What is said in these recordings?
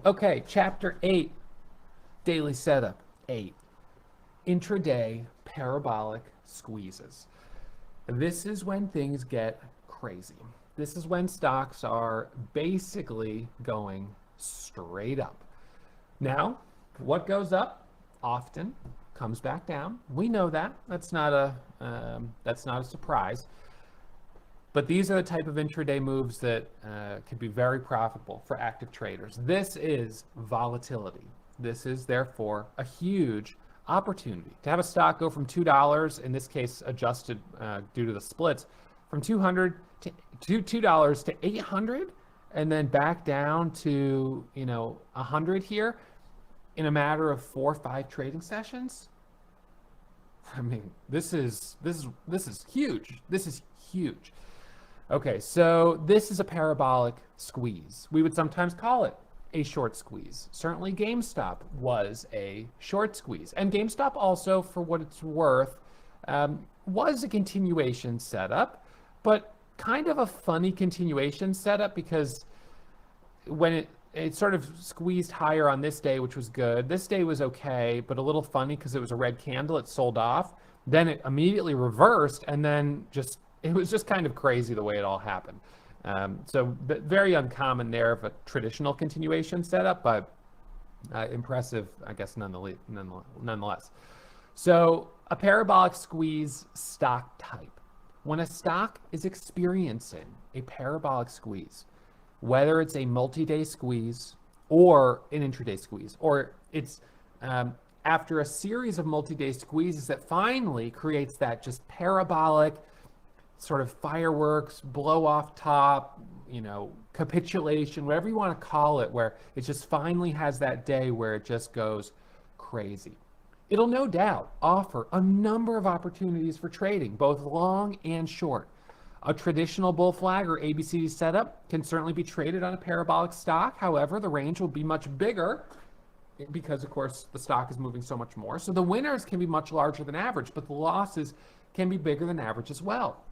Okay, chapter 8, daily setup 8, intraday parabolic squeezes. This is when things get crazy. This is when stocks are basically going straight up. Now, what goes up often comes back down. We know that. That's not a surprise. But these are the type of intraday moves that can be very profitable for active traders. This is volatility. This is therefore a huge opportunity to have a stock go from $2, in this case adjusted due to the splits, from 200 to $2 to 800, and then back down to 100 here in a matter of 4 or 5 trading sessions. I mean, this is huge. This is huge. Okay, so this is a parabolic squeeze. We would sometimes call it a short squeeze. Certainly GameStop was a short squeeze. And GameStop also, for what it's worth, was a continuation setup, but kind of a funny continuation setup because when it sort of squeezed higher on this day, which was good. This day was okay, but a little funny because it was a red candle. It sold off. Then it immediately reversed, and then it was just kind of crazy the way it all happened. So very uncommon there of a traditional continuation setup, but impressive, I guess, nonetheless. So a parabolic squeeze stock type. When a stock is experiencing a parabolic squeeze, whether it's a multi-day squeeze or an intraday squeeze, or it's after a series of multi-day squeezes that finally creates that just parabolic sort of fireworks, blow off top, capitulation, whatever you want to call it, where it just finally has that day where it just goes crazy. It'll no doubt offer a number of opportunities for trading, both long and short. A traditional bull flag or ABCD setup can certainly be traded on a parabolic stock. However, the range will be much bigger because, of course, the stock is moving so much more. So the winners can be much larger than average, but the losses can be bigger than average as well.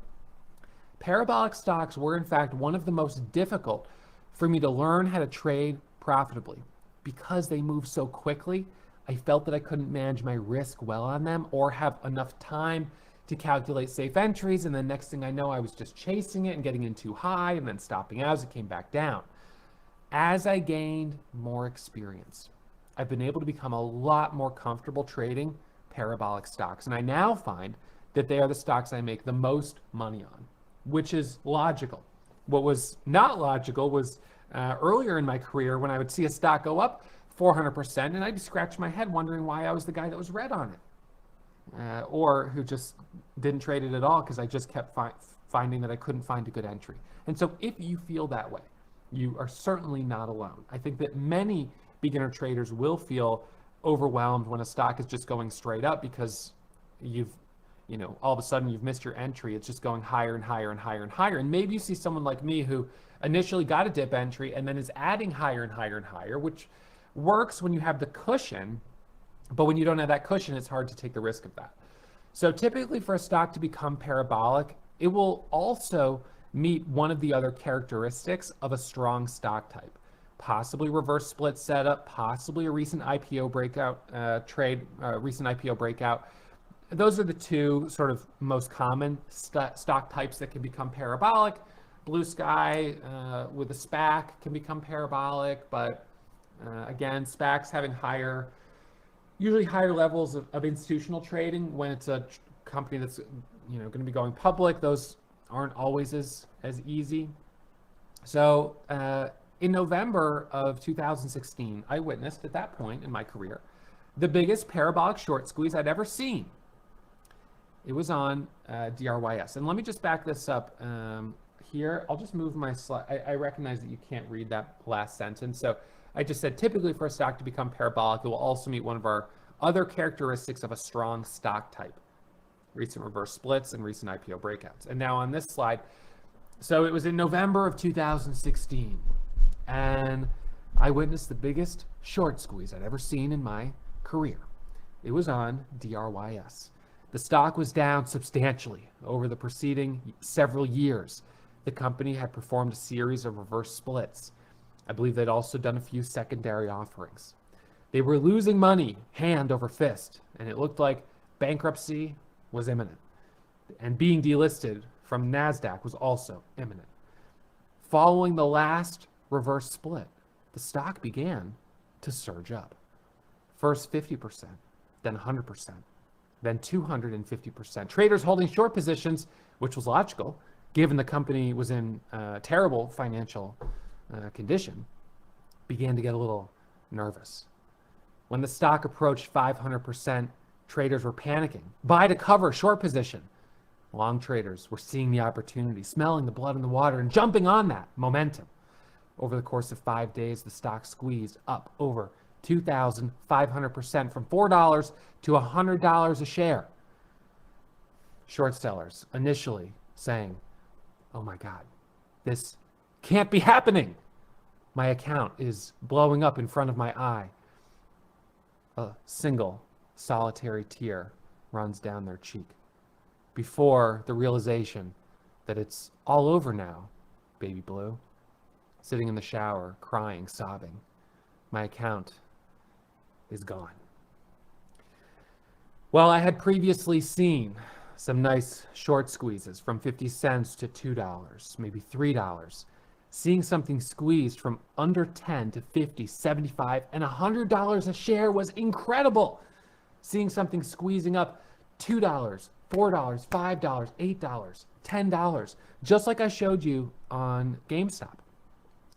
Parabolic stocks were, in fact, one of the most difficult for me to learn how to trade profitably because they move so quickly. I felt that I couldn't manage my risk well on them or have enough time to calculate safe entries, and then next thing I know, I was just chasing it and getting in too high and then stopping out as it came back down. As I gained more experience, I've been able to become a lot more comfortable trading parabolic stocks, and I now find that they are the stocks I make the most money on, which is logical. What was not logical was earlier in my career when I would see a stock go up 400%, and I'd scratch my head wondering why I was the guy that was red on it. Or who just didn't trade it at all because I just kept finding that I couldn't find a good entry. And so if you feel that way, you are certainly not alone. I think that many beginner traders will feel overwhelmed when a stock is just going straight up because all of a sudden you've missed your entry. It's just going higher and higher and higher and higher. And maybe you see someone like me who initially got a dip entry and then is adding higher and higher and higher, which works when you have the cushion. But when you don't have that cushion, it's hard to take the risk of that. So typically for a stock to become parabolic, it will also meet one of the other characteristics of a strong stock type. Possibly reverse split setup, possibly a recent IPO breakout recent IPO breakout. Those are the two sort of most common stock types that can become parabolic. Blue sky with a SPAC can become parabolic, but again, SPACs having usually higher levels of institutional trading. When it's a company that's going to be going public, those aren't always as easy. So in November of 2016, I witnessed at that point in my career the biggest parabolic short squeeze I'd ever seen. It was on DRYS. And let me just back this up here. I'll just move my slide. I recognize that you can't read that last sentence. So I just said typically for a stock to become parabolic, it will also meet one of our other characteristics of a strong stock type: recent reverse splits and recent IPO breakouts. And now on this slide, so it was in November of 2016, and I witnessed the biggest short squeeze I'd ever seen in my career. It was on DRYS. The stock was down substantially over the preceding several years. The company had performed a series of reverse splits. I believe they'd also done a few secondary offerings. They were losing money hand over fist, and it looked like bankruptcy was imminent. And being delisted from NASDAQ was also imminent. Following the last reverse split, the stock began to surge up. First 50%, then 100%, then 250%. Traders holding short positions, which was logical, given the company was in terrible financial condition, began to get a little nervous. When the stock approached 500%, traders were panicking. Buy to cover, short position. Long traders were seeing the opportunity, smelling the blood in the water, and jumping on that momentum. Over the course of 5 days, the stock squeezed up over 2,500% from $4 to $100 a share. Short sellers initially saying, "Oh my God, this can't be happening. My account is blowing up in front of my eye." A single solitary tear runs down their cheek before the realization that it's all over now, baby blue. Sitting in the shower, crying, sobbing. My account is gone. Well, I had previously seen some nice short squeezes from 50 cents to $2, maybe $3. Seeing something squeezed from under 10 to 50, 75, and $100 a share was incredible. Seeing something squeezing up $2, $4, $5, $8, $10, just like I showed you on GameStop.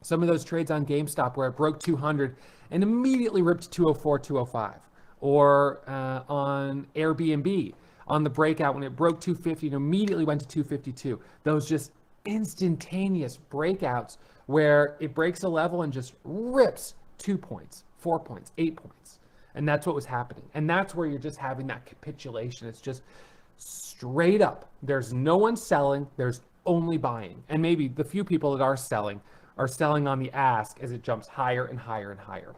Some of those trades on GameStop where it broke 200 and immediately ripped to 204, 205. Or on Airbnb, on the breakout when it broke 250 and immediately went to 252. Those just instantaneous breakouts where it breaks a level and just rips 2 points, 4 points, 8 points. And that's what was happening. And that's where you're just having that capitulation. It's just straight up. There's no one selling, there's only buying. And maybe the few people that are selling on the ask as it jumps higher and higher and higher.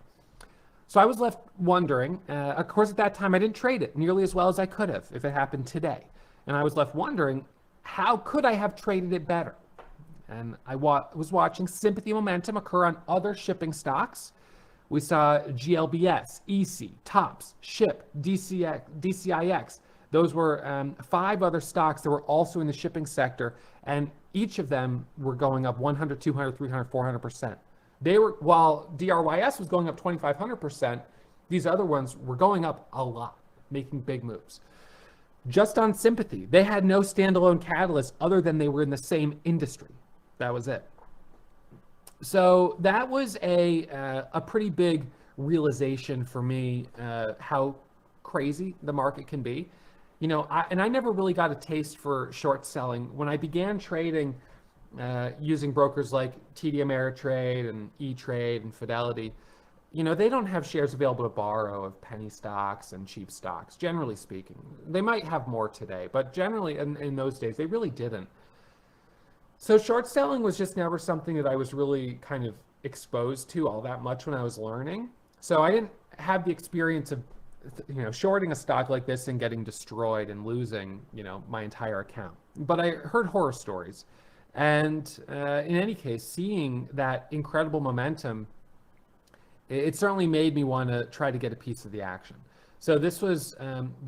So I was left wondering, of course at that time I didn't trade it nearly as well as I could have if it happened today. And I was left wondering, how could I have traded it better? And I was watching sympathy momentum occur on other shipping stocks. We saw GLBS, EC, TOPS, SHIP, DCIX. Those were 5 other stocks that were also in the shipping sector, and each of them were going up 100, 200, 300, 400%. While DRYS was going up 2,500%, these other ones were going up a lot, making big moves. Just on sympathy, they had no standalone catalyst other than they were in the same industry. That was it. So that was a pretty big realization for me, how crazy the market can be. You know, I never really got a taste for short selling. When I began trading using brokers like TD Ameritrade and E-Trade and Fidelity, you know, they don't have shares available to borrow of penny stocks and cheap stocks, generally speaking. They might have more today, but generally in those days, they really didn't. So short selling was just never something that I was really kind of exposed to all that much when I was learning. So I didn't have the experience of, you know, shorting a stock like this and getting destroyed and losing, you know, my entire account. But I heard horror stories. And in any case, seeing that incredible momentum, it certainly made me want to try to get a piece of the action. So this was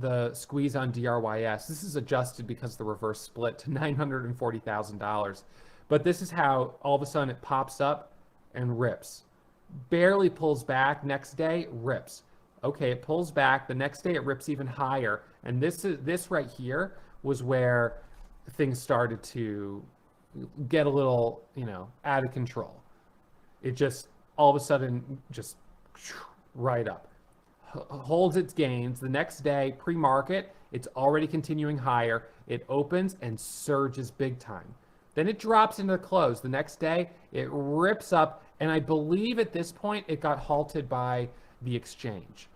the squeeze on DRYS. This is adjusted because the reverse split to $940,000. But this is how all of a sudden it pops up and rips. Barely pulls back. Next day, rips. Okay, it pulls back. The next day, it rips even higher. And this right here was where things started to get a little, you know, out of control. It just all of a sudden just right up, holds its gains. The next day, pre-market, it's already continuing higher. It opens and surges big time. Then it drops into the close. The next day, it rips up, and I believe at this point it got halted by the exchange.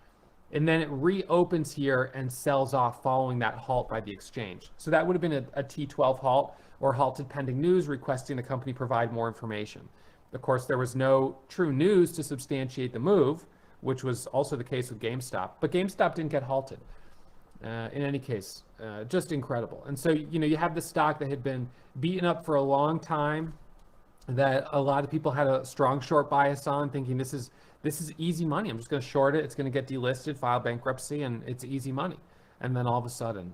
And then it reopens here and sells off following that halt by the exchange. So that would have been a T12 halt, or halted pending news requesting the company provide more information. Of course, there was no true news to substantiate the move, which was also the case with GameStop. But GameStop didn't get halted. In any case, just incredible. And so, you know, you have this stock that had been beaten up for a long time. that a lot of people had a strong short bias on, thinking this is easy money. I'm just going to short it. It's going to get delisted, file bankruptcy, and it's easy money. And then all of a sudden,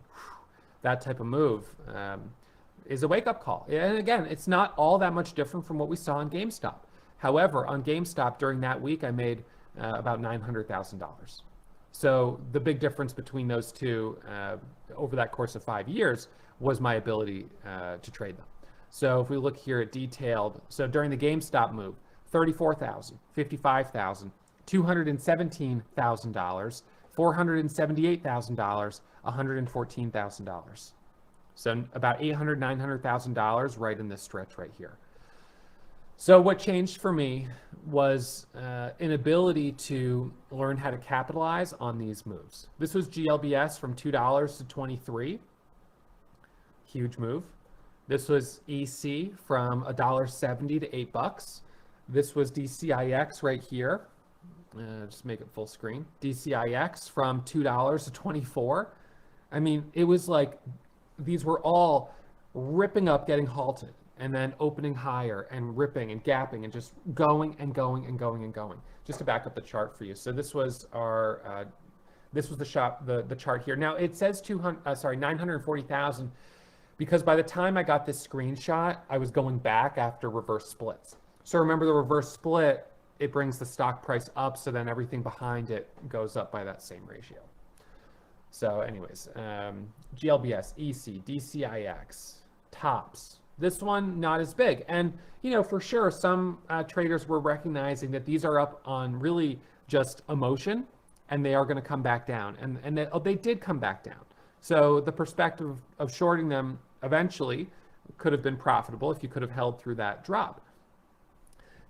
that type of move is a wake-up call. And again, it's not all that much different from what we saw on GameStop. However, on GameStop during that week, I made about $900,000. So the big difference between those two over that course of 5 years was my ability to trade them. So if we look here at detailed, so during the GameStop move, $34,000, $55,000, $217,000, $478,000, $114,000. So about $800,000, $900,000 right in this stretch right here. So what changed for me was an ability to learn how to capitalize on these moves. This was GLBS from $2 to 23, huge move. This was EC from $1.70 to $8. This was DCIX right here. Just make it full screen. DCIX from $2 to 24. I mean, it was like these were all ripping up, getting halted, and then opening higher and ripping and gapping and just going and going and going and going. Just to back up the chart for you. So this was our, this was the chart here. Now it says 940,000 because by the time I got this screenshot, I was going back after reverse splits. So remember the reverse split, it brings the stock price up, so then everything behind it goes up by that same ratio. So anyways, GLBS, EC, DCIX, TOPS. This one, not as big. And, you know, for sure, some traders were recognizing that these are up on really just emotion, and they are going to come back down. And they did come back down. So the perspective of shorting them eventually could have been profitable if you could have held through that drop.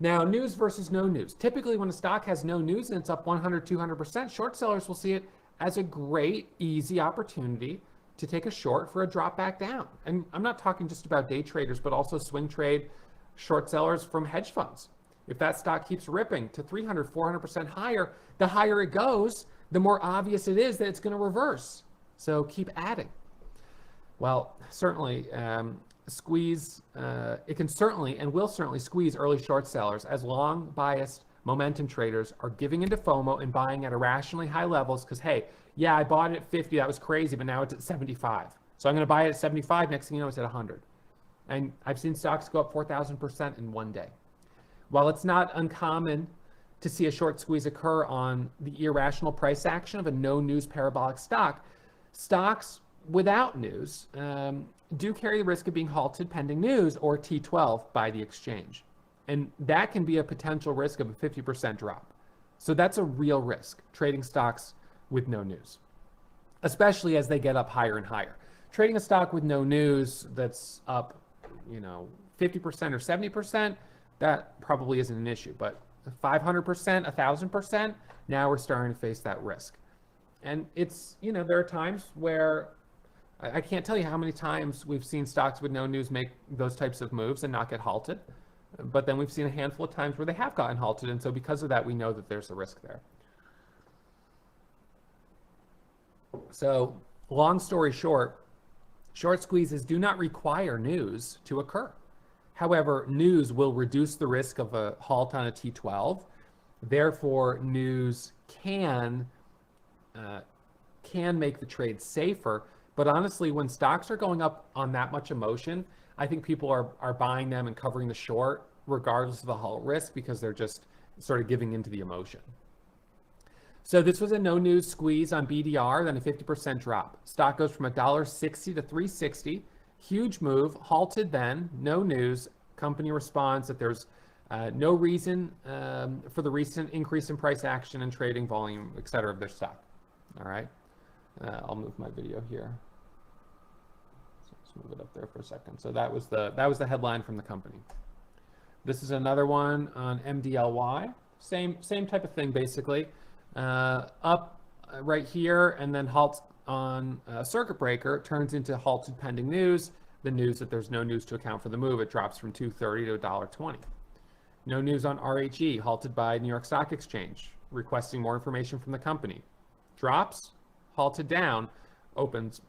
Now, news versus no news. Typically, when a stock has no news and it's up 100, 200%, short sellers will see it as a great, easy opportunity to take a short for a drop back down. And I'm not talking just about day traders, but also swing trade short sellers from hedge funds. If that stock keeps ripping to 300, 400% higher, the higher it goes, the more obvious it is that it's going to reverse. So keep adding. Well, certainly squeeze, it can certainly and will certainly squeeze early short sellers as long biased momentum traders are giving into FOMO and buying at irrationally high levels because, hey, yeah, I bought it at 50, that was crazy, but now it's at 75. So I'm going to buy it at 75, next thing you know, it's at 100. And I've seen stocks go up 4,000% in one day. While it's not uncommon to see a short squeeze occur on the irrational price action of a no-news parabolic stock, stocks without news do carry the risk of being halted pending news or T12 by the exchange. And that can be a potential risk of a 50% drop. So that's a real risk, trading stocks with no news, especially as they get up higher and higher. Trading a stock with no news that's up, 50% or 70%, that probably isn't an issue. But 500%, 1,000%, now we're starting to face that risk. And it's, there are times where I can't tell you how many times we've seen stocks with no news make those types of moves and not get halted. But then we've seen a handful of times where they have gotten halted. And so because of that, we know that there's a risk there. So long story short, short squeezes do not require news to occur. However, news will reduce the risk of a halt on a T12. Therefore, news can make the trade safer. But honestly, when stocks are going up on that much emotion, I think people are buying them and covering the short regardless of the halt risk because they're just sort of giving into the emotion. So this was a no news squeeze on BDR, then a 50% drop. Stock goes from $1.60 to $3.60. Huge move, halted then, no news. Company responds that there's no reason for the recent increase in price action and trading volume, et cetera, of their stock. All right, I'll move my video here. Let's move it up there for a second. So that was the headline from the company. This is another one on MDLY. Same type of thing, basically. Up right here and then halts on circuit breaker, turns into halted pending news. The news that there's no news to account for the move. It drops from $2.30 to $1.20. No news on RHE, halted by New York Stock Exchange, requesting more information from the company. Drops, halted down, opens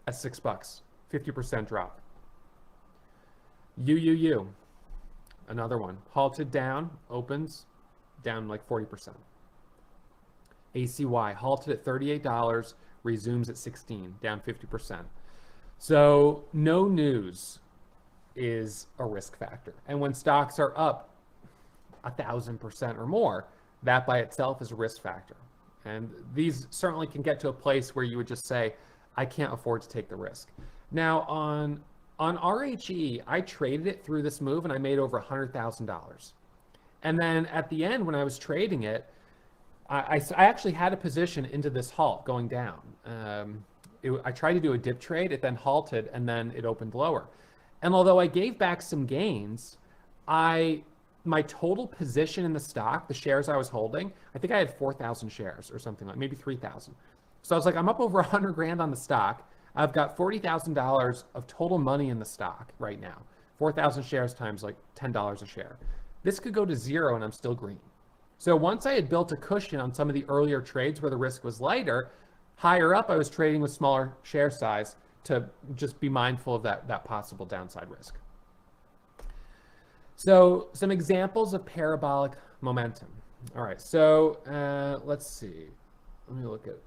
at $6, 50% drop. UUU. another one. Halted down, opens down like 40%. ACY halted at $38, resumes at 16, down 50%. So no news is a risk factor. And when stocks are up 1,000% or more, that by itself is a risk factor. And these certainly can get to a place where you would just say, I can't afford to take the risk. Now on RHE, I traded it through this move and I made over $100,000. And then at the end, when I was trading it, I actually had a position into this halt going down. I tried to do a dip trade, it then halted, and then it opened lower. And although I gave back some gains, my total position in the stock, the shares I was holding, I think I had 4,000 shares or something like, maybe 3,000. So I was like, I'm up over 100 grand on the stock. I've got $40,000 of total money in the stock right now. 4,000 shares times like $10 a share. This could go to zero and I'm still green. So once I had built a cushion on some of the earlier trades where the risk was lighter, higher up I was trading with smaller share size to just be mindful of that possible downside risk. So some examples of parabolic momentum. All right, so let's see. Let me look at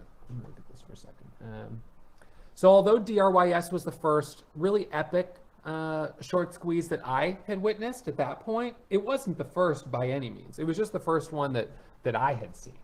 this for a second. So although DRYS was the first really epic short squeeze that I had witnessed at that point, it wasn't the first by any means. It was just the first one that I had seen.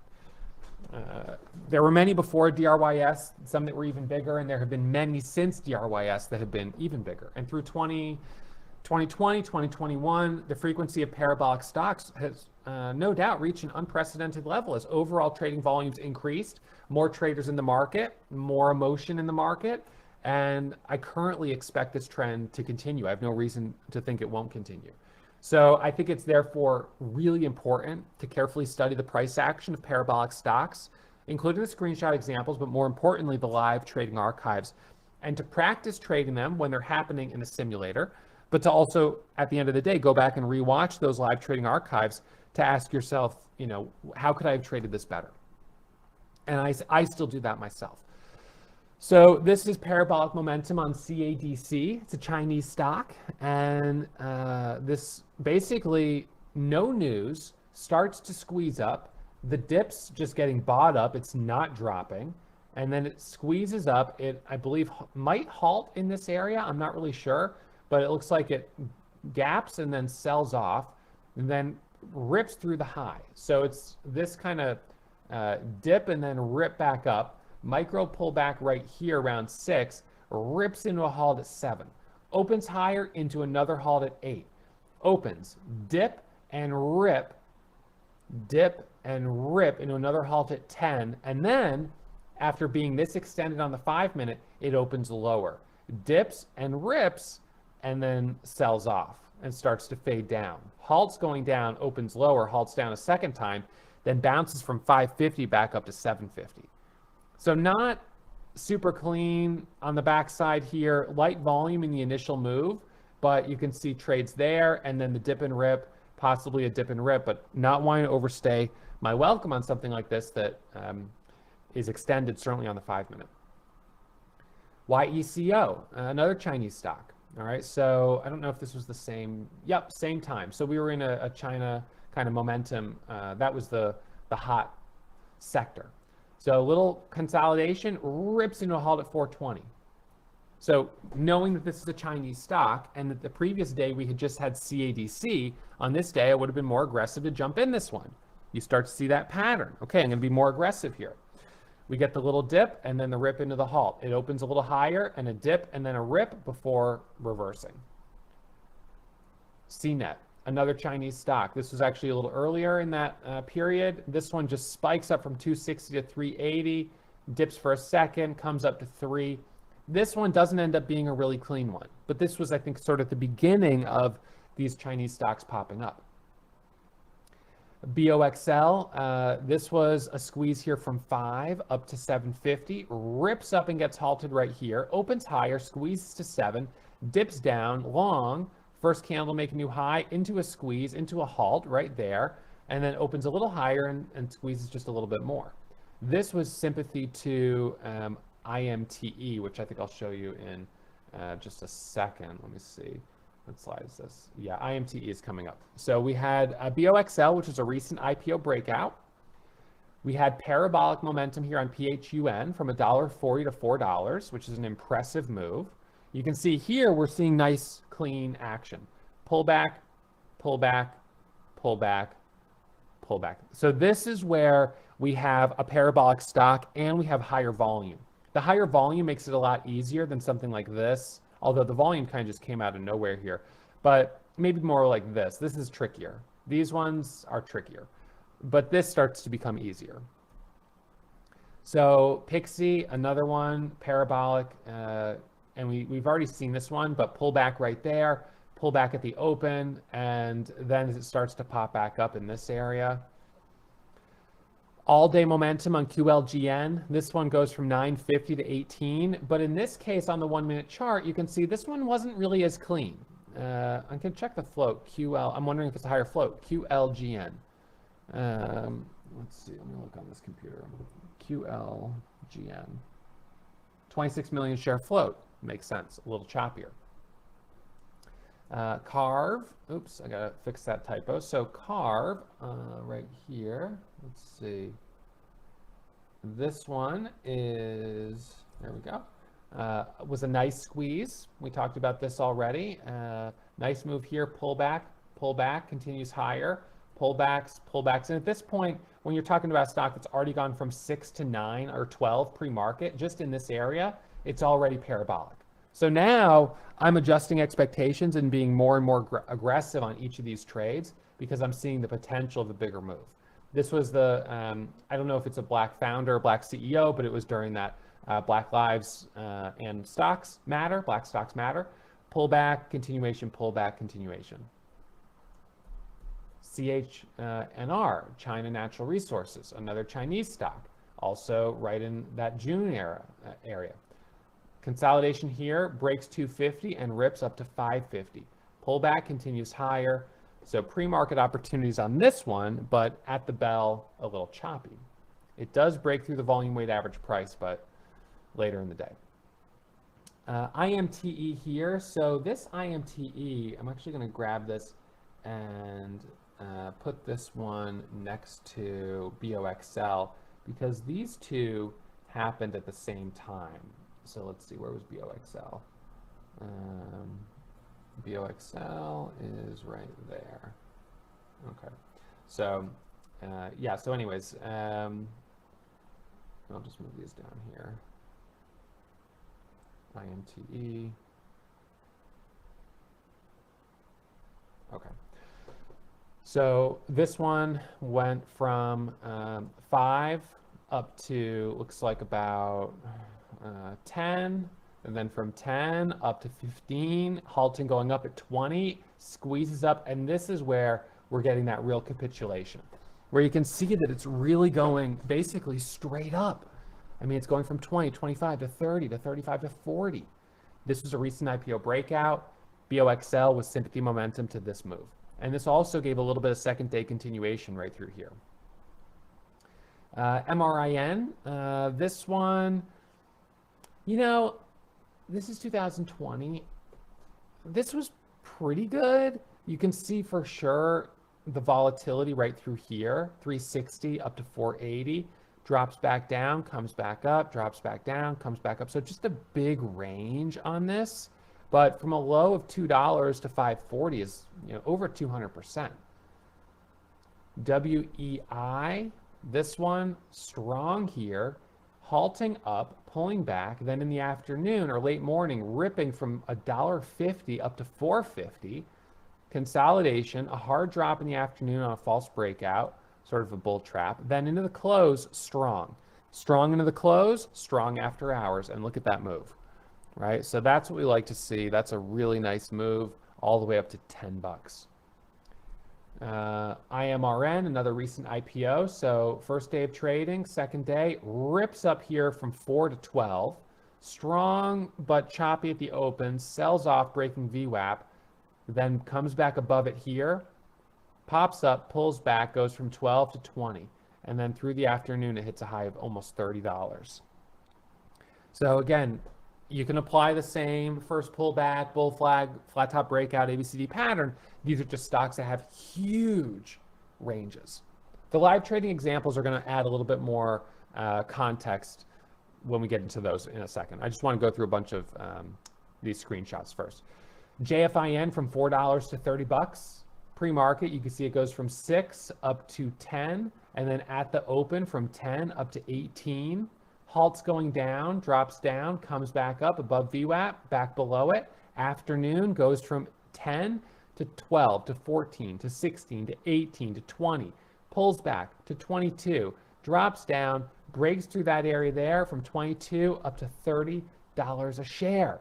There were many before DRYS, some that were even bigger, and there have been many since DRYS that have been even bigger. And through 2020, 2021, the frequency of parabolic stocks has no doubt reached an unprecedented level as overall trading volumes increased, more traders in the market, more emotion in the market, and I currently expect this trend to continue. I have no reason to think it won't continue. So I think it's therefore really important to carefully study the price action of parabolic stocks, including the screenshot examples, but more importantly, the live trading archives, and to practice trading them when they're happening in a simulator, but to also, at the end of the day, go back and rewatch those live trading archives to ask yourself, how could I have traded this better? And I still do that myself. So this is parabolic momentum on CADC. It's a Chinese stock. And this basically, no news, starts to squeeze up. The dip's just getting bought up. It's not dropping. And then it squeezes up. It, I believe, might halt in this area. I'm not really sure. But it looks like it gaps and then sells off and then rips through the high. So it's this kind of dip and then rip back up. Micro pullback right here around 6, rips into a halt at 7, opens higher into another halt at 8, opens, dip and rip into another halt at 10, and then after being this extended on the 5-minute, it opens lower, dips and rips, and then sells off and starts to fade down. Halts going down, opens lower, halts down a second time, then bounces from 550 back up to 750. So not super clean on the backside here, light volume in the initial move, but you can see trades there and then the dip and rip, possibly a dip and rip, but not wanting to overstay my welcome on something like this that is extended certainly on the 5-minute. YECO, another Chinese stock. All right, so I don't know if this was the same, yep, same time. So we were in a China kind of momentum. That was the hot sector. So a little consolidation, rips into a halt at 420. So knowing that this is a Chinese stock and that the previous day we had just had CADC, on this day I would have been more aggressive to jump in this one. You start to see that pattern. Okay, I'm going to be more aggressive here. We get the little dip and then the rip into the halt. It opens a little higher and a dip and then a rip before reversing. CNET. Another Chinese stock. This was actually a little earlier in that period. This one just spikes up from 260 to 380, dips for a second, comes up to 3. This one doesn't end up being a really clean one, but this was, I think, sort of the beginning of these Chinese stocks popping up. BOXL, this was a squeeze here from 5 up to 750, rips up and gets halted right here, opens higher, squeezes to 7, dips down, long, first candle make a new high, into a squeeze, into a halt right there, and then opens a little higher and squeezes just a little bit more. This was sympathy to IMTE, which I think I'll show you in just a second. Let me see. What slide is this? Yeah, IMTE is coming up. So we had BOXL, which is a recent IPO breakout. We had parabolic momentum here on PHUN from $1.40 to $4, which is an impressive move. You can see here we're seeing nice, clean action. Pull back, pull back, pull back, pull back. So this is where we have a parabolic stock and we have higher volume. The higher volume makes it a lot easier than something like this, although the volume kind of just came out of nowhere here. But maybe more like this. This is trickier. These ones are trickier. But this starts to become easier. So Pixie, another one, parabolic, and we've already seen this one, but pull back right there, pull back at the open, and then it starts to pop back up in this area. All day momentum on QLGN. This one goes from 950 to 18, but in this case on the 1 minute chart, you can see this one wasn't really as clean. I can check the float, QL, I'm wondering if it's a higher float, QLGN. Let's see, let me look on this computer. QLGN. 26 million share float. Makes sense, a little choppier. Carve, oops, I gotta fix that typo. So Carve, right here, let's see. This one is, there we go, was a nice squeeze. We talked about this already. Nice move here, pull back, continues higher. Pullbacks, pullbacks. And at this point, when you're talking about a stock that's already gone from 6 to 9 or 12 pre-market, just in this area, it's already parabolic. So now I'm adjusting expectations and being more and more aggressive on each of these trades because I'm seeing the potential of a bigger move. This was the, I don't know if it's a black founder or black CEO, but it was during that Black Lives and Stocks Matter, Black Stocks Matter, pullback, continuation, pullback, continuation. CHNR, China Natural Resources, another Chinese stock, also right in that June area. Consolidation here, breaks 250 and rips up to 550. Pullback continues higher. So pre-market opportunities on this one, but at the bell, a little choppy. It does break through the volume weighted average price, but later in the day. IMTE here. So this IMTE, I'm actually going to grab this and put this one next to BOXL because these two happened at the same time. So let's see, where was BOXL? BOXL is right there. Okay. So, yeah, so anyways, I'll just move these down here. IMTE. Okay. So this one went from 5 up to, looks like about 10, and then from 10 up to 15, halting going up at 20, squeezes up, and this is where we're getting that real capitulation, where you can see that it's really going basically straight up. I mean, it's going from 20, 25 to 30 to 35 to 40. This was a recent IPO breakout. BOXL was sympathy momentum to this move. And this also gave a little bit of second day continuation right through here. MRIN, this one, you know, this is 2020. This was pretty good. You can see for sure the volatility right through here, 360 up to 480, drops back down, comes back up, drops back down, comes back up. So just a big range on this. But from a low of $2 to 540 is, you know, over 200%. WEI, this one strong here, halting up, pulling back, then in the afternoon or late morning, ripping from $1.50 up to $4.50. Consolidation, a hard drop in the afternoon on a false breakout, sort of a bull trap. Then into the close, strong. Strong into the close, strong after hours, and look at that move. Right, so that's what we like to see. That's a really nice move, all the way up to 10 bucks. IMRN, another recent IPO. So first day of trading, second day, rips up here from 4 to 12. Strong but choppy at the open, sells off, breaking VWAP, then comes back above it here, pops up, pulls back, goes from 12 to 20. And then through the afternoon, it hits a high of almost $30. So again, you can apply the same first pullback, bull flag, flat top breakout, ABCD pattern. These are just stocks that have huge ranges. The live trading examples are going to add a little bit more context when we get into those in a second. I just want to go through a bunch of these screenshots first. JFIN from $4 to 30 bucks. Pre-market, you can see it goes from 6 up to 10, and then at the open from 10 up to 18. Halts going down, drops down, comes back up above VWAP, back below it. Afternoon goes from 10 to 12 to 14 to 16 to 18 to 20. Pulls back to 22, drops down, breaks through that area there from 22 up to $30 a share.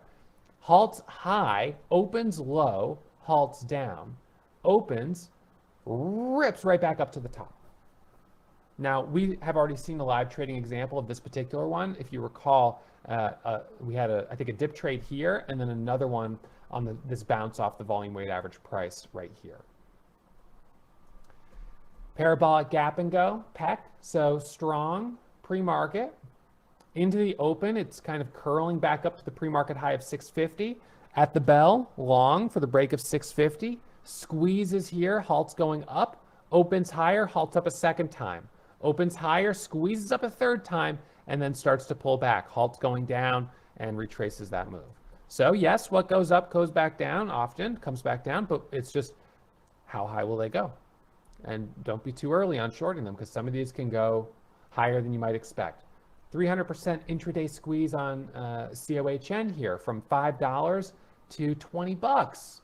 Halts high, opens low, halts down, opens, rips right back up to the top. Now, we have already seen a live trading example of this particular one. If you recall, we had, I think, a dip trade here, and then another one on this bounce off the volume weighted average price right here. Parabolic gap and go, PEC, so strong pre-market. Into the open, it's kind of curling back up to the pre-market high of 650. At the bell, long for the break of 650. Squeezes here, halts going up, opens higher, halts up a second time. Opens higher, squeezes up a third time, and then starts to pull back. Halts going down and retraces that move. So yes, what goes up goes back down often, comes back down, but it's just how high will they go? And don't be too early on shorting them because some of these can go higher than you might expect. 300% intraday squeeze on COHN here from $5 to 20 bucks,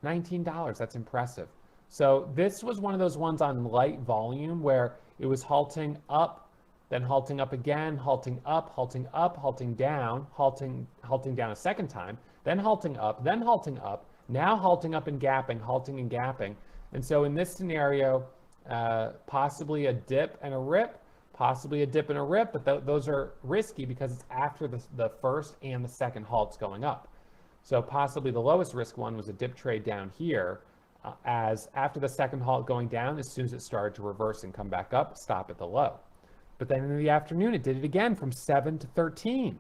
$19. That's impressive. So this was one of those ones on light volume where it was halting up, then halting up again, halting up, halting up, halting down down a second time, then halting up, now halting up and gapping, halting and gapping. And so in this scenario, possibly a dip and a rip, possibly a dip and a rip, but those are risky because it's after the first and the second halts going up. So possibly the lowest risk one was a dip trade down here, as after the second halt going down, as soon as it started to reverse and come back up, stop at the low. But then in the afternoon, it did it again from 7 to 13.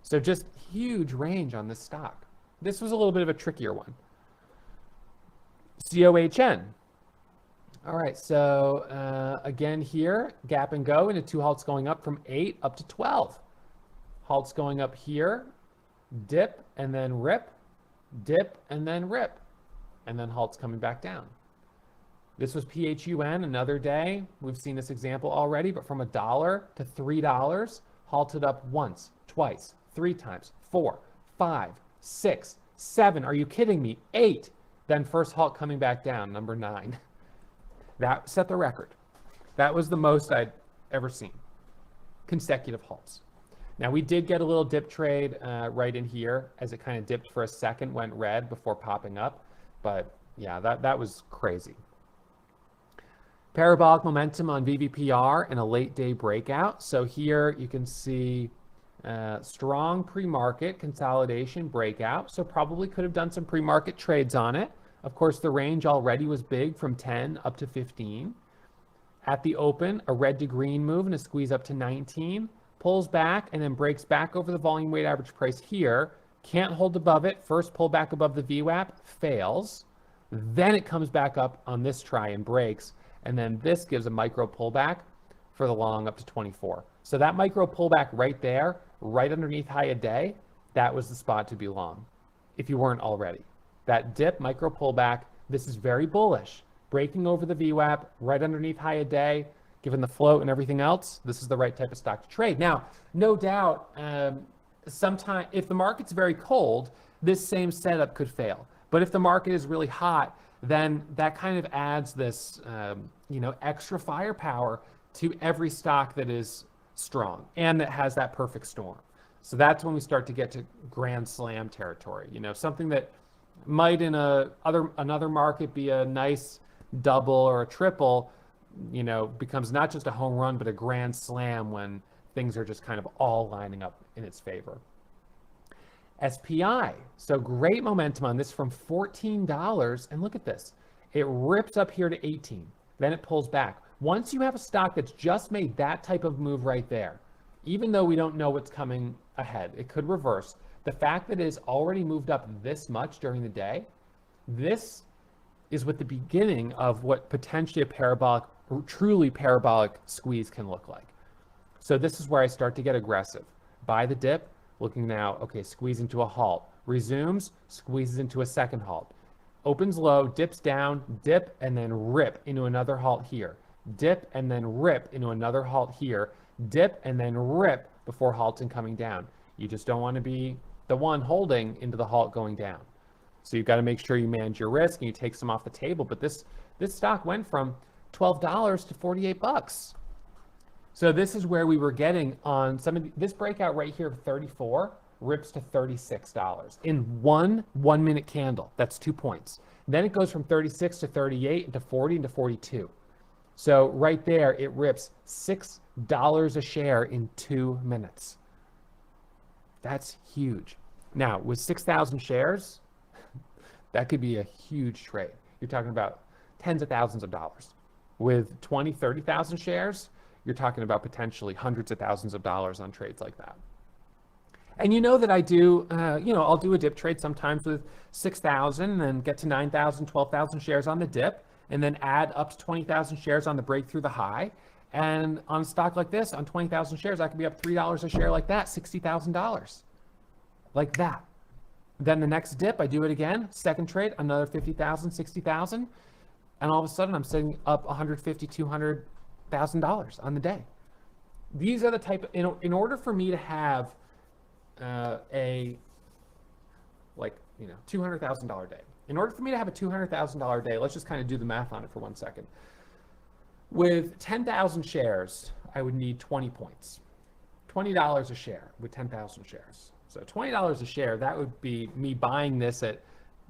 So just huge range on this stock. This was a little bit of a trickier one. COHN. All right, so again here, gap and go into two halts going up from 8 up to 12. Halts going up here, dip and then rip, dip and then rip, and then halts coming back down. This was PHUN, another day. We've seen this example already, but from $1 to $3, halted up once, twice, 3 times, 4, 5, 6, 7. Are you kidding me? 8. Then first halt coming back down, number 9. That set the record. That was the most I'd ever seen. Consecutive halts. Now we did get a little dip trade right in here as it kind of dipped for a second, went red before popping up. But yeah, that was crazy. Parabolic momentum on VVPR and a late day breakout. So here you can see strong pre-market consolidation breakout. So probably could have done some pre-market trades on it. Of course, the range already was big from 10 up to 15. At the open, a red to green move and a squeeze up to 19. Pulls back and then breaks back over the volume weighted average price here. Can't hold above it. First pull back above the VWAP, fails. Then it comes back up on this try and breaks. And then this gives a micro pullback for the long up to 24. So that micro pullback right there, right underneath high a day, that was the spot to be long if you weren't already. That dip, micro pullback, this is very bullish. Breaking over the VWAP, right underneath high a day, given the float and everything else, this is the right type of stock to trade. Now, no doubt, sometime if the market's very cold, this same setup could fail. But if the market is really hot, then that kind of adds this, extra firepower to every stock that is strong and that has that perfect storm. So that's when we start to get to grand slam territory. Something that might in another market be a nice double or a triple, becomes not just a home run, but a grand slam when things are just kind of all lining up in its favor. SPI, so great momentum on this from $14, and look at this. It rips up here to 18, then it pulls back. Once you have a stock that's just made that type of move right there, even though we don't know what's coming ahead, it could reverse, The fact that it has already moved up this much during the day, this is what the beginning of what potentially a parabolic, truly parabolic squeeze can look like. So this is where I start to get aggressive. Buy the dip, looking now, okay, squeeze into a halt. Resumes, squeezes into a second halt. Opens low, dips down, dip, and then rip into another halt here. Dip, and then rip into another halt here. Dip, and then rip before halting coming down. You just don't want to be the one holding into the halt going down. So you've got to make sure you manage your risk and you take some off the table. But this stock went from $12 to $48. So this is where we were getting on some of this breakout right here, 34, rips to $36 in one 1 minute candle. That's 2 points. Then it goes from 36 to 38 into 40 into 42. So right there, it rips $6 a share in 2 minutes. That's huge. Now, with 6,000 shares, that could be a huge trade. You're talking about tens of thousands of dollars. With 20, 30,000 shares, you're talking about potentially hundreds of thousands of dollars on trades like that. And you know that I do, I'll do a dip trade sometimes with 6,000 and get to 9,000, 12,000 shares on the dip, and then add up to 20,000 shares on the break through the high. And on a stock like this, on 20,000 shares, I could be up $3 a share like that, $60,000. Like that. Then the next dip, I do it again, second trade, another 50,000, 60,000. And all of a sudden, I'm setting up $150,000, $200,000 on the day. These are the type of, in order for me to have $200,000 day. In order for me to have a $200,000 day, let's just kind of do the math on it for 1 second. With 10,000 shares, I would need 20 points. $20 a share with 10,000 shares. So $20 a share, that would be me buying this at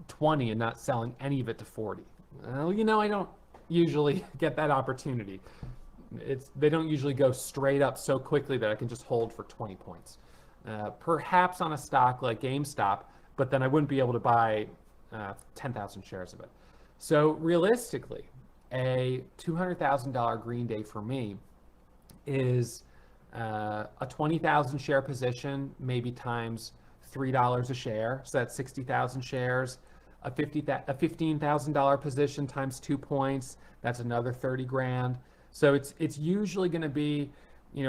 20 and not selling any of it to 40. Well, I don't usually get that opportunity. They don't usually go straight up so quickly that I can just hold for 20 points. Perhaps on a stock like GameStop, but then I wouldn't be able to buy 10,000 shares of it. So realistically, a $200,000 green day for me is a 20,000 share position, maybe times $3 a share. So that's 60,000 shares. A $15,000 position times 2 points. That's another 30 grand. So it's usually going to be,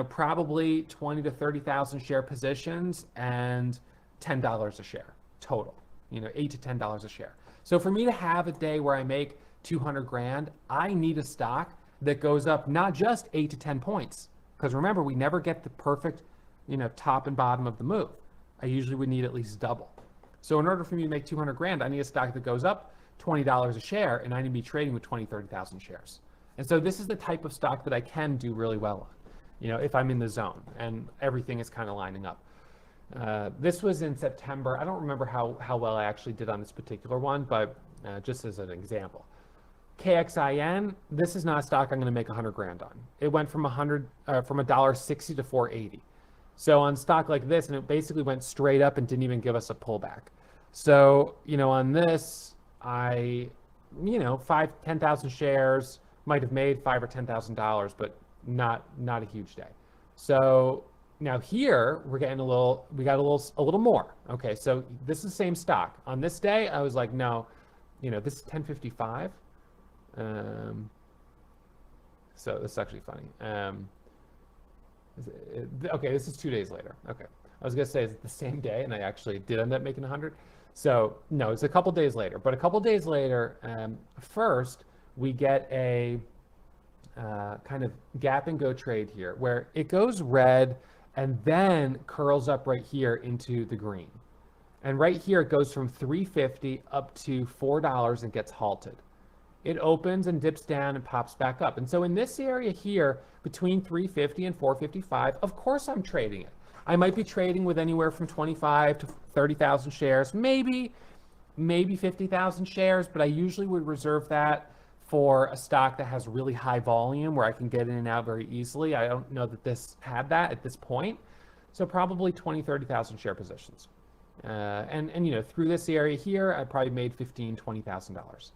probably 20 to 30,000 share positions and $10 a share total. $8 to $10 a share. So for me to have a day where I make 200 grand, I need a stock that goes up not just 8 to 10 points. Because remember, we never get the perfect, top and bottom of the move. I usually would need at least double. So in order for me to make 200 grand, I need a stock that goes up $20 a share, and I need to be trading with 20, 30,000 shares. And so this is the type of stock that I can do really well on, if I'm in the zone and everything is kind of lining up. This was in September. I don't remember how well I actually did on this particular one, but just as an example. KXIN, this is not a stock I'm going to make 100 grand on. It went from $1.60 to $4.80. So on stock like this, and it basically went straight up and didn't even give us a pullback. So, on this, I, 10,000 shares, might have made $5,000 or $10,000, but not a huge day. So now here we got a little more. Okay, so this is the same stock. On this day, I was like, no, this is 1055. So this is actually funny. Okay, this is 2 days later. Okay, I was gonna say it's the same day, and I actually did end up making 100. So no, it's a couple days later. But a couple days later, first we get a kind of gap and go trade here, where it goes red and then curls up right here into the green. And right here it goes from $3.50 up to $4 and gets halted. It opens and dips down and pops back up. And so in this area here, between $3.50 and $4.55, of course I'm trading it. I might be trading with anywhere from 25 to 30,000 shares, maybe 50,000 shares, but I usually would reserve that for a stock that has really high volume where I can get in and out very easily. I don't know that this had that at this point. So probably 20, 30,000 share positions. And through this area here, I probably made $15,000, $20,000.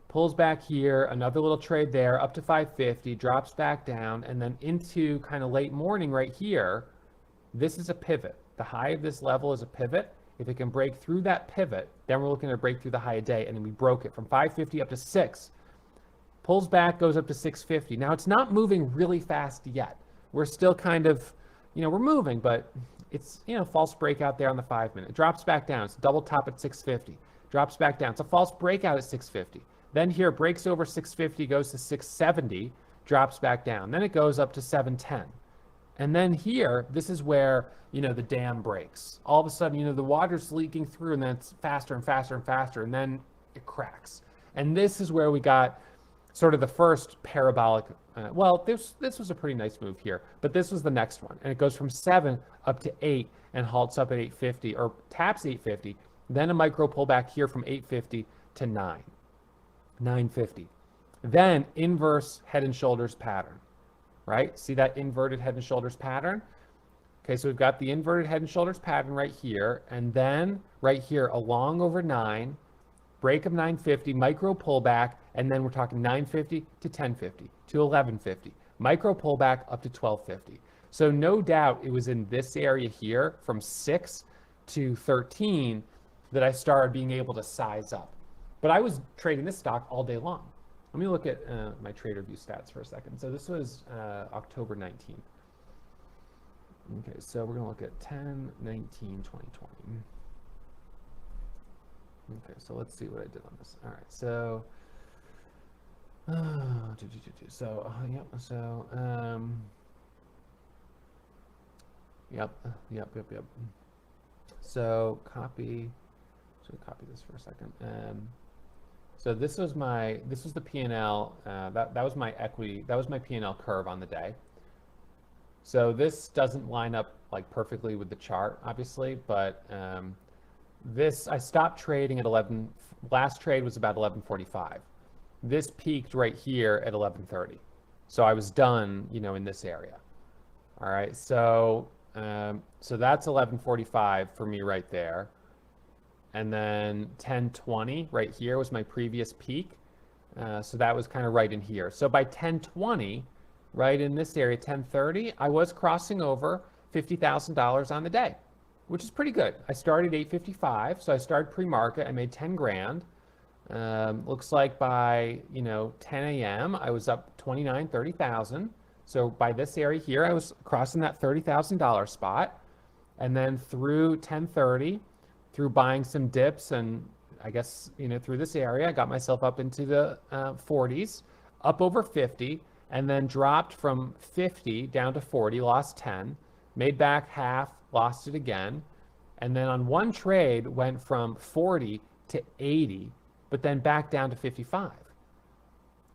Pulls back here, another little trade there, up to 550, drops back down, and then into kind of late morning right here, this is a pivot. The high of this level is a pivot. If it can break through that pivot, then we're looking to break through the high of day, and then we broke it from 550 up to 6. Pulls back, goes up to 650. Now, it's not moving really fast yet. We're still kind of, we're moving, but it's, false breakout there on the 5-minute. It drops back down. It's a double top at 650. Drops back down. It's a false breakout at 650. Then here, it breaks over 650, goes to 670, drops back down. Then it goes up to 710. And then here, this is where, the dam breaks. All of a sudden, the water's leaking through, and then it's faster and faster and faster, and then it cracks. And this is where we got sort of the first parabolic, this was a pretty nice move here, but this was the next one. And it goes from 7 up to 8 and halts up at 850, or taps 850, then a micro pullback here from 850 to 950. Then inverse head and shoulders pattern, right? See that inverted head and shoulders pattern? Okay, so we've got the inverted head and shoulders pattern right here, and then right here along over 9, break of 950, micro pullback, and then we're talking 950 to 1050 to 1150, micro pullback up to 1250. So no doubt it was in this area here from 6 to 13 that I started being able to size up. But I was trading this stock all day long. Let me look at my TraderView stats for a second. So this was October 19th. Okay, so we're going to look at 10/19/2020. Okay, so let's see what I did on this. All right, so yep. So copy this for a second. So this was the P&L. That was my equity. That was my P&L curve on the day. So this doesn't line up like perfectly with the chart, obviously, but I stopped trading at 11. Last trade was about 11:45. This peaked right here at 11:30. So I was done, in this area. All right, so that's 11:45 for me right there. And then 10:20 right here was my previous peak. So that was kind of right in here. So by 10:20, right in this area, 10:30, I was crossing over $50,000 on the day, which is pretty good. I started 855, so I started pre-market. I made 10 grand. Looks like by 10 a.m. I was up 30,000. So by this area here, I was crossing that $30,000 spot, and then through 10:30, through buying some dips, and I guess through this area, I got myself up into the 40s, up over 50, and then dropped from 50 down to 40, lost 10, made back half, lost it again, and then on one trade went from 40 to 80, but then back down to 55.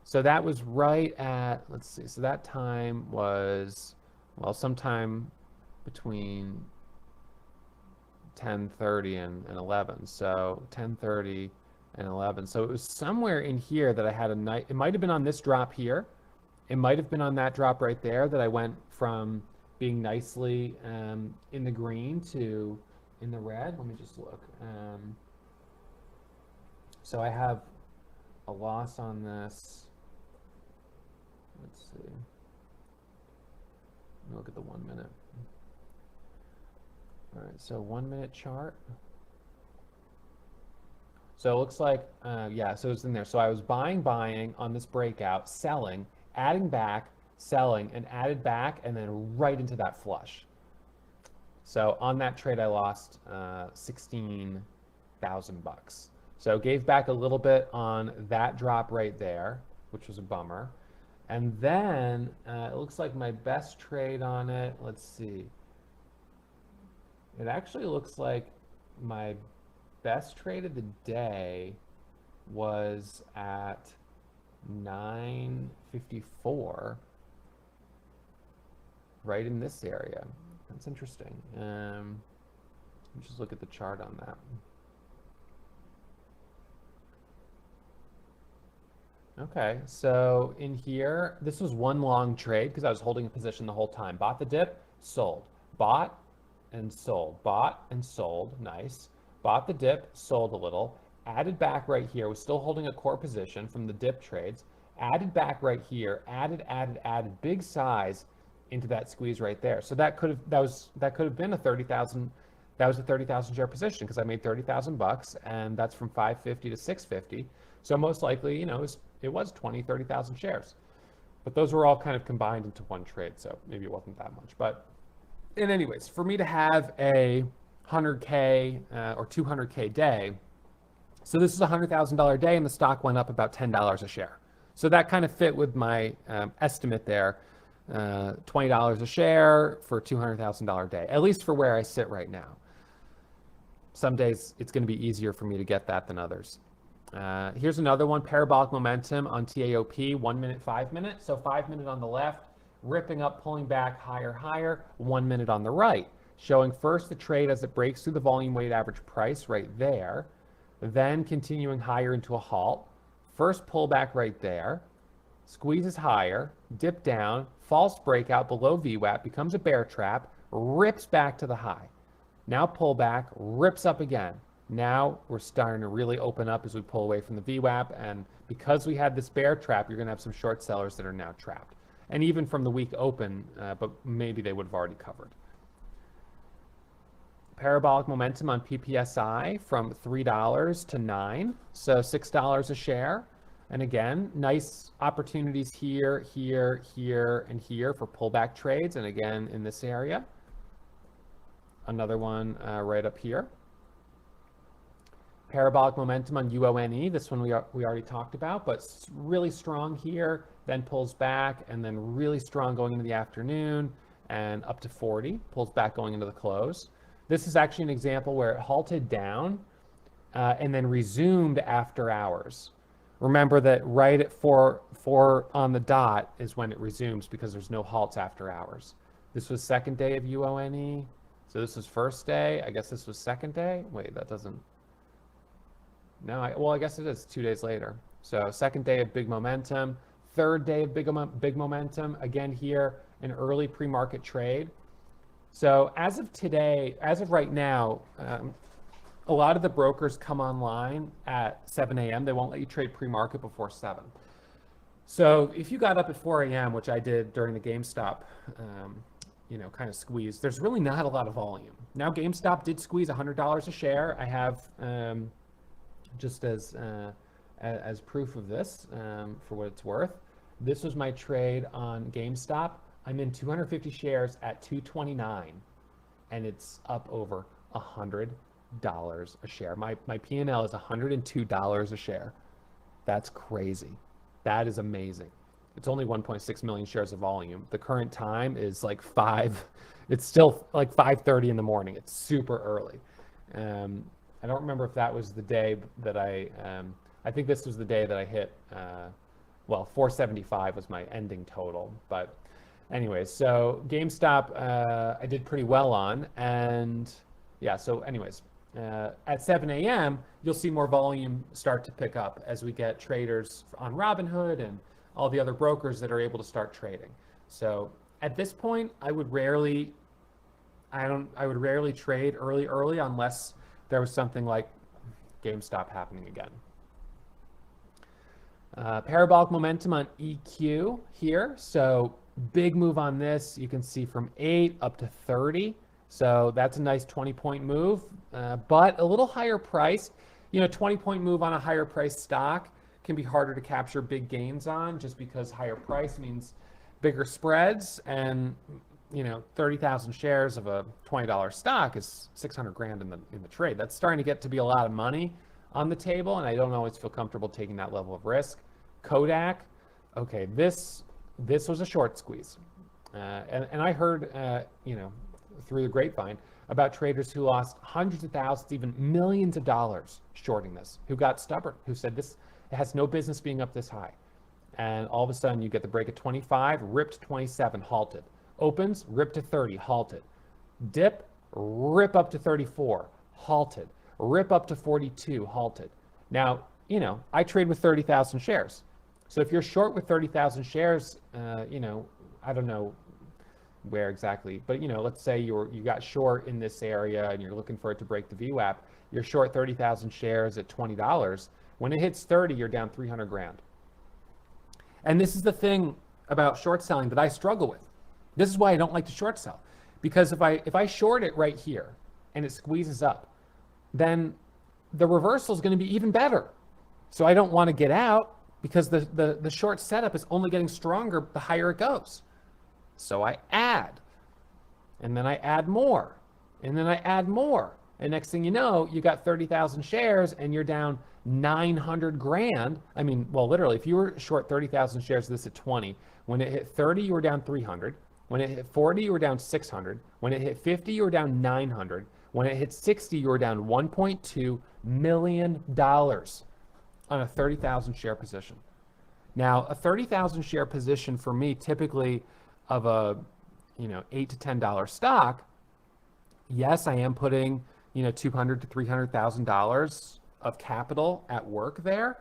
So that was right at, let's see, so that time was, sometime between 10:30 and 11. So 10:30 and 11. So it was somewhere in here that I had a night. It might have been on this drop here. It might have been on that drop right there that I went from being nicely in the green to in the red. Let me just look. So I have a loss on this. Let's see. Look at the 1 minute. All right, so 1 minute chart. So it looks like, so it's in there. So I was buying on this breakout, selling, adding back, selling, and added back, and then right into that flush. So on that trade, I lost $16,000. So gave back a little bit on that drop right there, which was a bummer. And then it looks like my best trade on it, let's see. It actually looks like my best trade of the day was at 954, right in this area. That's interesting. Let me just look at the chart on that. Okay, so in here, this was one long trade because I was holding a position the whole time. Bought the dip, sold. Bought and sold. Bought and sold. Nice. Bought the dip, sold a little. Added back right here. Was still holding a core position from the dip trades. Added back right here. Added. Big size into that squeeze right there. So that could have been a 30,000. That was a 30,000 share position because I made 30,000 bucks, and that's from 550 to 650. So most likely, it was 20, 30,000 shares. But those were all kind of combined into one trade, so maybe it wasn't that much. But anyways, for me to have a 100K or 200K day, so this is a $100,000 day, and the stock went up about $10 a share. So that kind of fit with my estimate there, $20 a share for a $200,000 day, at least for where I sit right now. Some days it's going to be easier for me to get that than others. Here's another one, parabolic momentum on TAOP, 1 minute, 5 minute. So 5 minute on the left, ripping up, pulling back higher, higher, 1 minute on the right, showing first the trade as it breaks through the volume weighted average price right there, then continuing higher into a halt. First pullback right there, squeezes higher, dip down, false breakout below VWAP, becomes a bear trap, rips back to the high. Now pullback, rips up again. Now we're starting to really open up as we pull away from the VWAP, and because we had this bear trap, you're going to have some short sellers that are now trapped. And even from the week open, but maybe they would have already covered. Parabolic momentum on PPSI from $3 to $9, so $6 a share. And again, nice opportunities here, here, here, and here for pullback trades. And again, in this area, another one right up here. Parabolic momentum on UONE, this one we already talked about, but really strong here, then pulls back, and then really strong going into the afternoon, and up to 40, pulls back going into the close. This is actually an example where it halted down and then resumed after hours. Remember that right at 4 on the dot is when it resumes because there's no halts after hours. This was second day of UONE. So this was first day. I guess this was second day. Wait, that doesn't. No, I guess it is 2 days later. So second day of big momentum, third day of big momentum. Again here, an early pre-market trade. So as of today, as of right now, a lot of the brokers come online at 7 a.m. They won't let you trade pre-market before 7. So if you got up at 4 a.m., which I did during the GameStop, kind of squeeze, there's really not a lot of volume. Now GameStop did squeeze $100 a share. I have just as proof of this for what it's worth. This was my trade on GameStop. I'm in 250 shares at $229, and it's up over $100 a share. My P&L is $102 a share. That's crazy. That is amazing. It's only 1.6 million shares of volume. The current time is like 5. It's still like 5:30 in the morning. It's super early. I don't remember if that was the day that I think this was the day that I hit, 475 was my ending total. But anyways, so GameStop, I did pretty well on. And yeah, so anyways, at 7 a.m., you'll see more volume start to pick up as we get traders on Robinhood and all the other brokers that are able to start trading. So at this point, I would rarely trade early unless there was something like GameStop happening again. Parabolic momentum on EQ here. So big move on this. You can see from 8 up to 30. So that's a nice 20-point move, but a little higher priced. 20-point move on a higher priced stock can be harder to capture big gains on just because higher price means bigger spreads, and 30,000 shares of a $20 stock is 600 grand in the trade. That's starting to get to be a lot of money on the table, and I don't always feel comfortable taking that level of risk. Kodak, okay, this was a short squeeze, and I heard through the grapevine about traders who lost hundreds of thousands, even millions of dollars shorting this, who got stubborn, who said this has no business being up this high. And all of a sudden you get the break at 25, ripped 27, halted. Opens, rip to 30, halted. Dip, rip up to 34, halted. Rip up to 42, halted. Now, I trade with 30,000 shares. So if you're short with 30,000 shares, I don't know where exactly, but let's say you got short in this area and you're looking for it to break the VWAP. You're short 30,000 shares at $20. When it hits 30, you're down 300 grand. And this is the thing about short selling that I struggle with. This is why I don't like to short sell, because if I short it right here and it squeezes up, then the reversal is going to be even better. So I don't want to get out because the short setup is only getting stronger the higher it goes. So I add, and then I add more, and then I add more. And next thing you know, you got 30,000 shares and you're down 900 grand. I mean, well, literally, if you were short 30,000 shares of this at 20, when it hit 30, you were down 300. When it hit 40, you were down 600. When it hit 50, you were down 900. When it hit 60, you were down $1.2 million on a 30,000 share position. Now, a 30,000 share position for me, typically of a, $8 to $10 stock, yes, I am putting, $200,000 to $300,000 of capital at work there.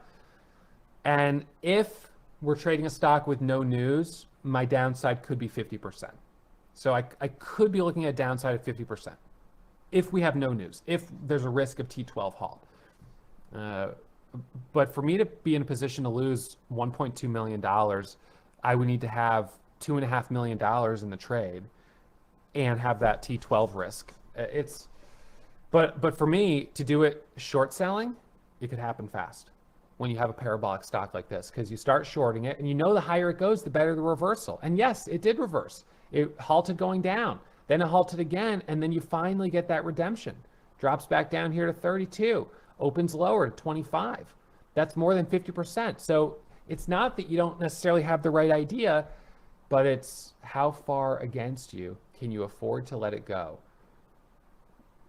And if we're trading a stock with no news, my downside could be 50%. So I could be looking at a downside of 50% if we have no news, if there's a risk of T12 halt. But for me to be in a position to lose $1.2 million, I would need to have $2.5 million in the trade and have that T12 risk. But for me to do it short selling, it could happen fast when you have a parabolic stock like this, because you start shorting it and the higher it goes, the better the reversal. And yes, it did reverse. It halted going down, then it halted again, and then you finally get that redemption. Drops back down here to 32, opens lower to 25. That's more than 50%. So it's not that you don't necessarily have the right idea, but it's how far against you can you afford to let it go?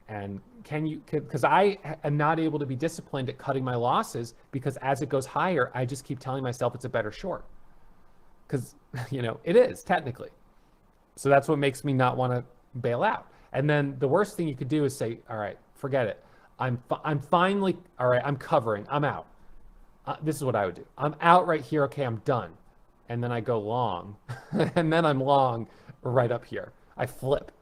And because I am not able to be disciplined at cutting my losses, because as it goes higher, I just keep telling myself it's a better short. Because, it is technically. So that's what makes me not want to bail out. And then the worst thing you could do is say, all right, forget it. I'm finally, all right, I'm covering, I'm out. This is what I would do. I'm out right here. Okay, I'm done. And then I go long. And then I'm long right up here. I flip.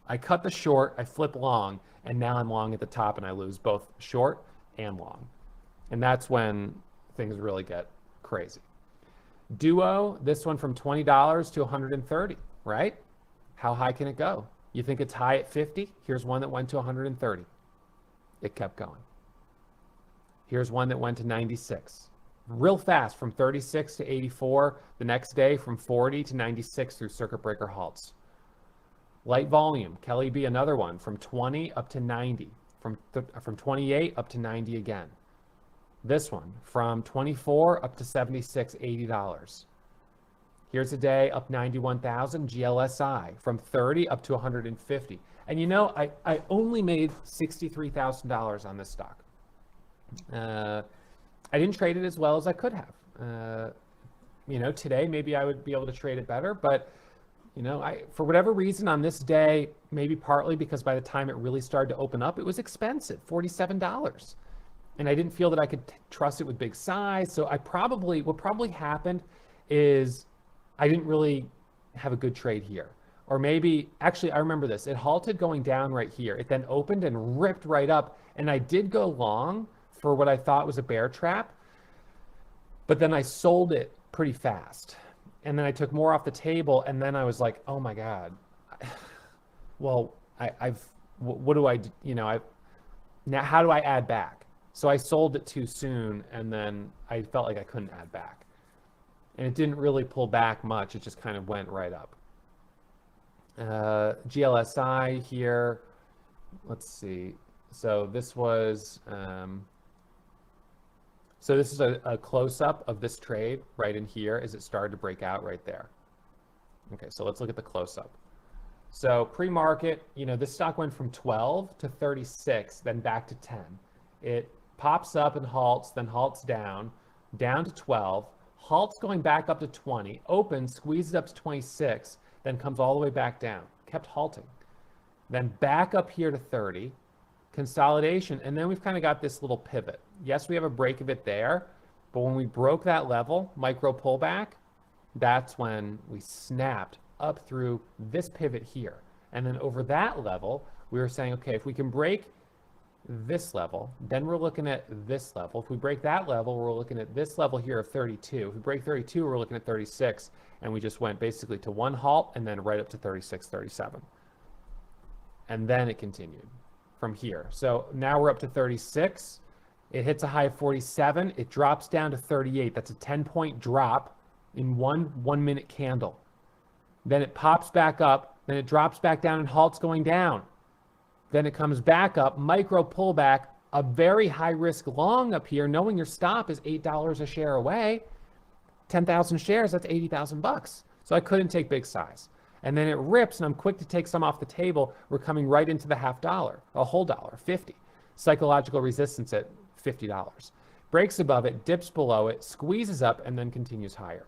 I cut the short, I flip long, and now I'm long at the top and I lose both short and long. And that's when things really get crazy. Duo, this one from $20 to 130, right? How high can it go? You think it's high at 50? Here's one that went to 130. It kept going. Here's one that went to 96. Real fast, from 36 to 84. The next day, from 40 to 96 through circuit breaker halts. Light volume, Kelly B, another one, from 20 up to 90, from 28 up to 90 again. This one, from 24 up to 76, $80. Here's a day up 91,000, GLSI, from 30 up to 150. And I only made $63,000 on this stock. I didn't trade it as well as I could have. Today maybe I would be able to trade it better, but for whatever reason on this day, maybe partly because by the time it really started to open up, it was expensive, $47. And I didn't feel that I could trust it with big size. So what probably happened is I didn't really have a good trade here. Or maybe, actually, I remember this. It halted going down right here. It then opened and ripped right up. And I did go long for what I thought was a bear trap. But then I sold it pretty fast. And then I took more off the table, and then I was like, oh my God, well, what do I do? Now how do I add back? So I sold it too soon, and then I felt like I couldn't add back. And it didn't really pull back much. It just kind of went right up. GLSI here, let's see. So this was, this is a close-up of this trade right in here as it started to break out right there. Okay, so let's look at the close-up. So pre-market, this stock went from 12 to 36, then back to 10. It pops up and halts, then halts down to 12, halts going back up to 20, opens, squeezes up to 26, then comes all the way back down, kept halting. Then back up here to 30, consolidation, and then we've kind of got this little pivot. Yes, we have a break of it there, but when we broke that level, micro pullback, that's when we snapped up through this pivot here. And then over that level, we were saying, okay, if we can break this level, then we're looking at this level. If we break that level, we're looking at this level here of 32. If we break 32, we're looking at 36. And we just went basically to one halt and then right up to 36.37. And then it continued from here. So now we're up to 36. It hits a high of 47. It drops down to 38. That's a 10-point drop in one 1-minute candle. Then it pops back up. Then it drops back down and halts going down. Then it comes back up, micro pullback, a very high risk long up here, knowing your stop is $8 a share away. 10,000 shares, that's 80,000 bucks. So I couldn't take big size. And then it rips, and I'm quick to take some off the table. We're coming right into the half dollar, a whole dollar, 50. Psychological resistance at $50. Breaks above it, dips below it, squeezes up, and then continues higher.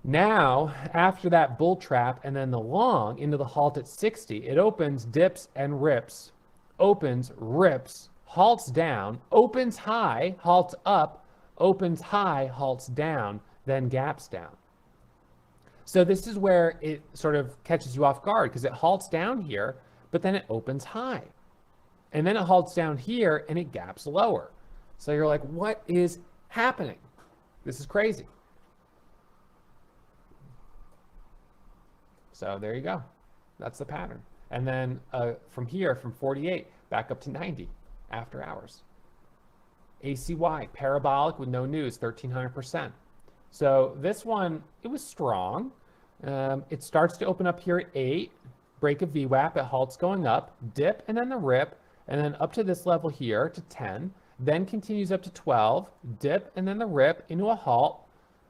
Now, after that bull trap and then the long into the halt at 60, it opens, dips, and rips. Opens, rips, halts down, opens high, halts up, opens high, halts down, then gaps down. So this is where it sort of catches you off guard because it halts down here, but then it opens high. And then it halts down here and it gaps lower. So you're like, what is happening? This is crazy. So there you go. That's the pattern. And then from here, from 48, back up to 90 after hours. ACY, parabolic with no news, 1,300%. So this one, it was strong. It starts to open up here at 8, break a VWAP, it halts going up, dip, and then the rip, and then up to this level here to 10, then continues up to 12, dip, and then the rip into a halt,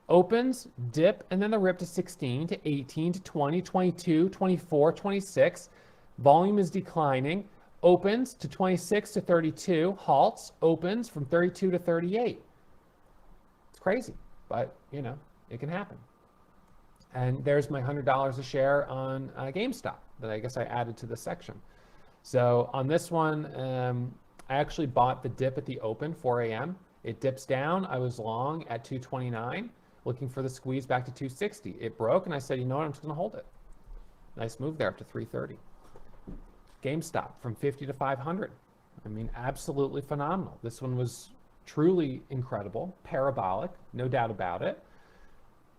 opens, dip, and then the rip to 16, to 18, to 20, 22, 24, 26. Volume is declining, opens to 26 to 32, halts, opens from 32 to 38. It's crazy, but you know, it can happen. And there's my $100 a share on GameStop that I guess I added to this section. So on this one, I actually bought the dip at the open, 4 a.m. It dips down. I was long at 229, looking for the squeeze back to 260. It broke, and I said, you know what, I'm just going to hold it. Nice move there up to 330. GameStop from 50 to 500. I mean, absolutely phenomenal. This one was truly incredible, parabolic, no doubt about it.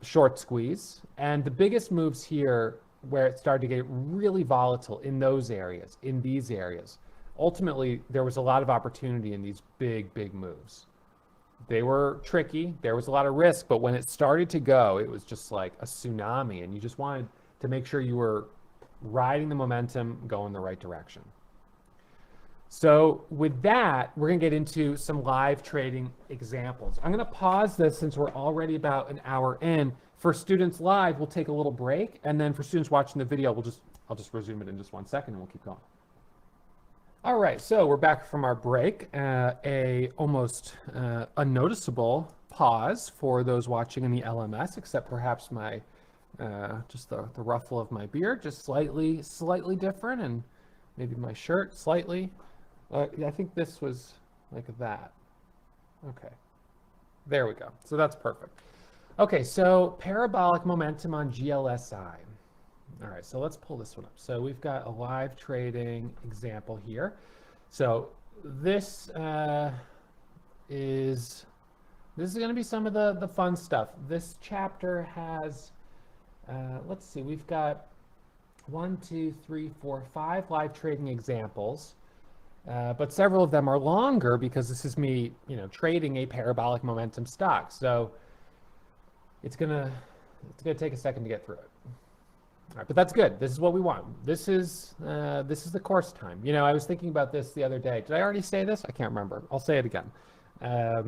Short squeeze. And the biggest moves here where it started to get really volatile in those areas, in these areas. Ultimately, there was a lot of opportunity in these big, big moves. They were tricky. There was a lot of risk, but when it started to go, it was just like a tsunami, and you just wanted to make sure you were riding the momentum, going the right direction. So with that, we're going to get into some live trading examples. I'm going to pause this since we're already about an hour in. For students live, we'll take a little break, and then for students watching the video, I'll just resume it in just 1 second, and we'll keep going. All right, so we're back from our break. A almost unnoticeable pause for those watching in the LMS, except perhaps my just the ruffle of my beard, just slightly different, and maybe my shirt slightly. I think this was like that. Okay, there we go. So that's perfect. Okay, so parabolic momentum on GLSI. All right, so let's pull this one up. So we've got a live trading example here. So this is going to be some of the fun stuff. This chapter has, let's see, we've got 1, 2, 3, 4, 5 live trading examples. But several of them are longer because this is me, trading a parabolic momentum stock. So it's gonna take a second to get through it. All right, but that's good. This is what we want. This is the course time. I was thinking about this the other day. Did I already say this? I can't remember. I'll say it again. I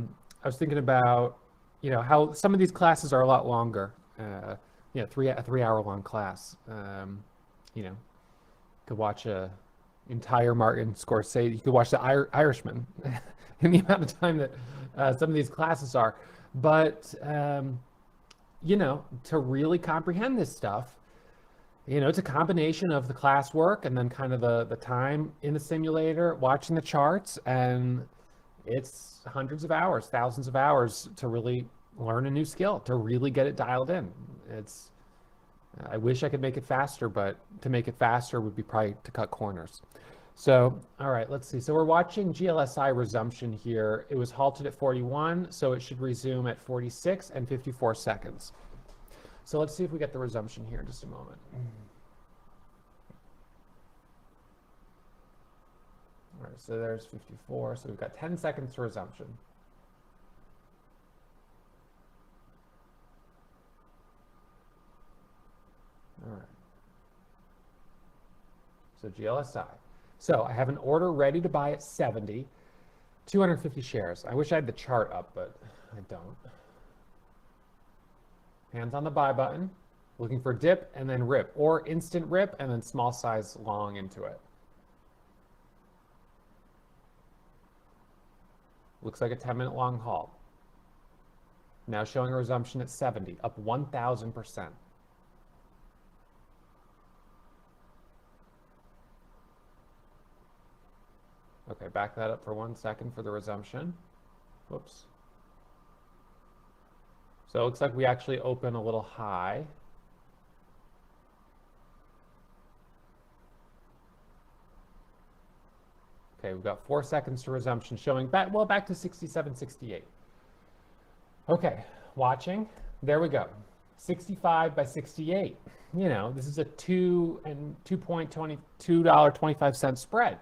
was thinking about, how some of these classes are a lot longer. A 3-hour long class. Could watch a entire Martin Scorsese. You could watch The Irishman in the amount of time that some of these classes are. But to really comprehend this stuff, it's a combination of the classwork and then kind of the time in the simulator, watching the charts, and it's hundreds of hours, thousands of hours to really learn a new skill, to really get it dialed in. I wish I could make it faster, but to make it faster would be probably to cut corners. So, all right, let's see. So we're watching GLSI resumption here. It was halted at 41, so it should resume at 46 and 54 seconds. So let's see if we get the resumption here in just a moment. All right, so there's 54. So we've got 10 seconds to resumption. All right. So GLSI. So I have an order ready to buy at 70, 250 shares. I wish I had the chart up, but I don't. Hands on the buy button, looking for dip and then rip, or instant rip and then small size long into it. Looks like a 10-minute long halt. Now showing a resumption at 70, up 1,000%. Okay, back that up for 1 second for the resumption. Whoops. So it looks like we actually open a little high. Okay, we've got 4 seconds to resumption, showing back, well, back to 67, 68. Okay, watching. There we go. 65 by 68. You know, this is a $2.25 spread.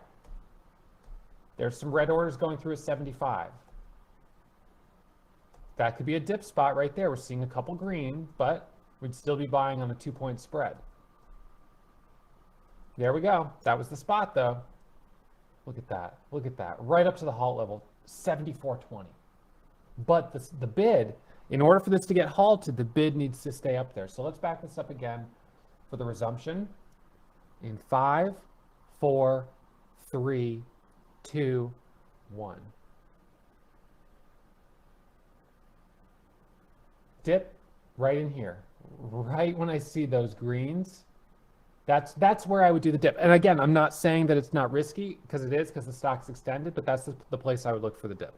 There's some red orders going through a 75. That could be a dip spot right there. We're seeing a couple green, but we'd still be buying on a 2-point spread. There we go. That was the spot, though. Look at that. Look at that. Right up to the halt level, 74.20. But the bid, in order for this to get halted, the bid needs to stay up there. So let's back this up again for the resumption in 5, 4, 3, 2, 1. Dip right in here. Right when I see those greens, that's where I would do the dip. And again, I'm not saying that it's not risky, because it is, because the stock's extended, but that's the place I would look for the dip.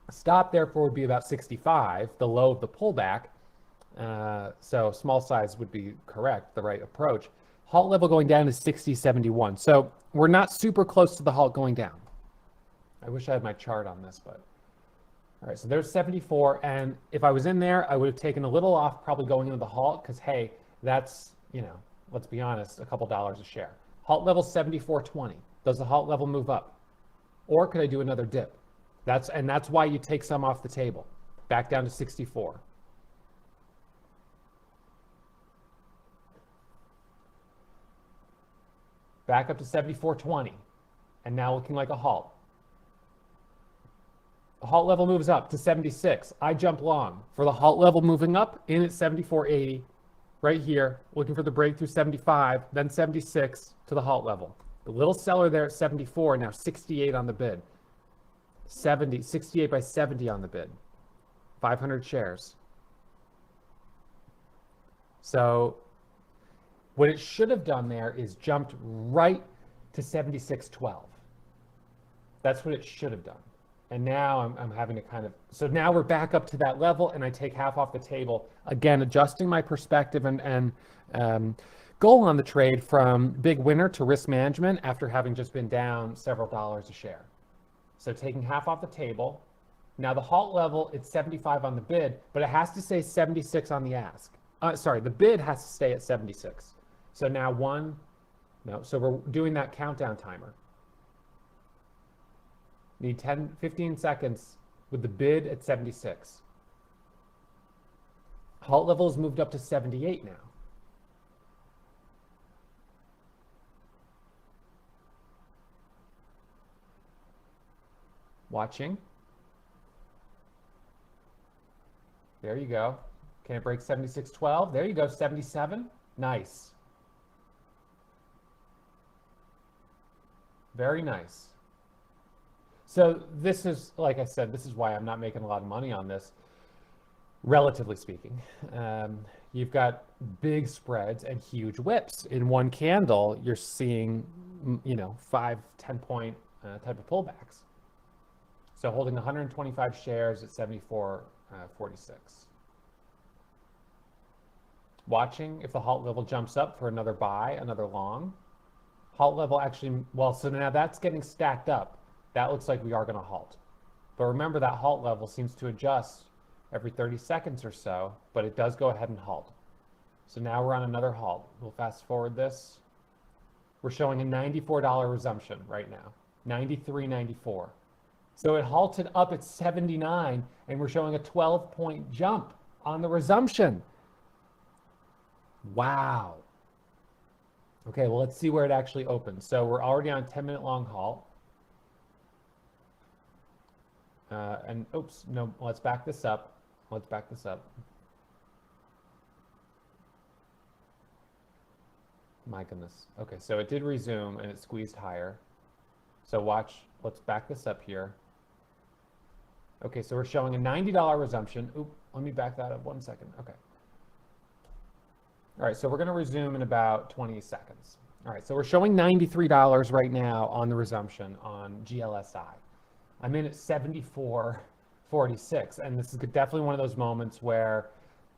Stop therefore would be about 65, the low of the pullback. So small size would be correct, the right approach. Halt level going down is 60.71. So we're not super close to the halt going down. I wish I had my chart on this, but all right, so there's 74. And if I was in there, I would have taken a little off, probably going into the halt, because hey, that's, you know, let's be honest, a couple dollars a share. Halt level 74.20. Does the halt level move up? Or could I do another dip? That's why you take some off the table. Back down to 64. Back up to 74.20. And now looking like a halt. The halt level moves up to 76. I jump long for the halt level moving up in at 74.80. Right here, looking for the breakthrough 75, then 76 to the halt level. The little seller there at 74, now 68 on the bid. 68 by 70 on the bid. 500 shares. So what it should have done there is jumped right to 76.12. That's what it should have done. And now I'm having to kind of, so now we're back up to that level, and I take half off the table. Again, adjusting my perspective and goal on the trade from big winner to risk management after having just been down several dollars a share. So taking half off the table. Now the halt level, it's 75 on the bid, but it has to say 76 on the ask. Sorry, the bid has to stay at 76. So now so we're doing that countdown timer. Need 15 seconds with the bid at 76. Halt level has moved up to 78 now. Watching. There you go. Can it break 76.12? There you go, 77. Nice. Very nice. So this is, like I said, this is why I'm not making a lot of money on this, relatively speaking. You've got big spreads and huge whips. In one candle, you're seeing, 5, 10 point type of pullbacks. So holding 125 shares at 74.46. Watching if the halt level jumps up for another buy, another long. Halt level actually, well, so now that's getting stacked up. That looks like we are going to halt. But remember, that halt level seems to adjust every 30 seconds or so, but it does go ahead and halt. So now we're on another halt. We'll fast forward this. We're showing a $94 resumption right now, $93.94. So it halted up at 79, and we're showing a 12-point jump on the resumption. Wow. Okay, well, let's see where it actually opens. So we're already on a 10-minute long halt. And oops, no, let's back this up. Let's back this up. My goodness. Okay, so it did resume and it squeezed higher. So watch, let's back this up here. Okay, so we're showing a $90 resumption. Oop, let me back that up 1 second. Okay. All right, so we're going to resume in about 20 seconds. All right, so we're showing $93 right now on the resumption on GLSI. I'm in at 74.46, and this is definitely one of those moments where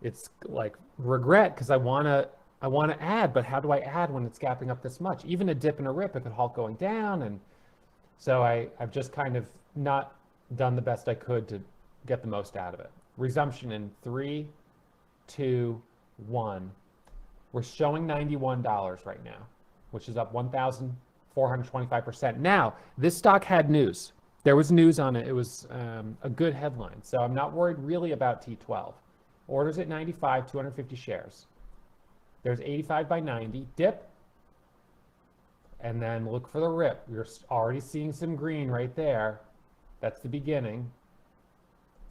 it's like regret, because I want to add, but how do I add when it's gapping up this much? Even a dip and a rip, it could halt going down, and so I've just kind of not done the best I could to get the most out of it. Resumption in 3, 2, 1. We're showing $91 right now, which is up 1,425%. Now, this stock had news. There was news on it. It was a good headline. So I'm not worried really about T12. Orders at 95, 250 shares. There's 85 by 90, dip, and then look for the rip. You're already seeing some green right there. That's the beginning.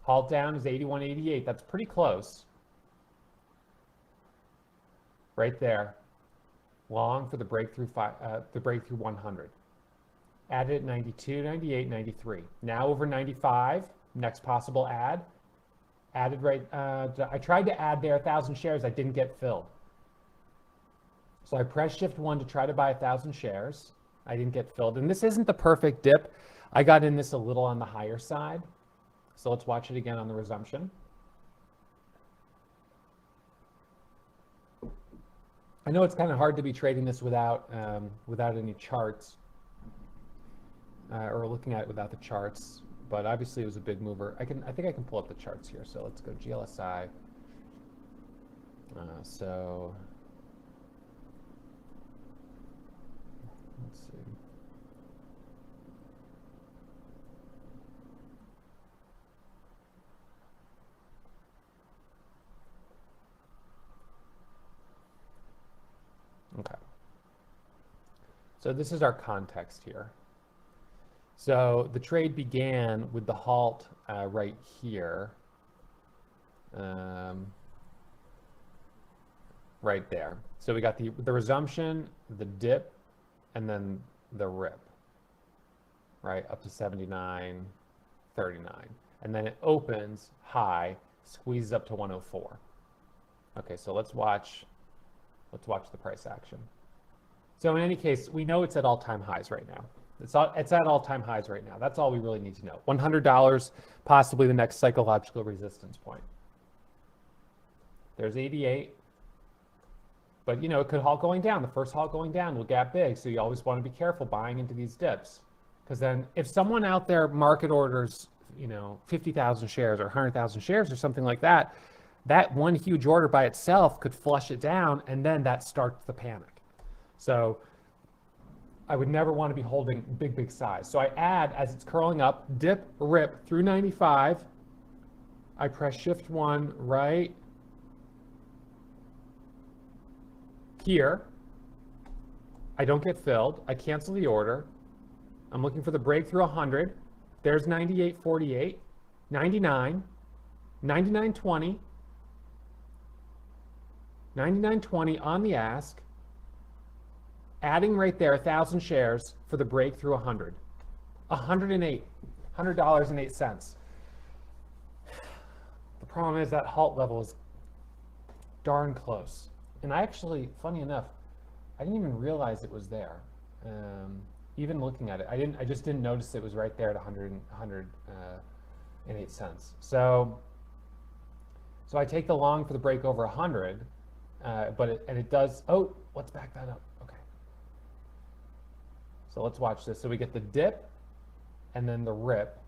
Halt down is 81.88. That's pretty close. Right there. Long for the breakthrough 100. Added at 92, 98, 93. Now over 95. Next possible add. Added right. I tried to add there 1,000 shares. I didn't get filled. So I pressed Shift 1 to try to buy 1,000 shares. I didn't get filled. And this isn't the perfect dip. I got in this a little on the higher side. So let's watch it again on the resumption. I know it's kind of hard to be trading this without any charts or looking at it without the charts, but obviously it was a big mover. I think I can pull up the charts here. So let's go GLSI. So let's see. Okay. So this is our context here. So the trade began with the halt right here, right there. So we got the resumption, the dip, and then the rip, right, up to 79.39. And then it opens high, squeezes up to 104. Okay, so let's watch the price action. So in any case, we know it's at all-time highs right now. It's at all-time highs right now. That's all we really need to know. $100, possibly the next psychological resistance point. There's 88. But, you know, it could halt going down. The first halt going down will gap big. So you always want to be careful buying into these dips. Because then if someone out there market orders, you know, 50,000 shares or 100,000 shares or something like that, that one huge order by itself could flush it down, and then that starts the panic. So I would never want to be holding big size. So I add as it's curling up, dip, rip through 95. I press Shift 1 right here. I don't get filled. I cancel the order. I'm looking for the breakthrough 100. There's 98.48, 99, 99.20, 99.20 on the ask, adding right there 1,000 shares for the breakthrough 100. $100.08. The problem is that halt level is darn close. And I actually, funny enough, I didn't even realize it was there. Even looking at it, I just didn't notice it was right there at 108 cents. So I take the long for the break over 100, but it does. Oh, let's back that up. Okay. So let's watch this. So we get the dip, and then the rip.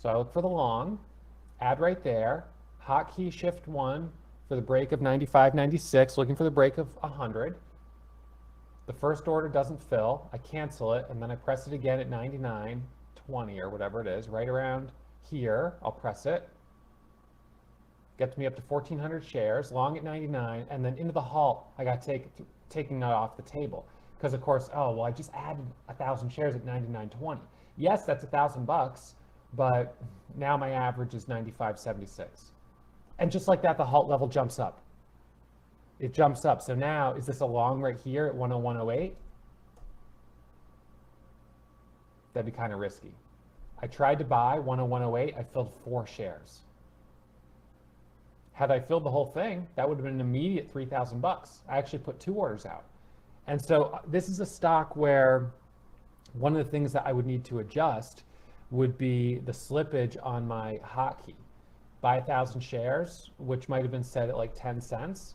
So I look for the long. Add right there. Hotkey shift 1 for the break of 95, 96, looking for the break of 100. The first order doesn't fill. I cancel it, and then I press it again at 99, 20 or whatever it is, right around here. I'll press it. Gets me up to 1,400 shares, long at 99, and then into the halt, I got taking that off the table. Because of course, oh, well, I just added 1,000 shares at 99.20. Yes, that's $1,000, but now my average is 95.76. And just like that, the halt level jumps up. It jumps up. So now, is this a long right here at 101.08? That'd be kind of risky. I tried to buy 101.08. I filled 4 shares. Had I filled the whole thing, that would have been an immediate $3,000. I actually put 2 orders out. And so this is a stock where one of the things that I would need to adjust would be the slippage on my hotkey. Buy 1,000 shares, which might have been set at like 10 cents.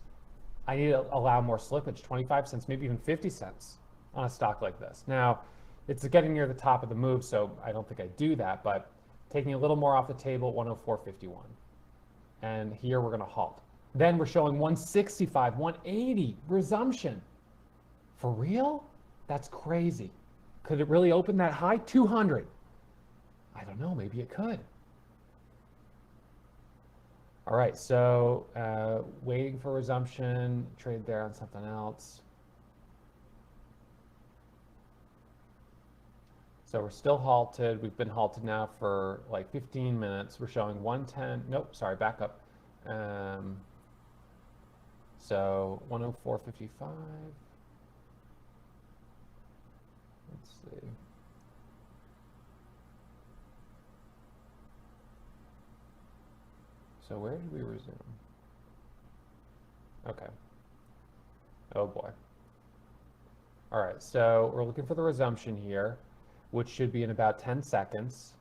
I need to allow more slippage, 25 cents, maybe even 50 cents on a stock like this. Now, it's getting near the top of the move, so I don't think I do that, but taking a little more off the table at 104.51. And here we're going to halt. Then we're showing 165, 180, resumption. For real? That's crazy. Could it really open that high? 200. I don't know, maybe it could. All right, so waiting for resumption, trade there on something else. So we're still halted. We've been halted now for like 15 minutes. We're showing 110. Nope, sorry, back up. So 104.55. Let's see. So where did we resume? Okay. Oh boy. All right, so we're looking for the resumption here, which should be in about 10 seconds.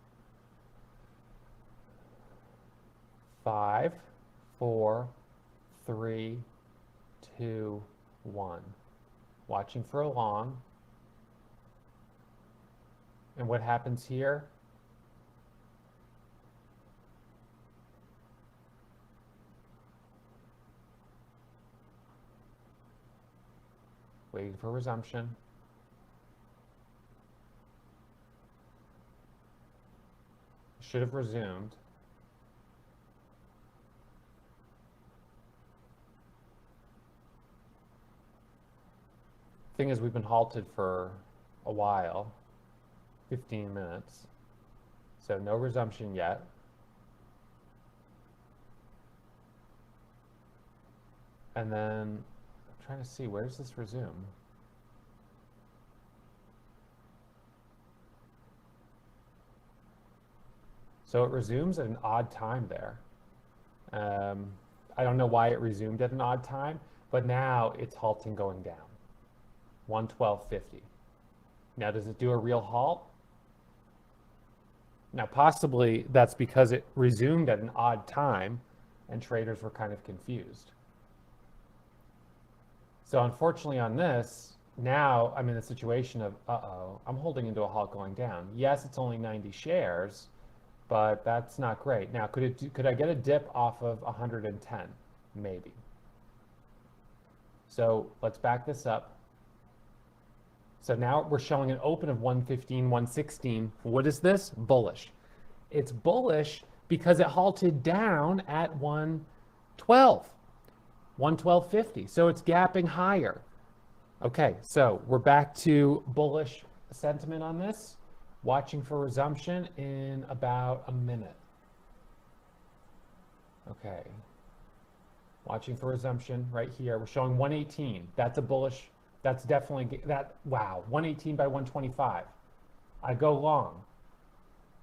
5, 4, 3, 2, 1. Watching for a long. And what happens here? Waiting for resumption. Should have resumed. Thing is, we've been halted for a while, 15 minutes. So no resumption yet. And then I'm trying to see, where's this resume? So it resumes at an odd time there. I don't know why it resumed at an odd time, but now it's halting going down. 112.50. Now, does it do a real halt? Now, possibly that's because it resumed at an odd time and traders were kind of confused. So unfortunately on this, now I'm in a situation of, I'm holding into a halt going down. Yes, it's only 90 shares, but that's not great. Now, could I get a dip off of 110? Maybe. So let's back this up. So now we're showing an open of 115, 116. What is this? Bullish. It's bullish because it halted down at 112, 112.50. So it's gapping higher. Okay, so we're back to bullish sentiment on this. Watching for resumption in about a minute. Okay. Watching for resumption right here. We're showing 118. That's a bullish. That's definitely that. Wow, 118 by 125. I go long.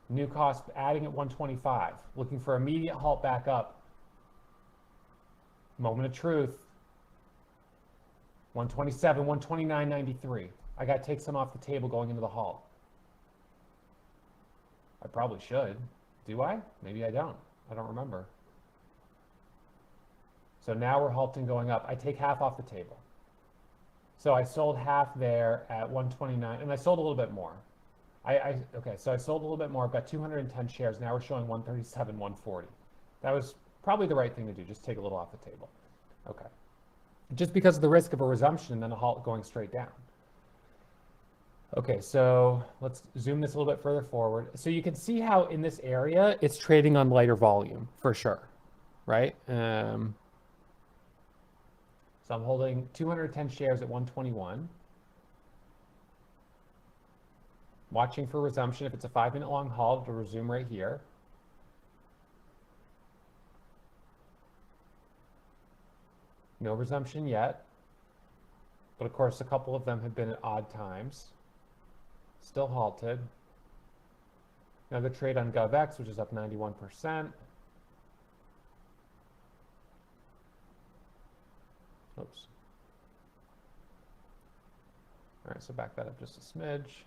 New cost adding at 125. Looking for immediate halt back up. Moment of truth. 127, 129.93. I got to take some off the table going into the halt. I probably should. Do I? Maybe I don't. I don't remember. So now we're halting going up. I take half off the table. So I sold half there at 129, and I sold a little bit more. Okay, so I sold a little bit more. I've got 210 shares. Now we're showing 137, 140. That was probably the right thing to do. Just take a little off the table. Okay. Just because of the risk of a resumption and then a halt going straight down. Okay, so let's zoom this a little bit further forward. So you can see how in this area, it's trading on lighter volume for sure, right? So I'm holding 210 shares at 121. Watching for resumption. If it's a 5-minute long halt, it'll resume right here. No resumption yet. But of course, a couple of them have been at odd times. Still halted. Another trade on GovX, which is up 91%. Oops. All right, so back that up just a smidge.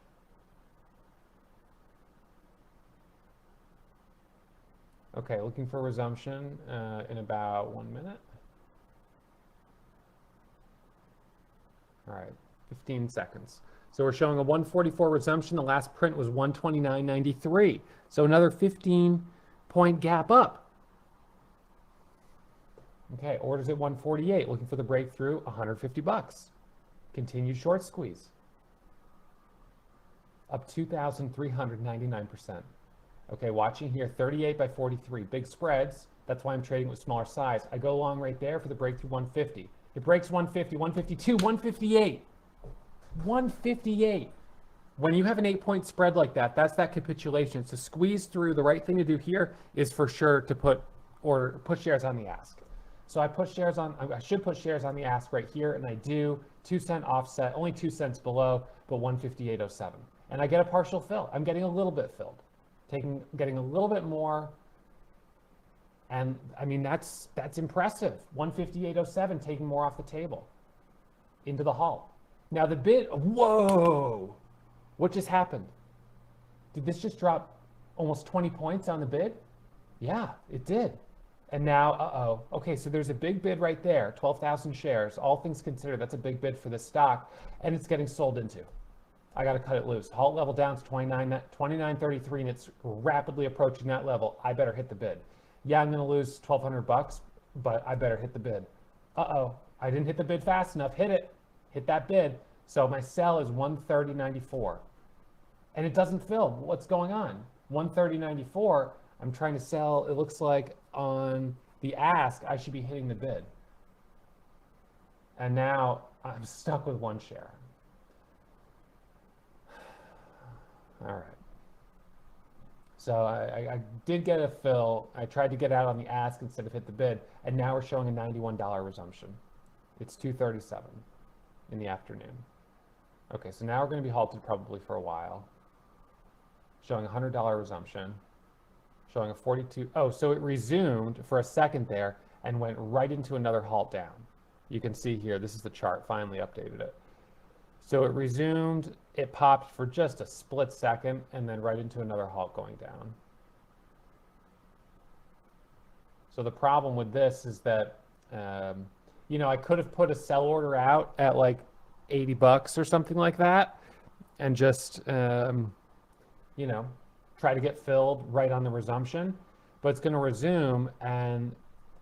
Okay, looking for resumption in about 1 minute. All right, 15 seconds. So we're showing a 144 resumption. The last print was 129.93. So another 15-point gap up. Okay, orders at 148, looking for the breakthrough, 150 bucks. Continued short squeeze. Up 2,399%. Okay, watching here, 38 by 43, big spreads. That's why I'm trading with smaller size. I go long right there for the breakthrough 150. It breaks 150, 152, 158. 158. When you have an 8-point spread like that, that's that capitulation. It's a squeeze through. The right thing to do here is for sure to put shares on the ask. So I should put shares on the ask right here, and I do. 2-cent offset, only 2 cents below, but 158.07. And I get a partial fill. I'm getting a little bit filled. Getting a little bit more. And I mean, that's impressive. 158.07, taking more off the table into the halt. Now the bid, whoa, what just happened? Did this just drop almost 20 points on the bid? Yeah, it did. And now, okay, so there's a big bid right there, 12,000 shares. All things considered, that's a big bid for this stock, and it's getting sold into. I got to cut it loose. Halt level down to 29.33, and it's rapidly approaching that level. I better hit the bid. Yeah, I'm going to lose 1,200 bucks, but I better hit the bid. I didn't hit the bid fast enough. Hit it. Hit that bid. So my sell is 130.94. And it doesn't fill. What's going on? 130.94, I'm trying to sell. It looks like on the ask, I should be hitting the bid. And now I'm stuck with one share. All right. So I did get a fill. I tried to get out on the ask instead of hit the bid. And now we're showing a $91 resumption. It's 2:37 in the afternoon. Okay, so now we're going to be halted probably for a while. Showing a $100 resumption. Showing a 42. Oh, so it resumed for a second there and went right into another halt down. You can see here, this is the chart, finally updated it. So it resumed, it popped for just a split second, and then right into another halt going down. So the problem with this is that, you know, I could have put a sell order out at like 80 bucks or something like that, and just, you know, try to get filled right on the resumption, but it's going to resume and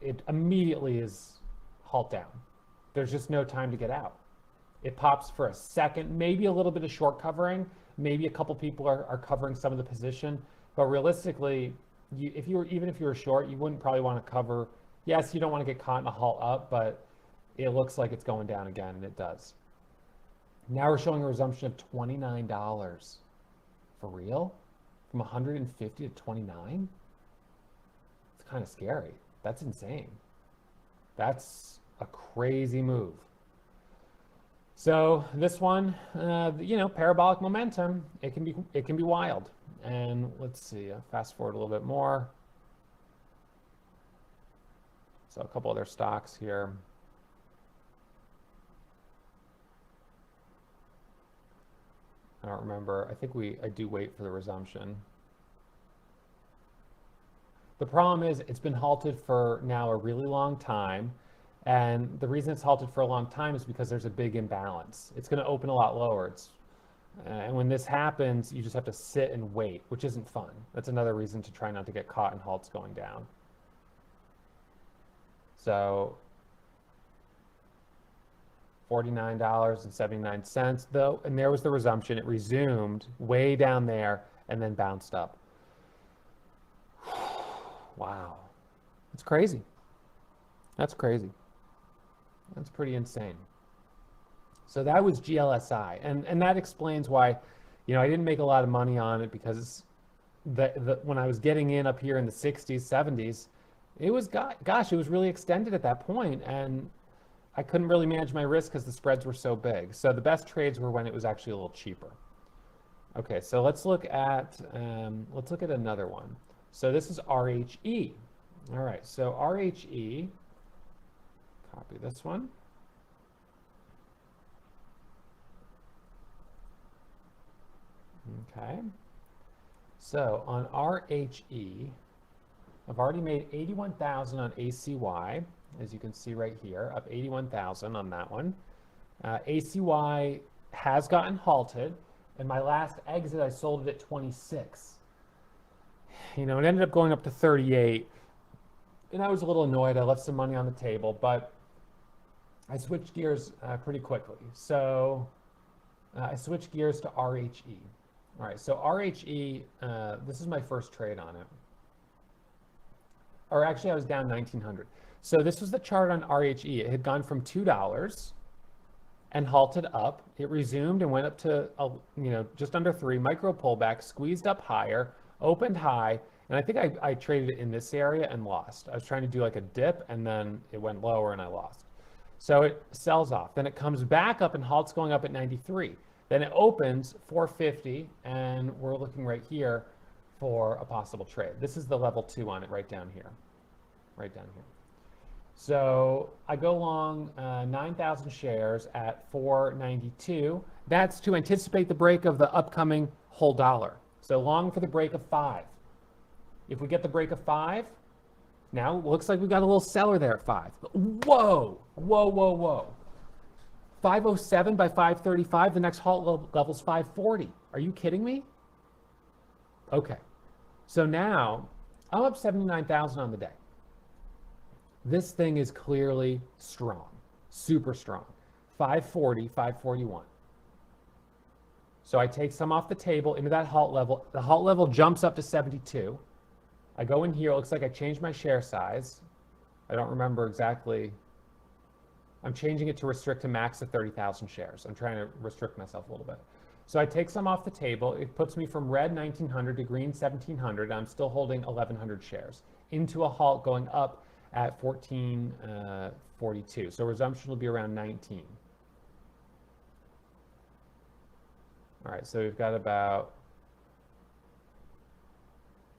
it immediately is halt down. There's just no time to get out. It pops for a second, maybe a little bit of short covering. Maybe a couple people are covering some of the position, but realistically, even if you were short, you wouldn't probably want to cover. Yes, you don't want to get caught in a halt up, but it looks like it's going down again, and it does. Now we're showing a resumption of $29. For real? From 150 to 29? It's kind of scary. That's insane. That's a crazy move. So this one, you know, parabolic momentum, it can be wild. And let's see, fast forward a little bit more. So a couple other stocks here. I don't remember. I think I do wait for the resumption. The problem is it's been halted for now a really long time. And the reason it's halted for a long time is because there's a big imbalance. It's going to open a lot lower. And when this happens, you just have to sit and wait, which isn't fun. That's another reason to try not to get caught in halts going down. So $49.79 though, and there was the resumption. It resumed way down there and then bounced up. Wow. It's crazy. That's crazy. That's pretty insane. So that was GLSI. And that explains why, I didn't make a lot of money on it, because when I was getting in up here in the 60s, 70s, it was, gosh, it was really extended at that point, and I couldn't really manage my risk because the spreads were so big. So the best trades were when it was actually a little cheaper. Okay, so let's look at another one. So this is RHE. All right, so RHE, copy this one. Okay, so on RHE, I've already made 81,000 on ACY, as you can see right here, up 81,000 on that one. ACY has gotten halted, and my last exit, I sold it at 26. It ended up going up to 38, and I was a little annoyed. I left some money on the table, but I switched gears pretty quickly. So I switched gears to RHE. All right, so RHE, this is my first trade on it. Or actually, I was down 1,900. So this was the chart on RHE. It had gone from $2 and halted up. It resumed and went up to, just under 3, micro pullback, squeezed up higher, opened high, and I think I traded it in this area and lost. I was trying to do like a dip, and then it went lower and I lost. So it sells off. Then it comes back up and halts going up at 93. Then it opens 450, and we're looking right here for a possible trade. This is the level 2 on it right down here. Right down here. So I go long 9,000 shares at 492. That's to anticipate the break of the upcoming whole dollar. So long for the break of 5. If we get the break of 5, now it looks like we got a little seller there at 5. Whoa, whoa, whoa, whoa. 507 by 535, the next halt level's 540. Are you kidding me? Okay, so now I'm up 79,000 on the day. This thing is clearly strong, super strong. 540, 541. So I take some off the table into that halt level. The halt level jumps up to 72. I go in here, it looks like I changed my share size. I don't remember exactly. I'm changing it to restrict to max of 30,000 shares. I'm trying to restrict myself a little bit. So I take some off the table. It puts me from red 1,900 to green 1,700. I'm still holding 1,100 shares into a halt going up at 1442. So resumption will be around 19. All right, so we've got about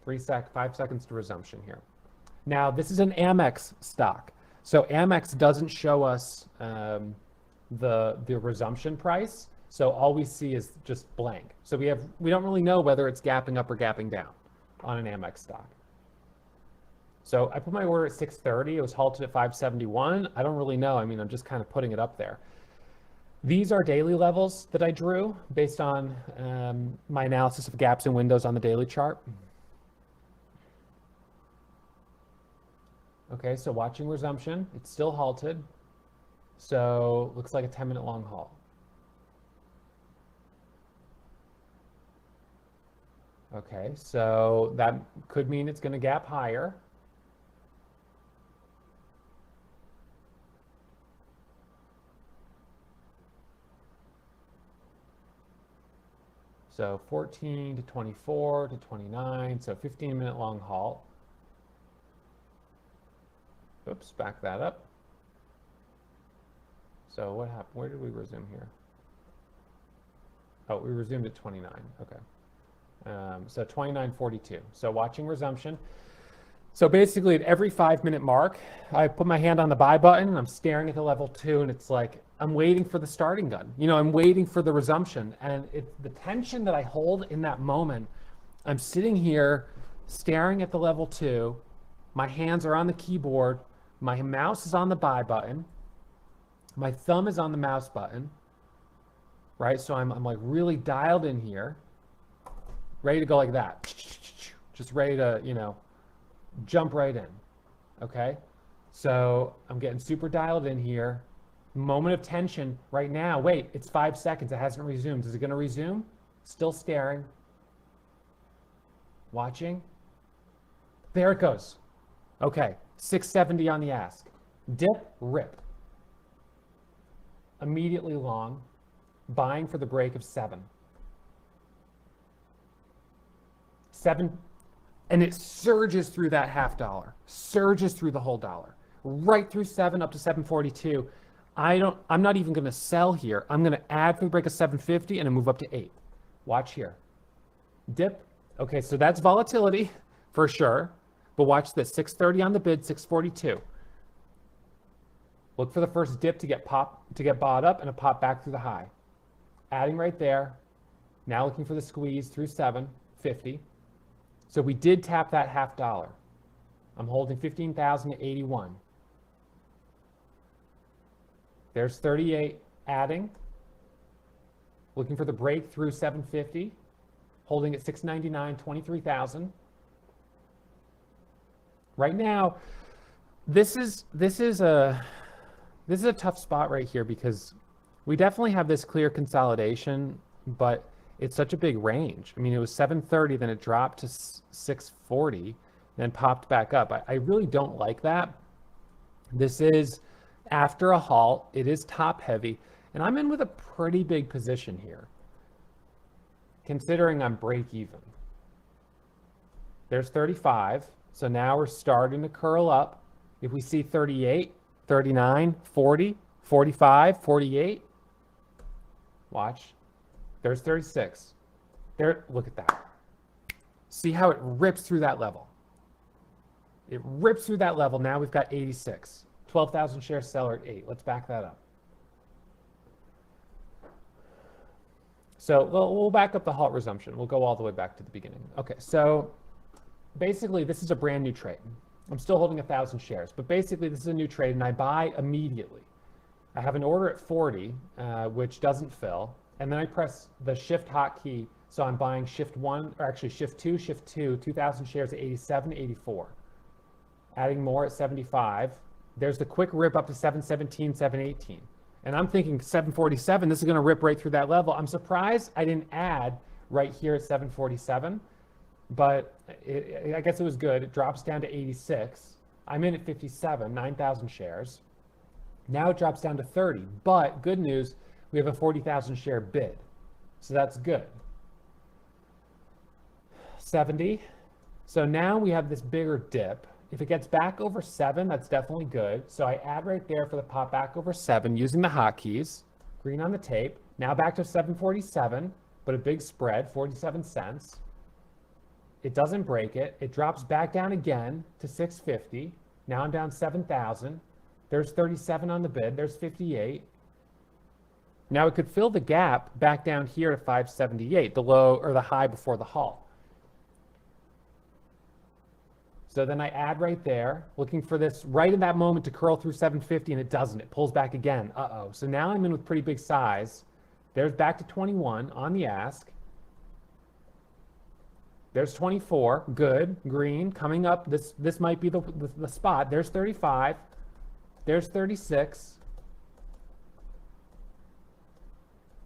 5 seconds to resumption here. Now, this is an Amex stock. So Amex doesn't show us the resumption price. So all we see is just blank. So we don't really know whether it's gapping up or gapping down on an Amex stock. So I put my order at 630. It was halted at 571. I don't really know. I mean, I'm just kind of putting it up there. These are daily levels that I drew based on my analysis of gaps and windows on the daily chart. Okay, so watching resumption, it's still halted. So looks like a 10-minute long halt. Okay, so that could mean it's going to gap higher. So 14 to 24 to 29, so 15-minute long halt. Oops, back that up. So what happened? Where did we resume here? Oh, we resumed at 29. Okay. So 29.42. So watching resumption. So basically at every 5-minute mark, I put my hand on the buy button and I'm staring at the level 2, and it's like I'm waiting for the starting gun. I'm waiting for the resumption, and it's the tension that I hold in that moment. I'm sitting here staring at the level 2. My hands are on the keyboard. My mouse is on the buy button. My thumb is on the mouse button, right? So I'm like really dialed in here, ready to go like that. Just ready to, jump right in, okay? So I'm getting super dialed in here. Moment of tension right now. Wait, it's 5 seconds. It hasn't resumed. Is it going to resume? Still staring. Watching. There it goes. Okay, 670 on the ask. Dip, rip. Immediately long. Buying for the break of 7. 7, and it surges through that $0.50. Surges through the whole dollar. Right through 7 up to 742. I'm not even going to sell here. I'm going to add for the break of 750 and a move up to 8. Watch here. Dip. Okay, so that's volatility for sure. But watch this. 630 on the bid, 642. Look for the first dip to get bought up and a pop back through the high. Adding right there. Now looking for the squeeze through 750. So we did tap that $0.50. I'm holding 15,081. There's 38 adding. Looking for the break through 750. Holding at 699, 23,000. Right now, this is a tough spot right here because we definitely have this clear consolidation, but it's such a big range. I mean, it was 730, then it dropped to 640, then popped back up. I really don't like that. This is after a halt. It is top heavy, and I'm in with a pretty big position here, considering I'm break even. There's 35, so now we're starting to curl up. If we see 38, 39, 40, 45, 48, watch. There's 36. There, look at that. See how it rips through that level. It rips through that level. Now we've got 86. 12,000 share seller at 8. Let's back that up. So we'll back up the halt resumption. We'll go all the way back to the beginning. Okay, so basically this is a brand new trade. I'm still holding 1,000 shares, but basically this is a new trade and I buy immediately. I have an order at 40, which doesn't fill. And then I press the shift hotkey. So I'm buying shift 1, or actually shift 2, 2,000 shares at 87, 84. Adding more at 75. There's the quick rip up to 717, 718. And I'm thinking 747, this is going to rip right through that level. I'm surprised I didn't add right here at 747, but I guess it was good. It drops down to 86. I'm in at 57, 9,000 shares. Now it drops down to 30, but good news, we have a 40,000 share bid. So that's good. 70. So now we have this bigger dip. If it gets back over 7, that's definitely good. So I add right there for the pop back over 7 using the hotkeys. Green on the tape. Now back to 747, but a big spread, 47 cents. It doesn't break it. It drops back down again to 650. Now I'm down 7,000. There's 37 on the bid. There's 58. Now it could fill the gap back down here to 578, the low or the high before the halt. So then I add right there, looking for this right in that moment to curl through 750, and it doesn't. It pulls back again. Uh-oh. So now I'm in with pretty big size. There's back to 21 on the ask. There's 24. Good. Green coming up. This might be the spot. There's 35. There's 36.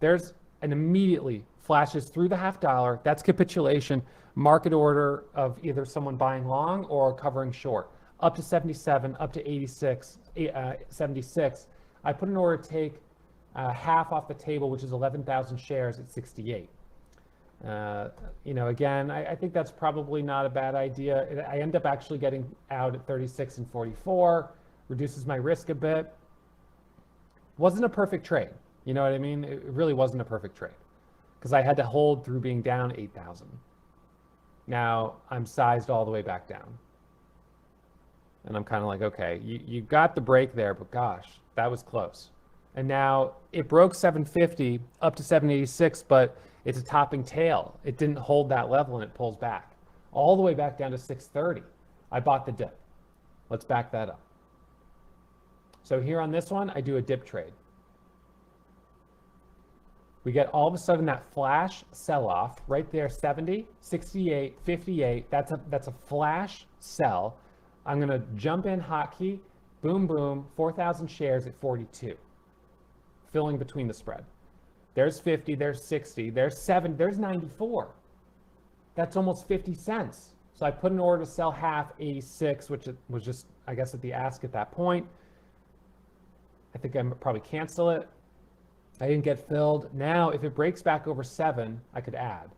There's an immediately flashes through the $0.50. That's capitulation. Market order of either someone buying long or covering short. Up to 77, up to 86, 76. I put an order to take half off the table, which is 11,000 shares at 68. Again, I think that's probably not a bad idea. I end up actually getting out at 36 and 44, reduces my risk a bit. Wasn't a perfect trade. You know what I mean? It really wasn't a perfect trade because I had to hold through being down 8,000. Now I'm sized all the way back down. And I'm kind of like, okay, you got the break there, but gosh, that was close. And now it broke 750 up to 786, but it's a topping tail. It didn't hold that level and it pulls back all the way back down to 630. I bought the dip. Let's back that up. So here on this one, I do a dip trade. We get all of a sudden that flash sell-off right there, 70, 68, 58. That's a flash sell. I'm going to jump in hotkey, Boom, boom, 4,000 shares at 42, filling between the spread. There's 50, there's 60, there's 7, there's 94. That's almost 50 cents. So I put an order to sell half, 86, which was just, I guess, at the ask at that point. I think I'm probably cancel it. I didn't get filled. Now, if it breaks back over 7, I could add.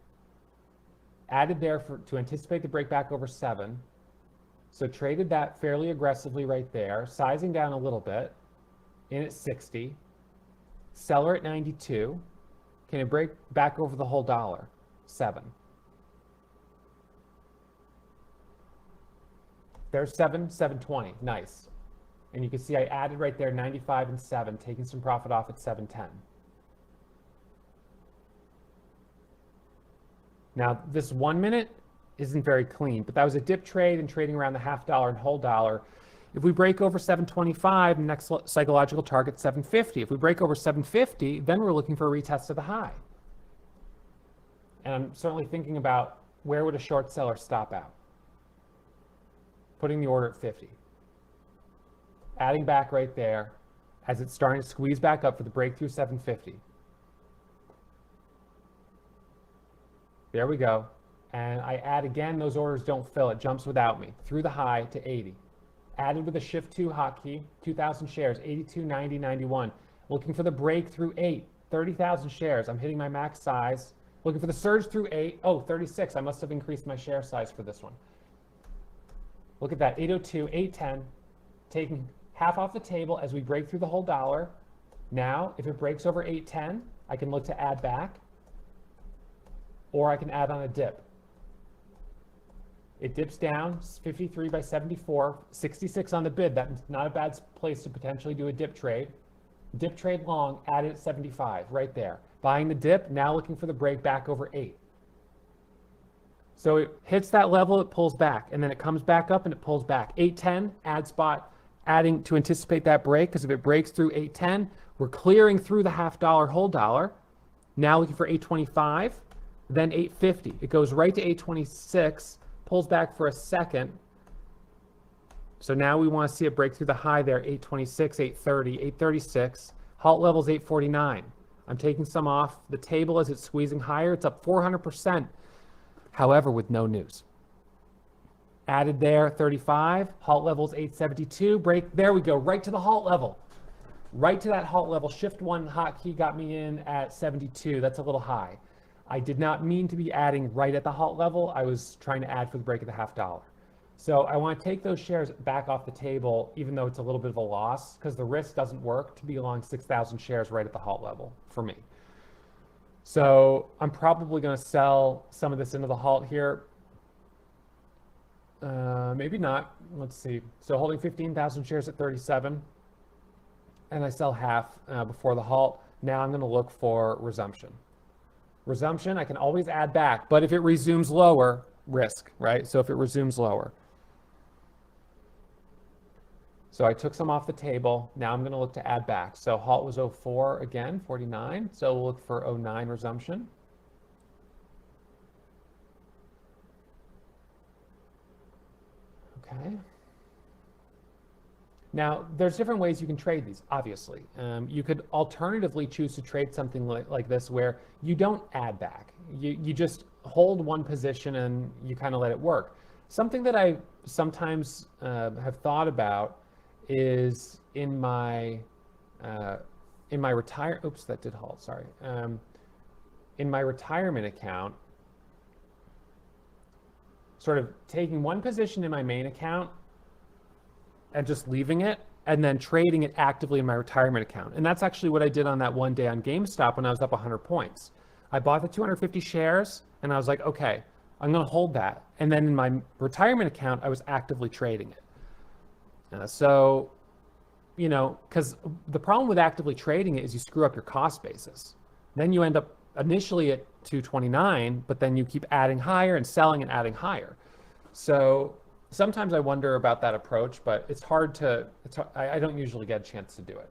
Added there to anticipate the break back over 7. So traded that fairly aggressively right there, sizing down a little bit, in at 60. Seller at 92. Can it break back over the whole dollar? 7. There's 720, nice. And you can see I added right there 95 and 7, taking some profit off at 710. Now, this 1 minute isn't very clean, but that was a dip trade and trading around the half dollar and whole dollar. If we break over 725, the next psychological target 750. If we break over 750, then we're looking for a retest of the high. And I'm certainly thinking about where would a short seller stop out? Putting the order at 50. Adding back right there as it's starting to squeeze back up for the breakthrough 750. There we go. And I add again, those orders don't fill. It jumps without me through the high to 80. Added with a shift 2 hotkey, 2,000 shares, 82, 90, 91. Looking for the break through 8, 30,000 shares. I'm hitting my max size. Looking for the surge through 8. Oh, 36. I must have increased my share size for this one. Look at that, 802, 810, taking half off the table as we break through the whole dollar. Now, if it breaks over 810, I can look to add back, or I can add on a dip. It dips down, 53 by 74, 66 on the bid. That's not a bad place to potentially do a dip trade. Dip trade long, added at 75, right there. Buying the dip, now looking for the break back over 8. So it hits that level, it pulls back, and then it comes back up and it pulls back. 810, add spot, adding to anticipate that break, because if it breaks through 810, we're clearing through the half dollar, whole dollar. Now looking for 825, then 850. It goes right to 826, pulls back for a second. So now we want to see it break through the high there, 826, 830, 836. Halt level's 849. I'm taking some off the table as it's squeezing higher. It's up 400%. However, with no news. Added there, 35, halt levels 872, break, there we go, right to the halt level. Right to that halt level, shift 1 hotkey got me in at 72, that's a little high. I did not mean to be adding right at the halt level, I was trying to add for the break of the half dollar. So I want to take those shares back off the table, even though it's a little bit of a loss, because the risk doesn't work to be along 6,000 shares right at the halt level for me. So I'm probably going to sell some of this into the halt here. Maybe not. Let's see. So holding 15,000 shares at 37, and I sell half before the halt. Now I'm going to look for resumption. Resumption, I can always add back, but if it resumes lower, risk, right? So if it resumes lower. So I took some off the table. Now I'm going to look to add back. So halt was 04 again, 49. So we'll look for 09 resumption. Okay. Now, there's different ways you can trade these, obviously. You could alternatively choose to trade something like this where you don't add back. You just hold one position and you kind of let it work. Something that I sometimes have thought about is in my retire, oops, that did halt, sorry. In my retirement account, sort of taking one position in my main account and just leaving it, and then trading it actively in my retirement account. And that's actually what I did on that one day on GameStop when I was up 100 points. I bought the 250 shares and I was like, okay, I'm going to hold that. And then in my retirement account, I was actively trading it. So, you know, because the problem with actively trading it is you screw up your cost basis. Then you end up initially at 229, but then you keep adding higher and selling and adding higher. So sometimes I wonder about that approach, but it's hard to, I don't usually get a chance to do it.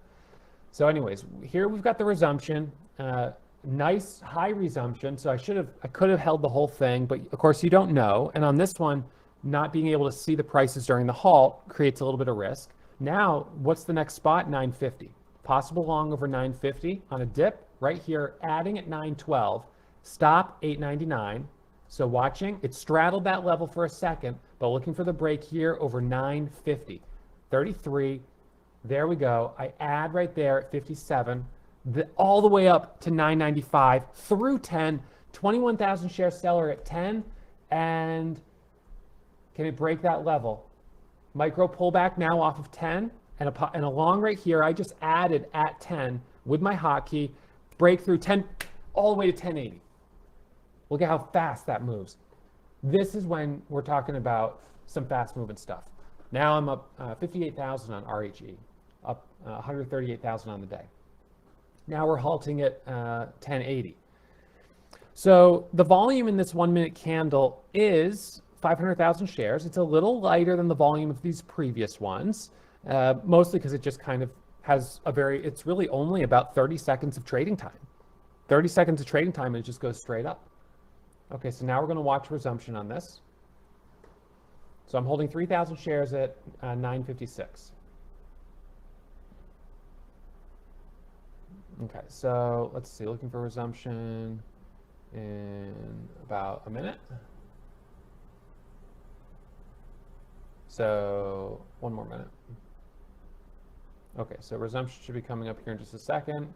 So anyways, here we've got the resumption, nice high resumption. So I could have held the whole thing, but of course you don't know. And on this one, not being able to see the prices during the halt creates a little bit of risk. Now, what's the next spot? 950. Possible long over 950 on a dip right here, adding at 912. Stop 899. So watching, it straddled that level for a second, but looking for the break here over 950. 33. There we go. I add right there at 57, all the way up to 995 through 10, 21,000 share seller at 10. And can it break that level? Micro pullback now off of 10 and a long right here. I just added at 10 with my hotkey, breakthrough 10 all the way to 1080. Look at how fast that moves. This is when we're talking about some fast moving stuff. Now I'm up 58,000 on RHE, up 138,000 on the day. Now we're halting at 1080. So the volume in this 1 minute candle is 500,000 shares. It's a little lighter than the volume of these previous ones, mostly because it just kind of has it's really only about 30 seconds of trading time. 30 seconds of trading time and it just goes straight up. Okay, so now we're going to watch resumption on this. So I'm holding 3,000 shares at 956. Okay, so let's see, looking for resumption in about a minute. So one more minute. Okay, so resumption should be coming up here in just a second.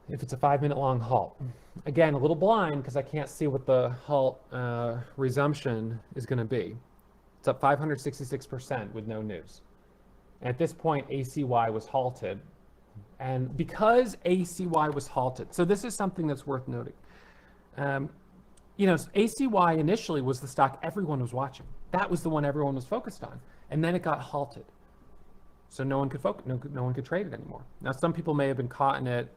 If it's a 5 minute long halt. Again, a little blind because I can't see what the halt resumption is going to be. It's up 566% with no news. And at this point, ACY was halted. And because ACY was halted, so this is something that's worth noting. ACY initially was the stock everyone was watching. That was the one everyone was focused on. And then it got halted. So no one could focus, no one could trade it anymore. Now, some people may have been caught in it,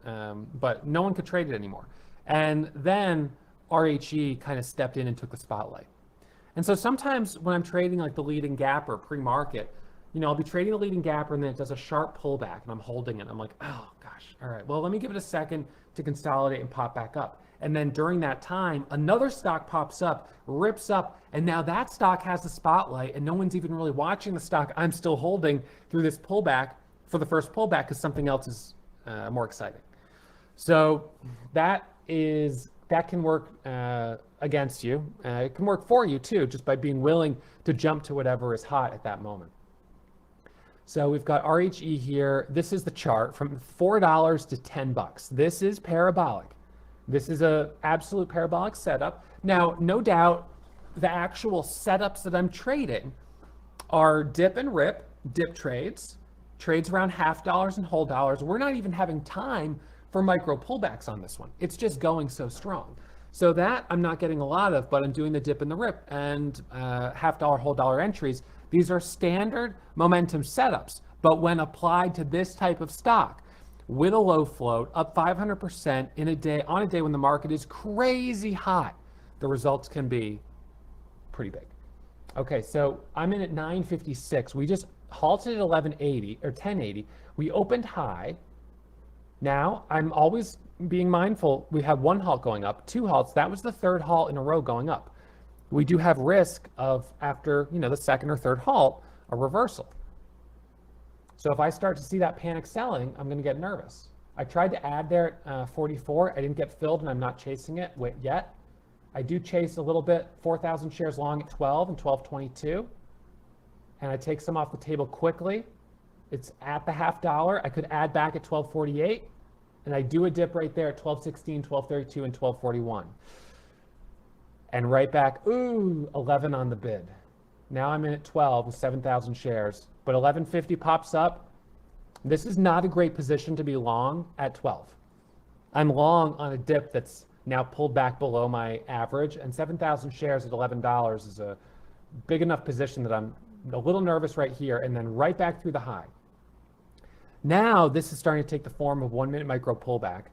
but no one could trade it anymore. And then RHE kind of stepped in and took the spotlight. And so sometimes when I'm trading like the leading gap or pre-market, I'll be trading the leading gap and then it does a sharp pullback and I'm holding it. I'm like, oh gosh, all right, well, let me give it a second to consolidate and pop back up. And then during that time, another stock pops up, rips up, and now that stock has the spotlight and no one's even really watching the stock I'm still holding through this pullback for the first pullback because something else is more exciting. So that can work against you. It can work for you too, just by being willing to jump to whatever is hot at that moment. So we've got RHE here. This is the chart from $4 to $10. This is parabolic. This is an absolute parabolic setup. Now, no doubt, the actual setups that I'm trading are dip and rip, dip trades around $0.50 and whole dollars. We're not even having time for micro pullbacks on this one. It's just going so strong. So that I'm not getting a lot of, but I'm doing the dip and the rip and $0.50 whole dollar entries. These are standard momentum setups, but when applied to this type of stock, with a low float, up 500% in a day, on a day when the market is crazy hot, the results can be pretty big. Okay, so I'm in at 956. We just halted at 1180 or 1080. We opened high. Now I'm always being mindful. We have one halt going up, two halts. That was the third halt in a row going up. We do have risk of after, the second or third halt, a reversal. So if I start to see that panic selling, I'm going to get nervous. I tried to add there at 44. I didn't get filled and I'm not chasing it yet. I do chase a little bit, 4,000 shares long at 12 and 12.22. And I take some off the table quickly. It's at the $0.50. I could add back at 12.48. And I do a dip right there at 12.16, 12.32, and 12.41. And right back, 11 on the bid. Now I'm in at 12 with 7,000 shares. But 1150 pops up. This is not a great position to be long at 12. I'm long on a dip that's now pulled back below my average, and 7,000 shares at $11 is a big enough position that I'm a little nervous right here, and then right back through the high. Now this is starting to take the form of 1 minute micro pullback.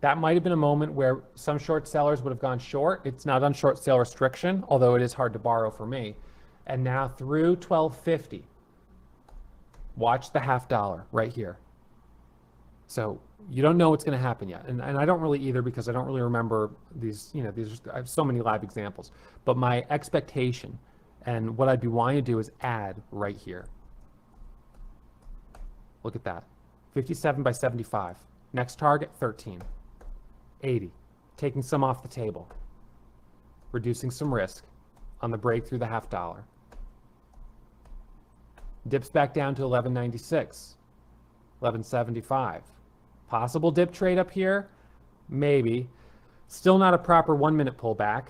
That might have been a moment where some short sellers would have gone short. It's not on short sale restriction, although it is hard to borrow for me. And now through 1250. Watch the $0.50 right here. So you don't know what's going to happen yet. And I don't really either because I don't really remember these, I have so many live examples. But my expectation and what I'd be wanting to do is add right here. Look at that. 57 by 75. Next target, 13. 80. Taking some off the table. Reducing some risk on the break through the $0.50. Dips back down to 11.96. 11.75. Possible dip trade up here? Maybe. Still not a proper 1 minute pullback.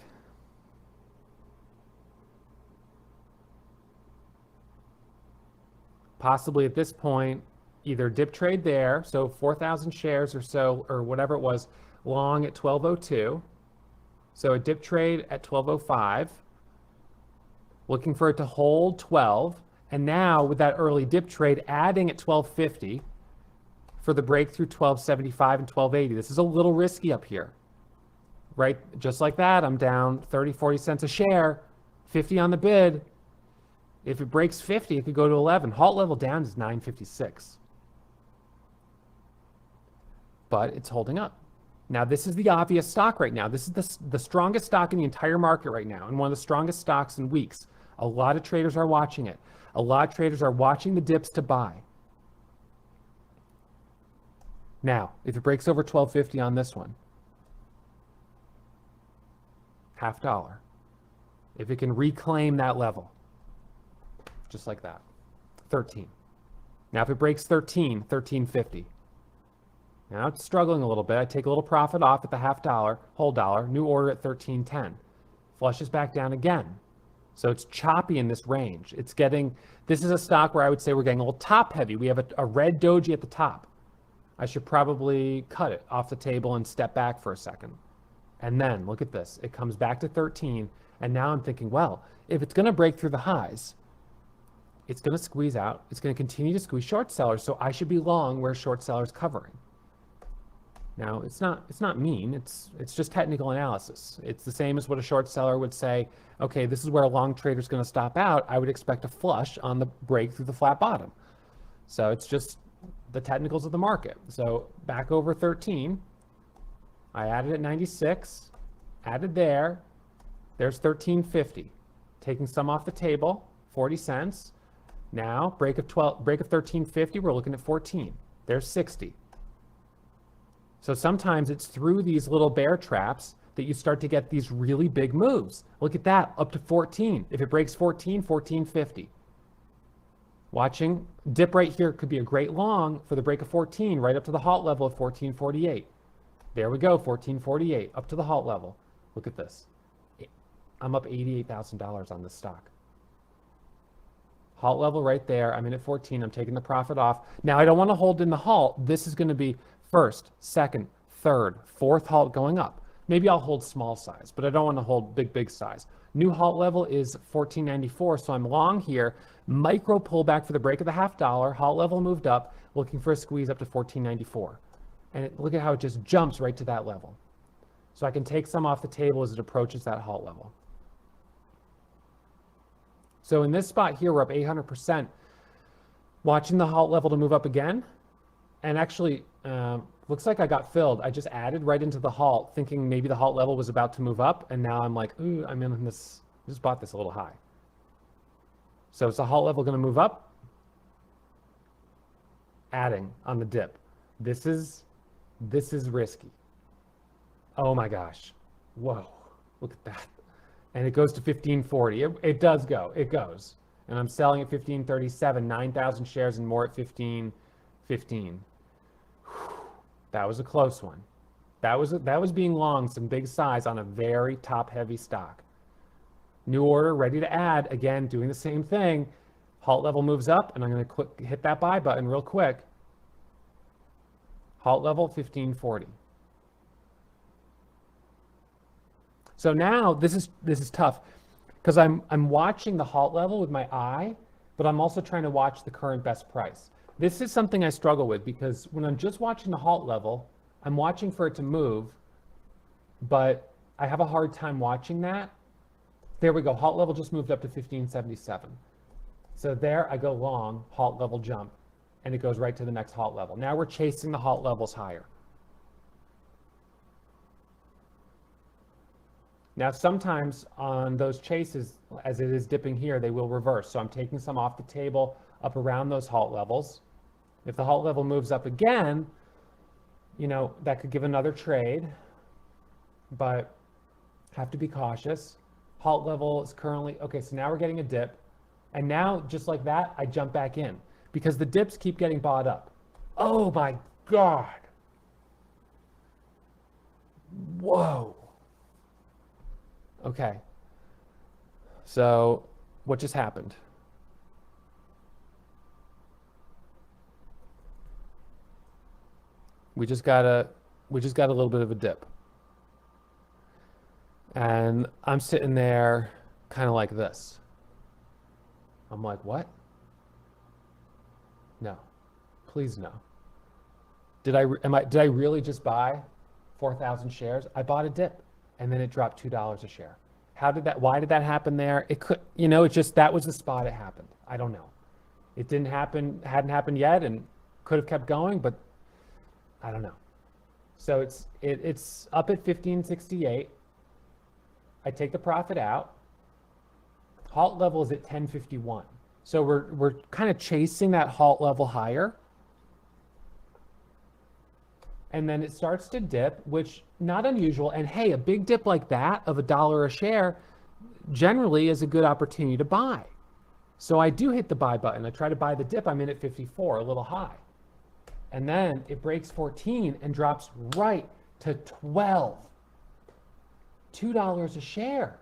Possibly at this point, either dip trade there, so 4,000 shares or so, or whatever it was, long at 12.02. So a dip trade at 12.05. Looking for it to hold 12. And now with that early dip trade, adding at 12.50 for the breakthrough 12.75 and 12.80. This is a little risky up here, right? Just like that, I'm down 30, 40 cents a share, 50 on the bid. If it breaks 50, it could go to 11. Halt level down is 9.56. But it's holding up. Now, this is the obvious stock right now. This is the strongest stock in the entire market right now, and one of the strongest stocks in weeks. A lot of traders are watching it. A lot of traders are watching the dips to buy. Now, if it breaks over 12.50 on this one, $0.50. If it can reclaim that level, just like that, 13. Now, if it breaks 13, 13.50. Now it's struggling a little bit. I take a little profit off at the $0.50, whole dollar, new order at 13.10. Flushes back down again. So it's choppy in this range. It's getting, this is a stock where I would say we're getting a little top heavy. We have a red doji at the top. I should probably cut it off the table and step back for a second. And then look at this. It comes back to 13. And now I'm thinking, well, if it's going to break through the highs, it's going to squeeze out. It's going to continue to squeeze short sellers. So I should be long where short sellers covering. Now, it's not mean. It's just technical analysis. It's the same as what a short seller would say, okay, this is where a long trader is going to stop out. I would expect a flush on the break through the flat bottom. So it's just the technicals of the market. So back over 13, I added at 96, added there. There's 13.50. Taking some off the table, 40 cents. Now, break of 13.50, we're looking at 14. There's 60. So sometimes it's through these little bear traps that you start to get these really big moves. Look at that, up to 14. If it breaks 14, 14.50. Watching, dip right here could be a great long for the break of 14, right up to the halt level of 14.48. There we go, 14.48, up to the halt level. Look at this. I'm up $88,000 on this stock. Halt level right there. I'm in at 14. I'm taking the profit off. Now, I don't want to hold in the halt. This is going to be first, second, third, fourth halt going up. Maybe I'll hold small size, but I don't want to hold big size. New halt level is 14.94, so I'm long here. Micro pullback for the break of the $0.50. Halt level moved up, looking for a squeeze up to 14.94. And look at how it just jumps right to that level. So I can take some off the table as it approaches that halt level. So in this spot here, we're up 800%. Watching the halt level to move up again. And actually, looks like I got filled. I just added right into the halt, thinking maybe the halt level was about to move up. And now I'm like, ooh, I'm in this, just bought this a little high. So is the halt level going to move up? Adding on the dip. This is risky. Oh my gosh. Whoa, look at that. And it goes to 15.40. It does go, it goes. And I'm selling at 15.37, 9,000 shares and more at 15.15. That was a close one. That was being long, some big size on a very top heavy stock. New order, ready to add. Again, doing the same thing. Halt level moves up, and I'm going to hit that buy button real quick. Halt level 15.40. So now this is tough because I'm watching the halt level with my eye, but I'm also trying to watch the current best price. This is something I struggle with because when I'm just watching the halt level, I'm watching for it to move, but I have a hard time watching that. There we go. Halt level just moved up to 15.77. So there I go long, halt level jump, and it goes right to the next halt level. Now we're chasing the halt levels higher. Now, sometimes on those chases, as it is dipping here, they will reverse. So I'm taking some off the table up around those halt levels. If the halt level moves up again, you know, that could give another trade, but have to be cautious. Halt level is currently, okay, so now we're getting a dip. And now, just like that, I jump back in because the dips keep getting bought up. Oh my God. Whoa. Okay. So what just happened? We just got a little bit of a dip. And I'm sitting there kind of like this. I'm like, what? No. Please no. Did I really just buy 4,000 shares? I bought a dip and then it dropped $2 a share. Why did that happen there? It could, you know, it just, that was the spot it happened. I don't know. It didn't happen, hadn't happened yet, and could have kept going, but I don't know. So it's up at 1568. I take the profit out. Halt level is at 1051. So we're kind of chasing that halt level higher. And then it starts to dip, which not unusual. And hey, a big dip like that of $1 a share generally is a good opportunity to buy. So I do hit the buy button. I try to buy the dip. I'm in at 54, a little high. And then it breaks 14 and drops right to 12. $2 a share.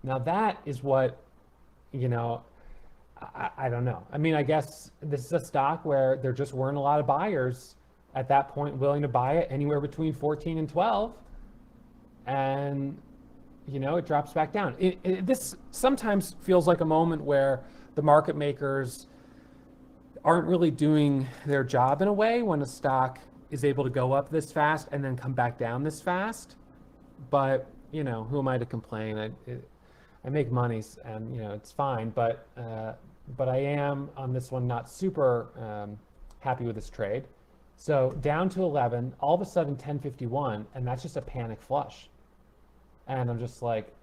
Now that is what, you know, I don't know. I mean, I guess this is a stock where there just weren't a lot of buyers at that point willing to buy it anywhere between 14 and 12. And, you know, it drops back down. This sometimes feels like a moment where the market makers aren't really doing their job in a way when a stock is able to go up this fast and then come back down this fast. But, you know, who am I to complain? I make money and, you know, it's fine. But I am on this one not super happy with this trade. So down to 11, all of a sudden 1051, and that's just a panic flush. And I'm just like,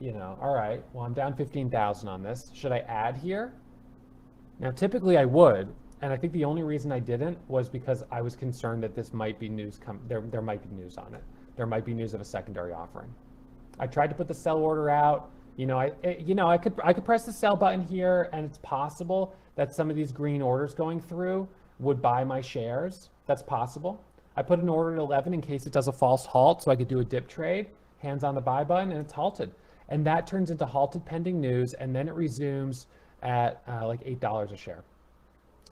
you know, all right, well, I'm down 15,000 on this. Should I add here? Now, typically I would, and I think the only reason I didn't was because I was concerned that this might be news there might be news on it. There might be news of a secondary offering. I tried to put the sell order out. You know, I could press the sell button here, and it's possible that some of these green orders going through would buy my shares. That's possible. I put an order at 11 in case it does a false halt, so I could do a dip trade. Hands on the buy button, and it's halted. And that turns into halted pending news, and then it resumes at like $8 a share.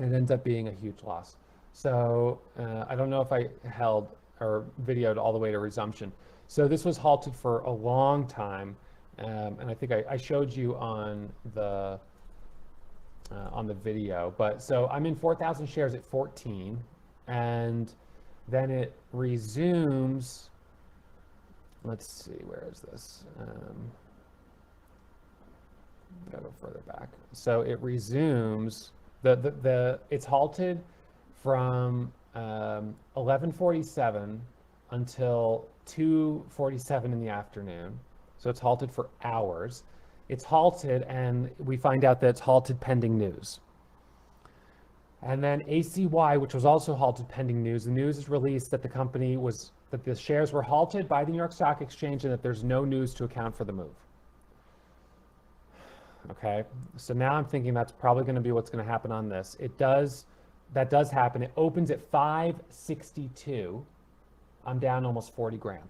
It ends up being a huge loss. So I don't know if I held or videoed all the way to resumption. So this was halted for a long time, and I think I showed you on the video. But so I'm in 4,000 shares at 14, and then it resumes. Let's see, where is this? Gotta go further back. So it resumes. It's halted from 11:47 until 2:47 in the afternoon. So it's halted for hours. It's halted, and we find out that it's halted pending news. And then ACY, which was also halted pending news, the news is released that that the shares were halted by the New York Stock Exchange and that there's no news to account for the move. Okay, so now I'm thinking that's probably going to be what's going to happen on this. That does happen. It opens at 562. I'm down almost 40 grand.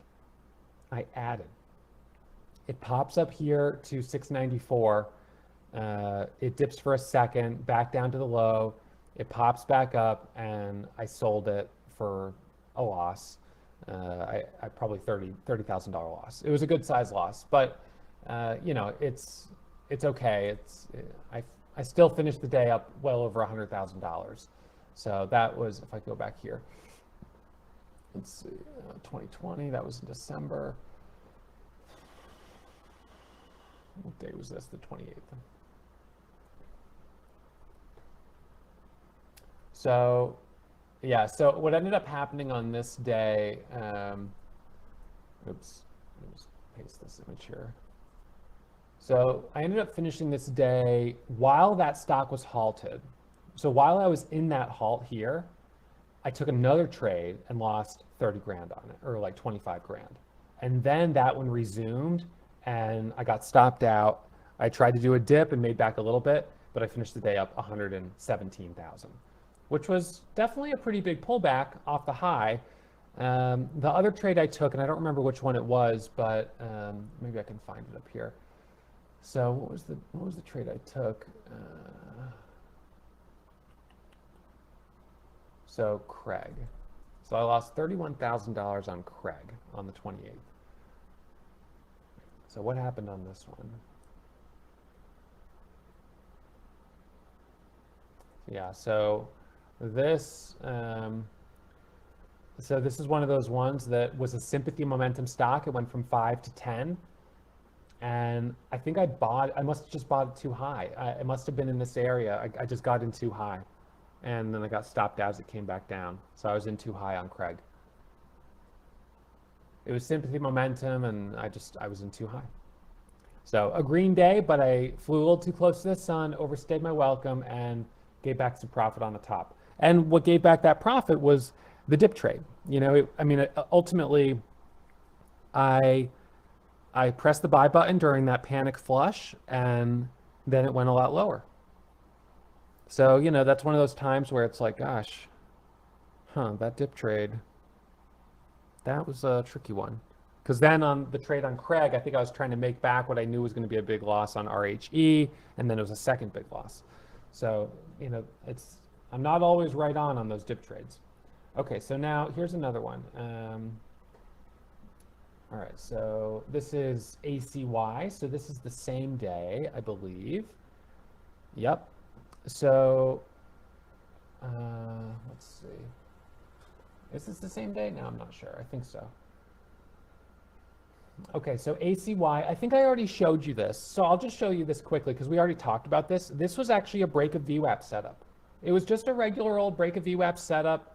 I added. It pops up here to 694. It dips for a second, back down to the low. It pops back up, and I sold it for a loss. I probably $30,000 loss. It was a good size loss, but you know, it's okay. I still finished the day up well over $100,000. So that was, if I go back here, let's see, 2020, that was in December. What day was this? The 28th. So yeah, so what ended up happening on this day, oops, let me just paste this image here. So I ended up finishing this day while that stock was halted. So while I was in that halt here, I took another trade and lost 30 grand on it, or like 25 grand. And then that one resumed and I got stopped out. I tried to do a dip and made back a little bit, but I finished the day up 117,000, which was definitely a pretty big pullback off the high. The other trade I took, and I don't remember which one it was, but maybe I can find it up here. So what was the trade I took? So Craig. So I lost $31,000 on Craig on the 28th. So what happened on this one? Yeah, so this this is one of those ones that was a sympathy momentum stock. It went from 5 to 10. And I think I must have just bought it too high. It must have been in this area. I just got in too high. And then I got stopped out as it came back down. So I was in too high on Craig. It was sympathy momentum and I was in too high. So a green day, but I flew a little too close to the sun, overstayed my welcome, and gave back some profit on the top. And what gave back that profit was the dip trade. You know, ultimately, I pressed the buy button during that panic flush, and then it went a lot lower. So, you know, that's one of those times where it's like, gosh, that dip trade, that was a tricky one. Because then on the trade on Craig, I think I was trying to make back what I knew was going to be a big loss on RHE, and then it was a second big loss. So, you know, I'm not always right on those dip trades. Okay, so now here's another one. All right, so this is ACY. So this is the same day, I believe. Yep. So let's see. Is this the same day? No, I'm not sure. I think so. Okay, so ACY, I think I already showed you this. So I'll just show you this quickly because we already talked about this. This was actually a break of VWAP setup. It was just a regular old break of VWAP setup.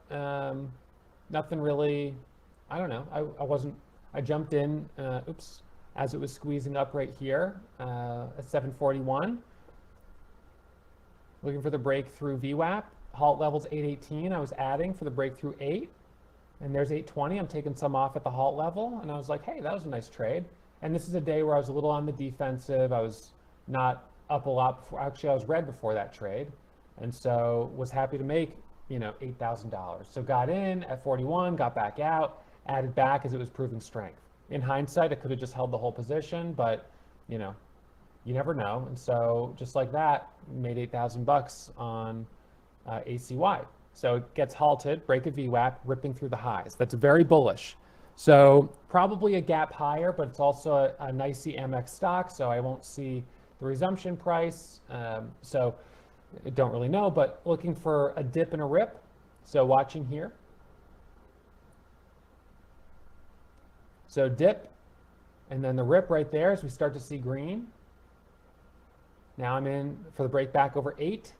Nothing really, I don't know. I jumped in, as it was squeezing up right here at 741. Looking for the breakthrough VWAP. Halt levels 818. I was adding for the breakthrough 8. And there's 820. I'm taking some off at the halt level. And I was like, hey, that was a nice trade. And this is a day where I was a little on the defensive. I was not up a lot before. Actually, I was red before that trade. And so was happy to make, you know, $8,000. So got in at 41, got back out, added back as it was proving strength. In hindsight, I could have just held the whole position, but, you know, you never know. And so just like that, made $8,000 on ACY. So it gets halted, break a VWAP, ripping through the highs. That's very bullish. So probably a gap higher, but it's also a nicey MX stock, so I won't see the resumption price. So I don't really know, but looking for a dip and a rip. So watching here. So dip, and then the rip right there as we start to see green. Now I'm in for the break back over 8.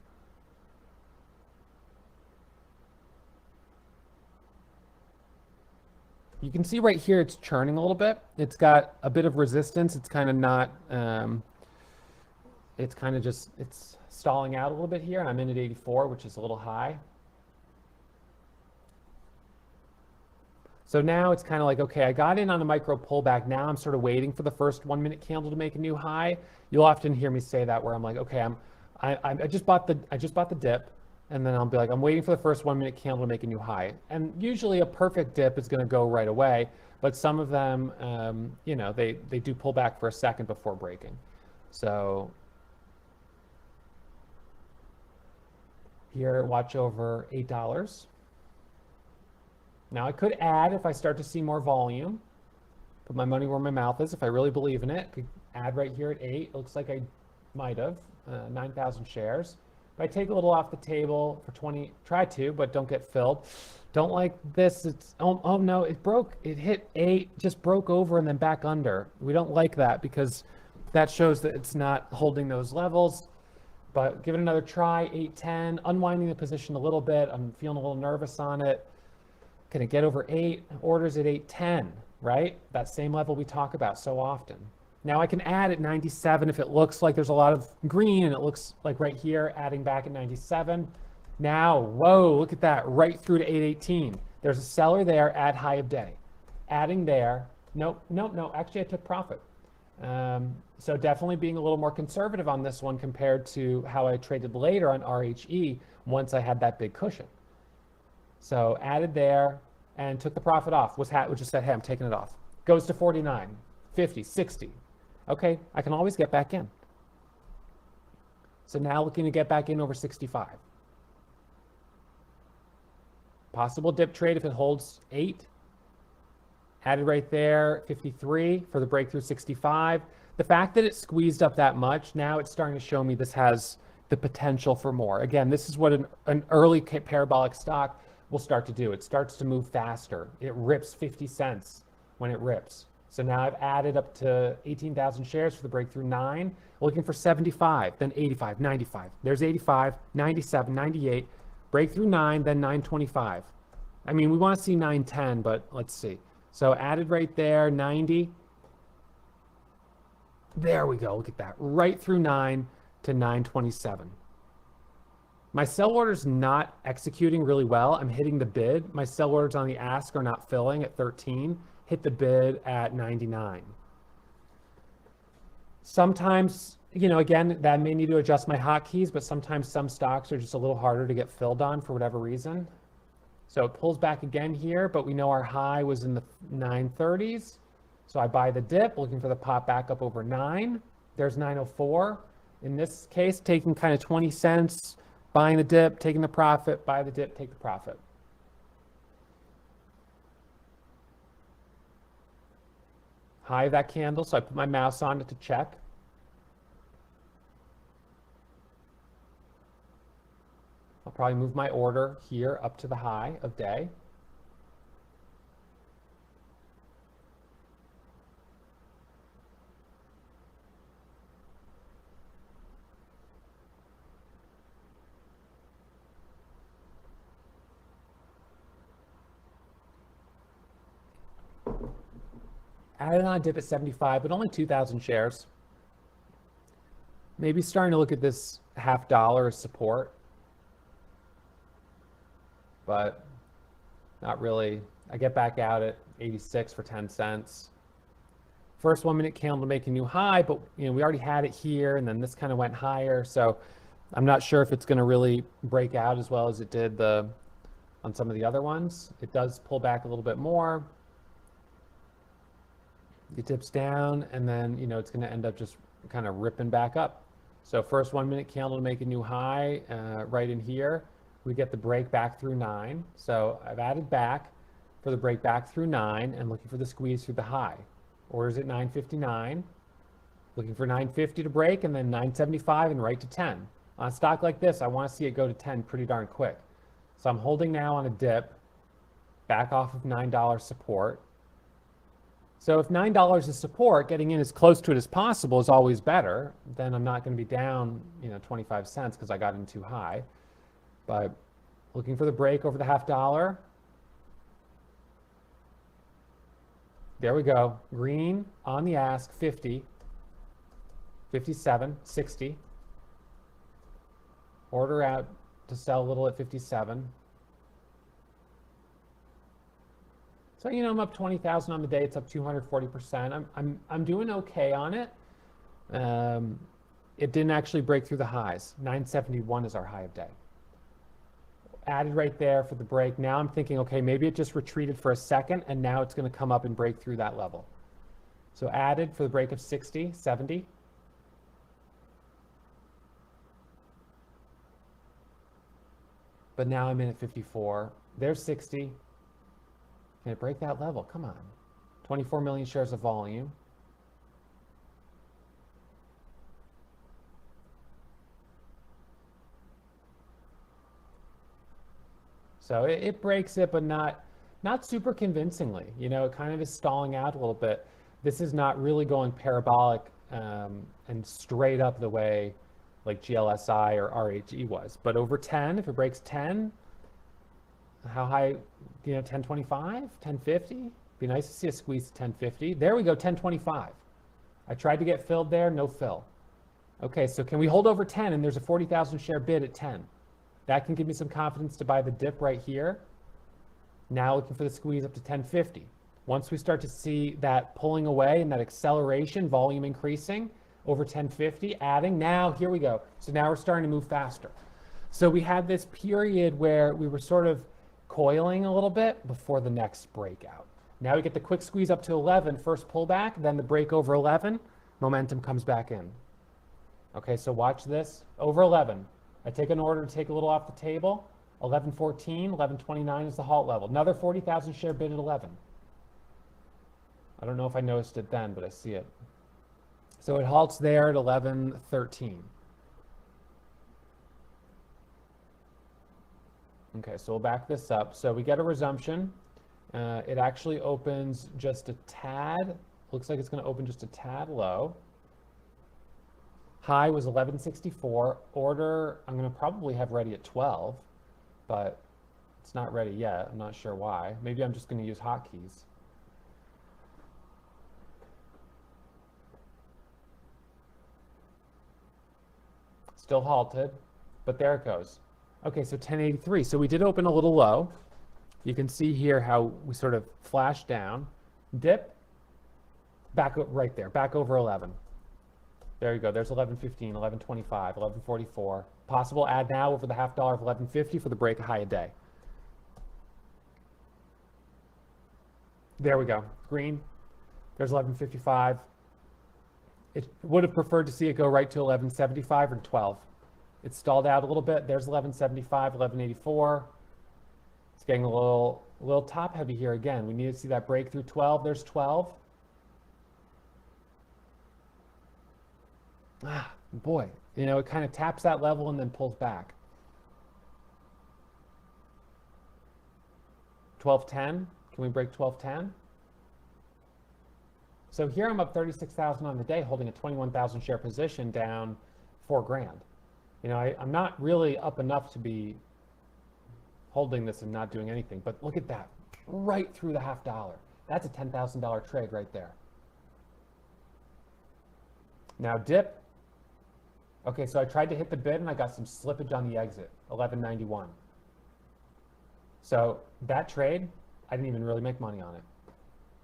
You can see right here it's churning a little bit. It's got a bit of resistance. It's kind of not, it's stalling out a little bit here. And I'm in at 84, which is a little high. So now it's kind of like, okay, I got in on a micro pullback. Now I'm sort of waiting for the first 1 minute candle to make a new high. You'll often hear me say that where I'm like, okay, I just bought the dip. And then I'll be like, I'm waiting for the first 1 minute candle to make a new high. And usually a perfect dip is going to go right away. But some of them, you know, they do pull back for a second before breaking. So here, watch over $8. Now I could add if I start to see more volume. Put my money where my mouth is. If I really believe in it, could add right here at 8. It looks like I might have 9,000 shares. If I take a little off the table for 20, try to, but don't get filled. Don't like this. It's, oh no, it broke. It hit 8, just broke over and then back under. We don't like that because that shows that it's not holding those levels. But give it another try, 810, unwinding the position a little bit. I'm feeling a little nervous on it. Can it get over 8? Orders at 810, right? That same level we talk about so often. Now I can add at 97 if it looks like there's a lot of green and it looks like right here, adding back at 97. Now, whoa, look at that, right through to 818. There's a seller there at high of day. Adding there, nope, actually I took profit. So definitely being a little more conservative on this one compared to how I traded later on RHE once I had that big cushion. So added there and took the profit off, which just said, hey, I'm taking it off. Goes to 49, 50, 60. Okay, I can always get back in. So now looking to get back in over 65. Possible dip trade if it holds 8. Added right there, 53 for the breakthrough 65. The fact that it squeezed up that much, now it's starting to show me this has the potential for more. Again, this is what an early parabolic stock will start to do. It starts to move faster. It rips 50 cents when it rips. So now I've added up to 18,000 shares for the breakthrough 9, looking for 75, then 85, 95. There's 85, 97, 98. Breakthrough 9, then 925. I mean, we want to see 910, but let's see. So added right there, 90. There we go. Look at that. Right through 9 to 927. My sell order's not executing really well. I'm hitting the bid. My sell orders on the ask are not filling at 13. Hit the bid at 99. Sometimes, you know, again, that may need to adjust my hotkeys, but sometimes some stocks are just a little harder to get filled on for whatever reason. So it pulls back again here, but we know our high was in the 930s. So I buy the dip, looking for the pop back up over 9. There's 904. In this case, taking kind of 20 cents, buying the dip, taking the profit, buy the dip, take the profit. High of that candle, so I put my mouse on it to check. I'll probably move my order here up to the high of day. Added on a dip at 75, but only 2,000 shares. Maybe starting to look at this $0.50 as support, but not really. I get back out at 86 for 10 cents. First 1 minute candle to make a new high, but you know, we already had it here, and then this kind of went higher. So I'm not sure if it's going to really break out as well as it did on some of the other ones. It does pull back a little bit more. It dips down, and then, you know, it's going to end up just kind of ripping back up. So first 1 minute candle to make a new high right in here. We get the break back through 9. So I've added back for the break back through 9 and looking for the squeeze through the high. Orders at 959. Looking for 950 to break, and then 975 and right to 10. On a stock like this, I want to see it go to 10 pretty darn quick. So I'm holding now on a dip, back off of $9 support. So if $9 is support, getting in as close to it as possible is always better. Then I'm not going to be down, you know, 25 cents because I got in too high. But looking for the break over the $0.50. There we go. Green on the ask, 50, 57, 60. Order out to sell a little at 57. So, you know, I'm up 20,000 on the day. It's up 240%. I'm doing okay on it. It didn't actually break through the highs. 971 is our high of day. Added right there for the break. Now I'm thinking, okay, maybe it just retreated for a second, and now it's going to come up and break through that level. So added for the break of 60, 70. But now I'm in at 54. There's 60. Can it break that level? Come on. 24 million shares of volume. So it breaks it, but not super convincingly. You know, it kind of is stalling out a little bit. This is not really going parabolic and straight up the way like GLSI or RHE was. But over 10, if it breaks 10, how high, you know, 1025, 1050? Be nice to see a squeeze to 1050. There we go, 1025. I tried to get filled there, no fill. Okay, so can we hold over 10? And there's a 40,000 share bid at 10. That can give me some confidence to buy the dip right here. Now looking for the squeeze up to 1050. Once we start to see that pulling away and that acceleration, volume increasing over 1050, adding, now here we go. So now we're starting to move faster. So we had this period where we were sort of coiling a little bit before the next breakout. Now we get the quick squeeze up to 11, first pullback, then the break over 11, momentum comes back in. Okay, so watch this, over 11. I take an order to take a little off the table, 1114, 1129 is the halt level. Another 40,000 share bid at 11. I don't know if I noticed it then, but I see it. So it halts there at 1113. Okay, so we'll back this up. So we get a resumption. It actually opens just a tad. Looks like it's going to open just a tad low. High was 1164. Order, I'm going to probably have ready at 12, but it's not ready yet. I'm not sure why. Maybe I'm just going to use hotkeys. Still halted, but there it goes. Okay, so 1083. So we did open a little low. You can see here how we sort of flashed down, dip, back right there, back over 11. There you go. There's 1115, 1125, 1144. Possible add now over the $0.50 of 1150 for the break high a day. There we go. Green. There's 1155. It would have preferred to see it go right to 1175 or 12. It stalled out a little bit. There's 1175, 1184. It's getting a little top heavy here again. We need to see that break through 12. There's 12. Ah, boy, you know, it kind of taps that level and then pulls back. 1210, can we break 1210? So here I'm up 36,000 on the day, holding a 21,000 share position down $4,000. You know, I'm not really up enough to be holding this and not doing anything, but look at that, right through the $0.50. That's a $10,000 trade right there. Now dip. Okay, so I tried to hit the bid and I got some slippage on the exit, 1191. So that trade, I didn't even really make money on it.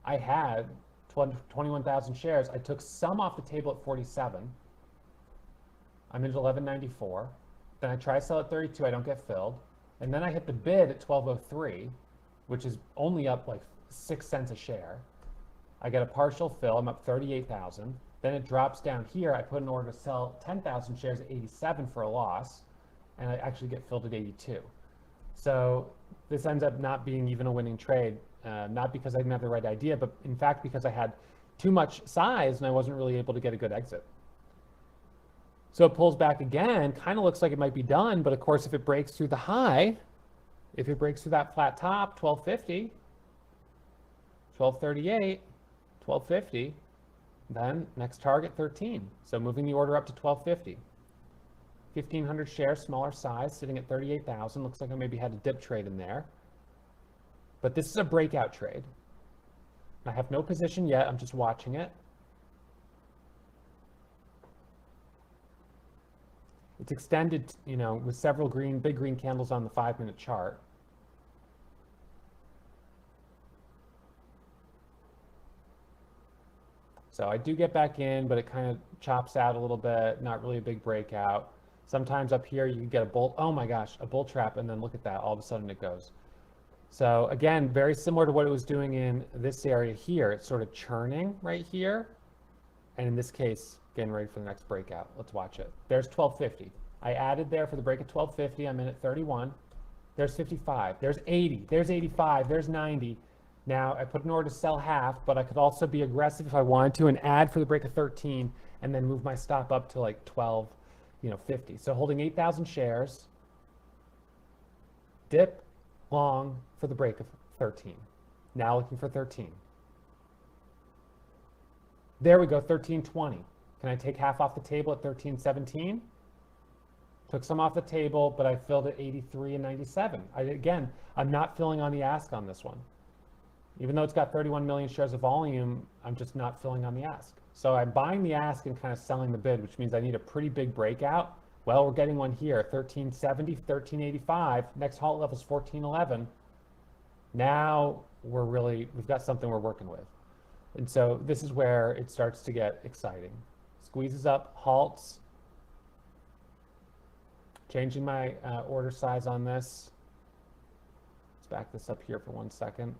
I had 21,000 shares. I took some off the table at 47. I'm into 1194. Then I try to sell at 32. I don't get filled. And then I hit the bid at 1203, which is only up like 6 cents a share. I get a partial fill. I'm up 38,000. Then it drops down here. I put an order to sell 10,000 shares at 87 for a loss, and I actually get filled at 82. So this ends up not being even a winning trade, not because I didn't have the right idea, but in fact because I had too much size and I wasn't really able to get a good exit. So it pulls back again, kind of looks like it might be done, but of course if it breaks through the high, if it breaks through that flat top, 1250, 1238, 1250, then next target 13. So moving the order up to 1250. 1,500 shares, smaller size, sitting at 38,000. Looks like I maybe had a dip trade in there. But this is a breakout trade. I have no position yet. I'm just watching it. It's extended, you know, with several big green candles on the 5-minute chart. So I do get back in, but it kind of chops out a little bit, not really a big breakout. Sometimes up here you can get a bull, oh my gosh, a bull trap, and then look at that, all of a sudden it goes. So again, very similar to what it was doing in this area here. It's sort of churning right here. And in this case, getting ready for the next breakout. Let's watch it. There's 1250. I added there for the break at 1250. I'm in at 31. There's 55. There's 80. There's 85. There's 90. Now I put an order to sell half, but I could also be aggressive if I wanted to and add for the break of 13 and then move my stop up to like 12, 50. So holding 8,000 shares, dip long for the break of 13. Now looking for 13. There we go, 1320. Can I take half off the table at 1317? Took some off the table, but I filled at 83 and 97. Again, I'm not filling on the ask on this one. Even though it's got 31 million shares of volume, I'm just not filling on the ask. So I'm buying the ask and kind of selling the bid, which means I need a pretty big breakout, Well, we're getting one here, 1370, 1385. Next halt level is 1411. Now we've got something we're working with. And so this is where it starts to get exciting. Squeezes up, halts. Changing my order size on this. Let's back this up here for 1 second.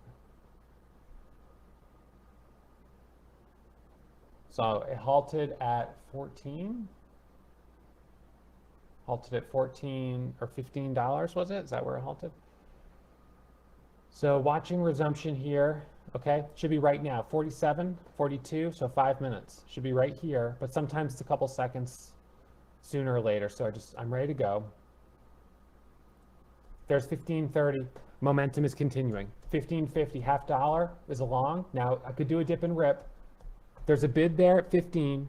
So it halted at 14. Halted at 14 or $15, was it? Is that where it halted? So watching resumption here, okay, should be right now, 47, 42, so 5 minutes. Should be right here, but sometimes it's a couple seconds sooner or later, so I'm ready to go. There's 1530, momentum is continuing. 1550, half dollar is a long. Now I could do a dip and rip. There's a bid there at 15.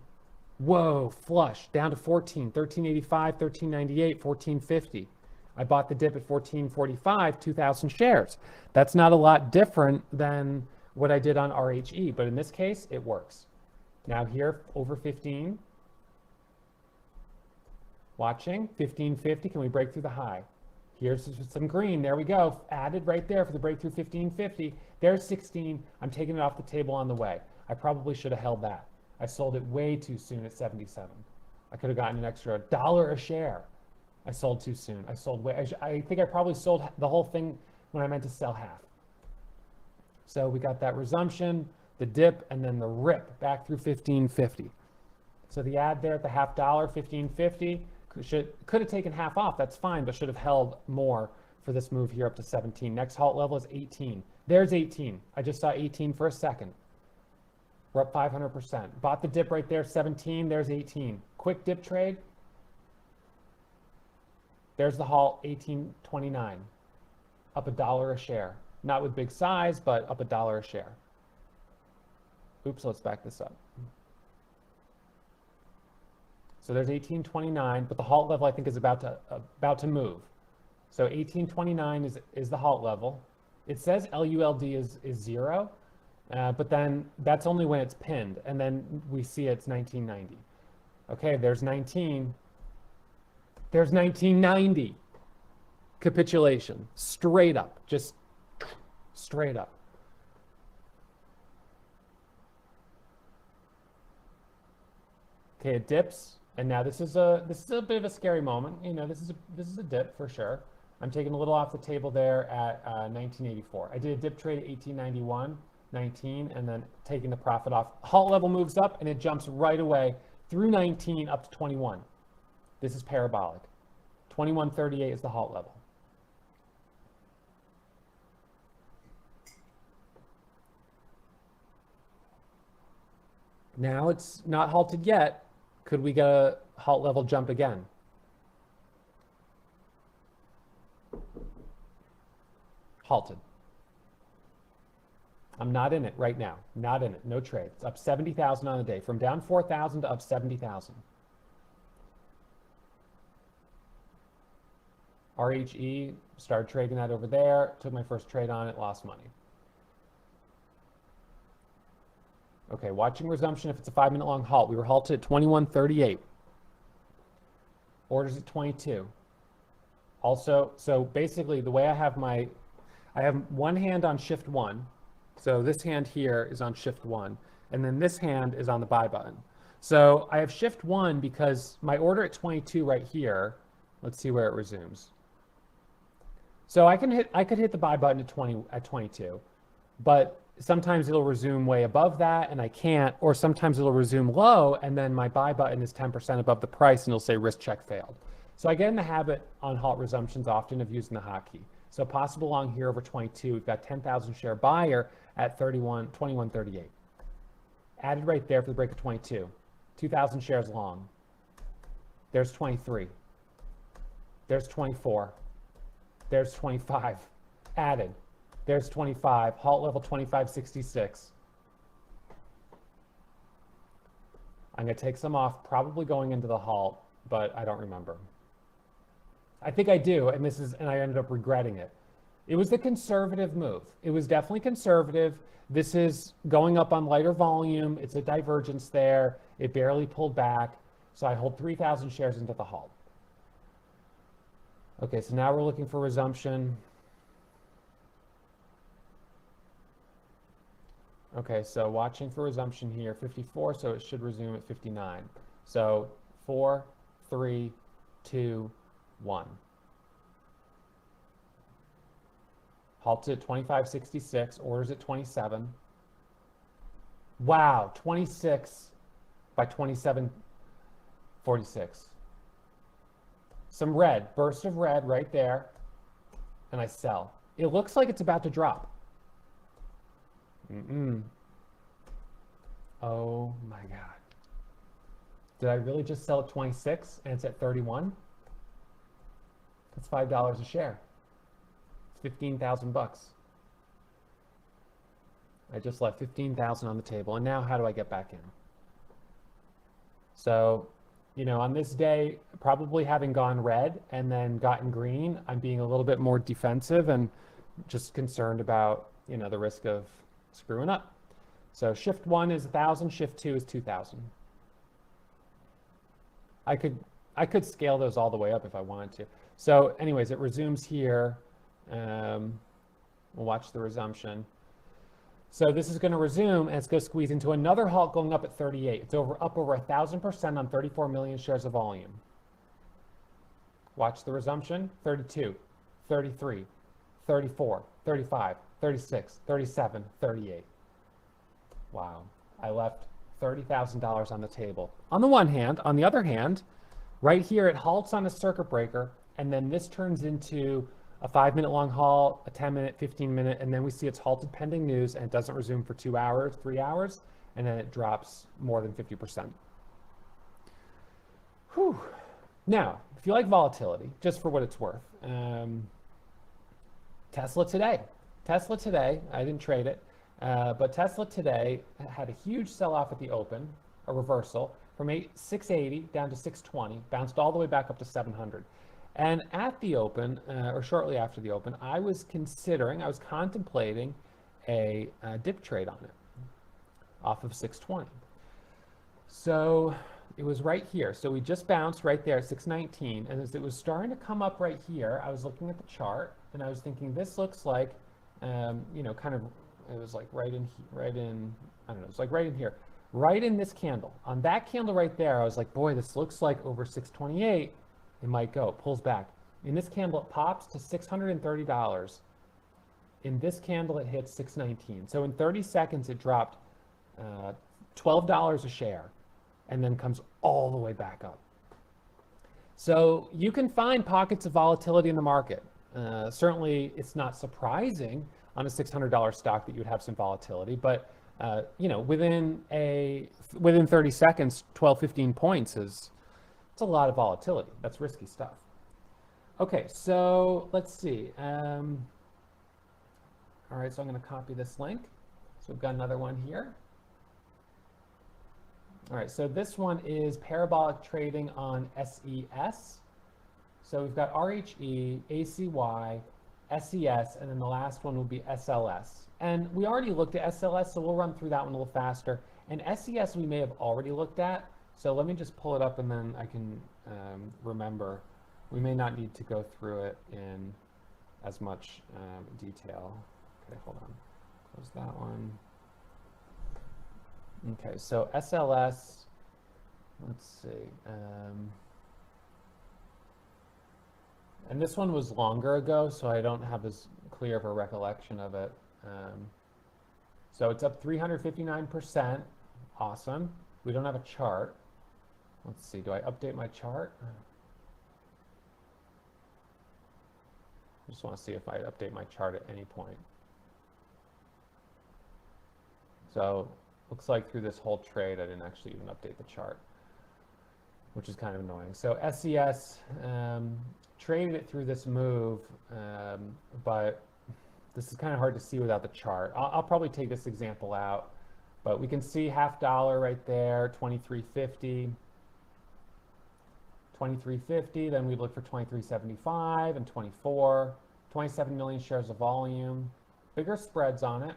Whoa, flush, down to 14, 1385, 1398, 1450. I bought the dip at 1445, 2,000 shares. That's not a lot different than what I did on RHE, but in this case, it works. Now here, over 15. Watching, 1550, can we break through the high? Here's some green, there we go. Added right there for the breakthrough 1550. There's 16, I'm taking it off the table on the way. I probably should have held that. I sold it way too soon at 77. I could have gotten an extra $1 a share. I sold too soon. I think I probably sold the whole thing when I meant to sell half. So we got that resumption, the dip, and then the rip back through 1550. So the add there at the half dollar, 1550, could have taken half off. That's fine, but should have held more for this move here up to 17. Next halt level is 18. There's 18. I just saw 18 for a second. We're up 500%. Bought the dip right there, 17. There's 18. Quick dip trade. There's the halt, 18.29. Up $1 a share. Not with big size, but up $1 a share. Oops, let's back this up. So there's 18.29, but the halt level I think is about to move. So 18.29 is the halt level. It says LULD is 0, but then that's only when it's pinned, and then we see it's 1990. Okay, there's 19. There's 1990. Capitulation, straight up, just straight up. Okay, it dips, and now this is a bit of a scary moment. You know, this is a dip for sure. I'm taking a little off the table there at 1984. I did a dip trade at 1891, 19, and then taking the profit off. Halt level moves up, and it jumps right away through 19 up to 21. This is parabolic. 2138 is the halt level. Now it's not halted yet. Could we get a halt level jump again? Halted. I'm not in it right now. Not in it. No trade. It's up 70,000 on the day, from down 4,000 to up 70,000. RHE, started trading that over there. Took my first trade on it, lost money. Okay, watching resumption if it's a 5-minute long halt. We were halted at 2138. Orders at 22. Also, so basically the way I have one hand on shift 1. So this hand here is on shift 1, and then this hand is on the buy button. So I have shift 1 because my order at 22 right here, let's see where it resumes. So I could hit the buy button at 22, but sometimes it'll resume way above that and I can't, or sometimes it'll resume low and then my buy button is 10% above the price and it'll say risk check failed. So I get in the habit on halt resumptions often of using the hotkey. So possible long here over 22, we've got 10,000 share buyer at 2138. Added right there for the break of 22. 2,000 shares long. There's 23. There's 24. There's 25. Added. There's 25. Halt level 2566. I'm going to take some off, probably going into the halt, but I don't remember. I think I do, and I ended up regretting it. It was the conservative move. It was definitely conservative. This is going up on lighter volume. It's a divergence there. It barely pulled back. So I hold 3,000 shares into the halt. Okay, so now we're looking for resumption. Okay, so watching for resumption here, 54, so it should resume at 59. So 4, 3, 2, 1. Halts at 25.66, orders at 27. Wow, 26 by 27.46. Some red, burst of red right there, and I sell. It looks like it's about to drop. Oh my God. Did I really just sell at 26 and it's at 31? That's $5 a share. It's 15,000 bucks. I just left 15,000 on the table. And now how do I get back in? So, you know, on this day, probably having gone red and then gotten green, I'm being a little bit more defensive and just concerned about, you know, the risk of screwing up. So shift 1 is 1,000, shift 2 is 2,000. I could scale those all the way up if I wanted to. So anyways, it resumes here. We'll watch the resumption. So this is going to resume and it's going to squeeze into another halt going up at 38. It's up over 1,000% on 34 million shares of volume. Watch the resumption. 32, 33, 34, 35, 36, 37, 38. Wow, I left $30,000 on the table. On the one hand, on the other hand, right here it halts on a circuit breaker, and then this turns into a 5-minute long halt, a 10-minute, 15-minute, and then we see it's halted pending news, and it doesn't resume for 2 hours, 3 hours, and then it drops more than 50%. Whew. Now, if you like volatility, just for what it's worth, Tesla today. I didn't trade it. But Tesla today had a huge sell-off at the open, a reversal from 680 down to 620, bounced all the way back up to 700. And at the open, or shortly after the open, I was contemplating a dip trade on it off of 620. So it was right here. So we just bounced right there at 619. And as it was starting to come up right here, I was looking at the chart and I was thinking, this looks like, you know, kind of, it was like right in, I don't know, it's like right in here, right in this candle. On that candle right there, I was like, boy, this looks like over 628, it might go, it pulls back. In this candle, it pops to $630. In this candle, it hits 619. So in 30 seconds, it dropped $12 a share and then comes all the way back up. So you can find pockets of volatility in the market. Certainly, it's not surprising on a $600 stock that you would have some volatility, but you know, within 30 seconds, 12, 15 points it's a lot of volatility. That's risky stuff. Okay, so let's see. All right, so I'm going to copy this link. So we've got another one here. All right, so this one is parabolic trading on SES. So we've got RHE, ACY, SES, and then the last one will be SLS. And we already looked at SLS, so we'll run through that one a little faster. And SES we may have already looked at, so let me just pull it up and then I can remember. We may not need to go through it in as much detail. Okay, hold on. Close that one. Okay, so SLS, let's see. And this one was longer ago, so I don't have as clear of a recollection of it. So it's up 359%. Awesome. We don't have a chart. Let's see, do I update my chart? I just want to see if I update my chart at any point. So looks like through this whole trade, I didn't actually even update the chart, which is kind of annoying. So SES traded it through this move, but this is kind of hard to see without the chart. I'll probably take this example out, but we can see $0.50 right there, 23.50. 23.50, then we'd look for 23.75 and 24, 27 million shares of volume, bigger spreads on it.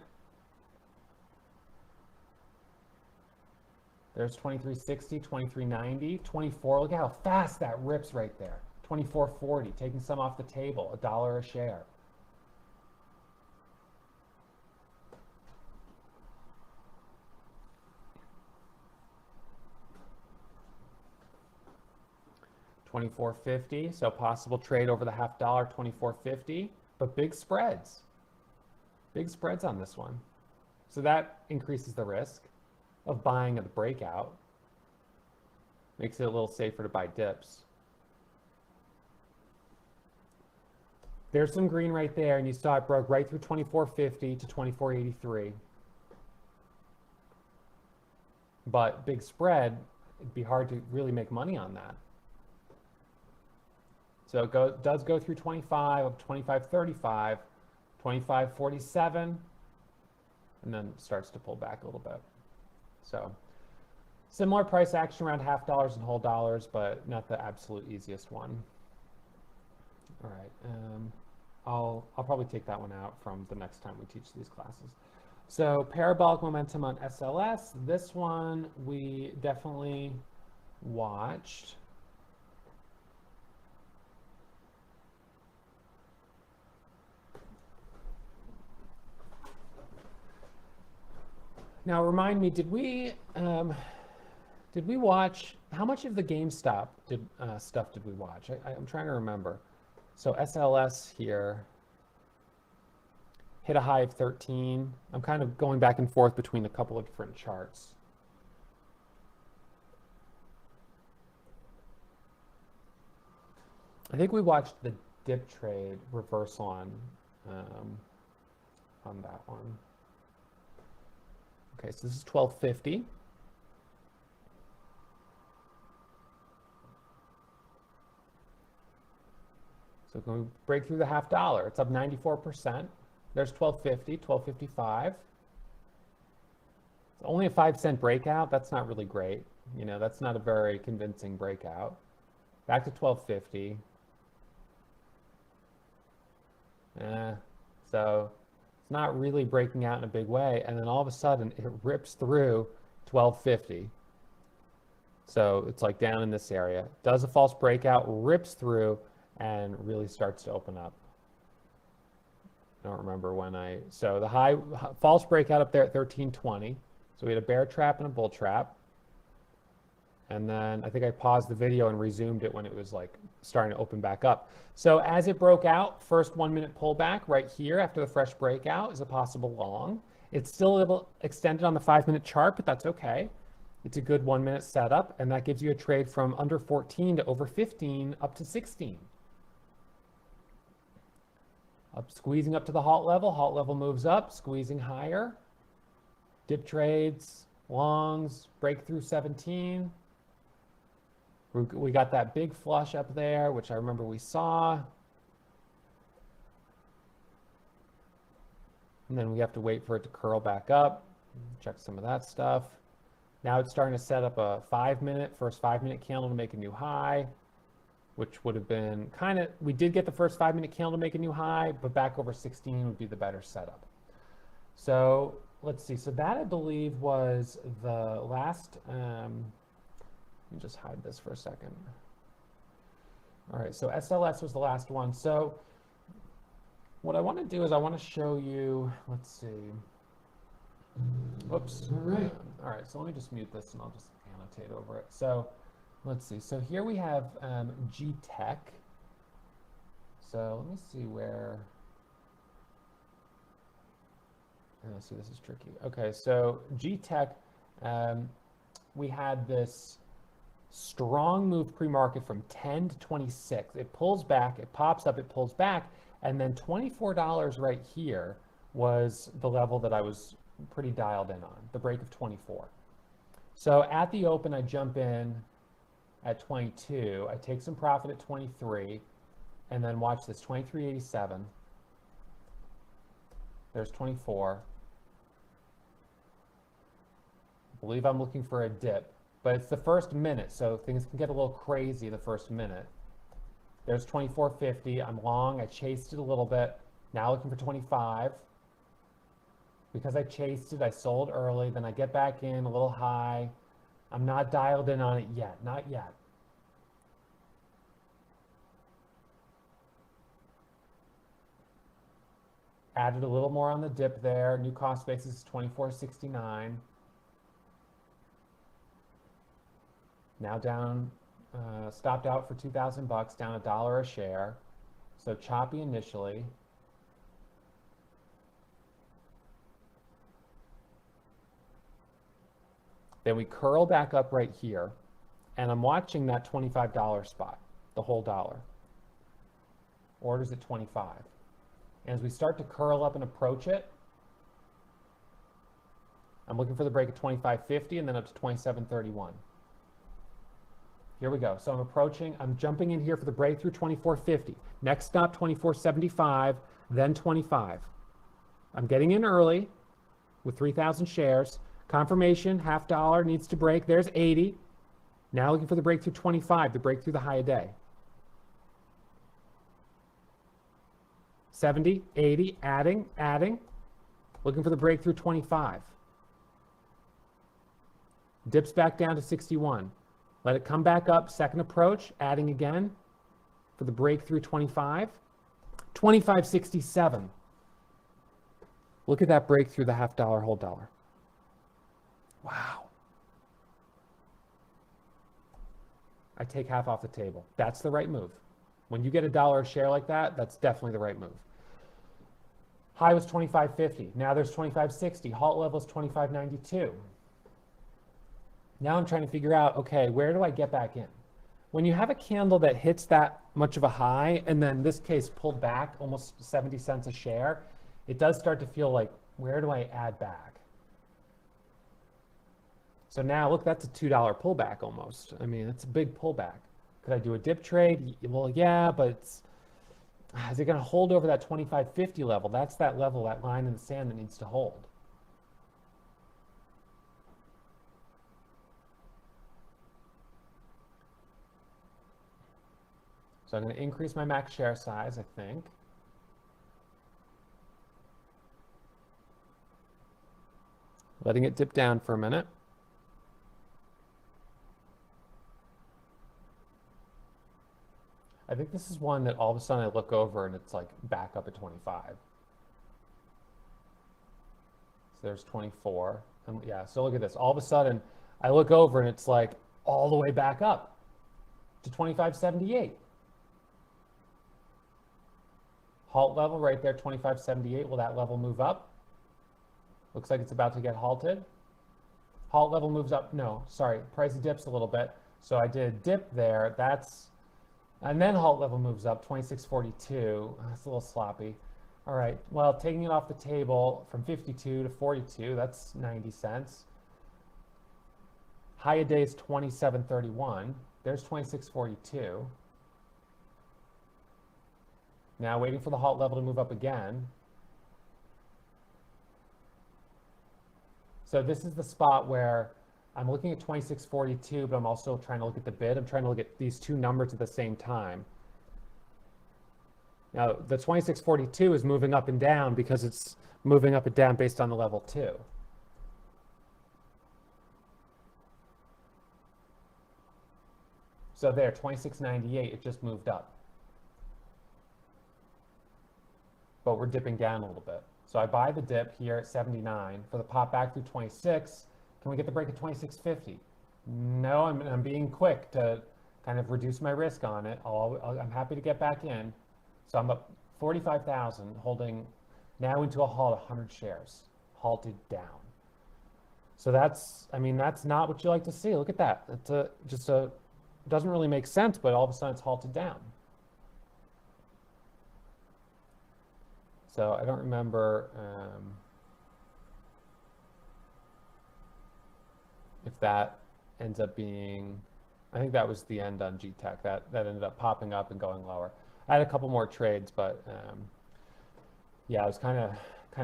There's 23.60, 23.90, 24. Look at how fast that rips right there. 24.40, taking some off the table, $1 a share. $24.50, so possible trade over the half dollar, $24.50, but big spreads on this one. So that increases the risk of buying at the breakout. Makes it a little safer to buy dips. There's some green right there, and you saw it broke right through 24.50 to 24.83. But big spread, it'd be hard to really make money on that. So it does go through 25, up to 25.35, 25.47, and then starts to pull back a little bit. So similar price action around half dollars and whole dollars, but not the absolute easiest one. All right, I'll probably take that one out from the next time we teach these classes. So parabolic momentum on SLS. This one we definitely watched. Now remind me, did we watch, how much of the GameStop stuff did we watch? I'm trying to remember. So SLS here hit a high of 13. I'm kind of going back and forth between a couple of different charts. I think we watched the dip trade reversal on that one. Okay, so this is 12.50. So going to break through the half dollar. It's up 94%. There's 12.50, 12.55. It's only a 5-cent breakout. That's not really great. You know, that's not a very convincing breakout. Back to 12.50. So it's not really breaking out in a big way. And then all of a sudden it rips through 12.50. So it's like down in this area. Does a false breakout, rips through, and really starts to open up. I don't remember when so the false breakout up there at 13.20. So we had a bear trap and a bull trap. And then I think I paused the video and resumed it when it was like starting to open back up. So as it broke out, first 1 minute pullback right here after the fresh breakout is a possible long. It's still a little extended on the 5-minute chart, but that's okay. It's a good 1 minute setup, and that gives you a trade from under 14 to over 15 up to 16. Squeezing up to the halt level moves up, squeezing higher. Dip trades, longs, breakthrough 17. We got that big flush up there, which I remember we saw. And then we have to wait for it to curl back up. Check some of that stuff. Now it's starting to set up a first 5-minute candle to make a new high, which would have been we did get the first 5-minute candle to make a new high, but back over 16 would be the better setup. So let's see. So that, I believe, was the last, let me just hide this for a second. All right, so SLS was the last one. So what I want to do is I want to show you, let's see. Oops. All right. All right, so let me just mute this and I'll just annotate over it. So let's see. So here we have GTech. So let me see where. Let's see, this is tricky. Okay, so GTech, we had this strong move pre-market from 10 to 26. It pulls back, it pops up, it pulls back, and then $24 right here was the level that I was pretty dialed in on, the break of 24. So at the open, I jump in at 22. I take some profit at 23, and then watch this, 23.87. There's 24. I believe I'm looking for a dip, but it's the first minute, so things can get a little crazy the first minute. There's 24.50. I'm long. I chased it a little bit. Now looking for 25. Because I chased it, I sold early. Then I get back in a little high. I'm not dialed in on it yet. Not yet. Added a little more on the dip there. New cost basis is $24.69. Now down, stopped out for 2,000 bucks, down $1 a share. So choppy initially. Then we curl back up right here. And I'm watching that $25 spot, the whole dollar. Orders at 25. And as we start to curl up and approach it, I'm looking for the break at 25.50 and then up to 27.31. Here we go. So I'm approaching, I'm jumping in here for the breakthrough 24.50. Next stop 24.75, then 25. I'm getting in early with 3,000 shares. Confirmation, half dollar needs to break. There's 80. Now looking for the breakthrough 25, the breakthrough the high of day. 70, 80, adding. Looking for the breakthrough 25. Dips back down to 61. Let it come back up, second approach, adding again for the breakthrough 25. 25.67. Look at that breakthrough, the half dollar, whole dollar. Wow. I take half off the table. That's the right move. When you get $1 a share like that, that's definitely the right move. High was 25.50. Now there's 25.60. Halt level is 25.92. Now I'm trying to figure out, okay, where do I get back in? When you have a candle that hits that much of a high, and then in this case pulled back almost 70 cents a share, it does start to feel like, where do I add back? So now, look, that's a $2 pullback almost. I mean, it's a big pullback. Could I do a dip trade? Well, yeah, but is it going to hold over that 25.50 level? That's that level, that line in the sand that needs to hold. So I'm going to increase my max share size, I think. Letting it dip down for a minute. I think this is one that all of a sudden I look over and it's like back up at 25. So there's 24. And yeah, so look at this. All of a sudden I look over and it's like all the way back up to 25.78. Halt level right there, 25.78. Will that level move up? Looks like it's about to get halted. Halt level moves up. No, sorry, price dips a little bit. So I did dip there. And then halt level moves up, 26.42. That's a little sloppy. All right, well, taking it off the table from 52 to 42, that's 90 cents. High of day is 27.31. There's 26.42. Now waiting for the halt level to move up again. So this is the spot where I'm looking at 26.42, but I'm also trying to look at the bid. I'm trying to look at these two numbers at the same time. Now, the 26.42 is moving up and down because it's moving up and down based on the level 2. So there, 26.98, it just moved up. But we're dipping down a little bit. So I buy the dip here at 79 for the pop back through 26. Can we get the break at 26.50? No, I'm being quick to kind of reduce my risk on it. I'm happy to get back in. So I'm up 45,000, holding now into a halt 100 shares, halted down. So that's not what you like to see. Look at that. It's doesn't really make sense, but all of a sudden it's halted down. So I don't remember if that ends up being, I think that was the end on GTech. That ended up popping up and going lower. I had a couple more trades, but yeah, it was kind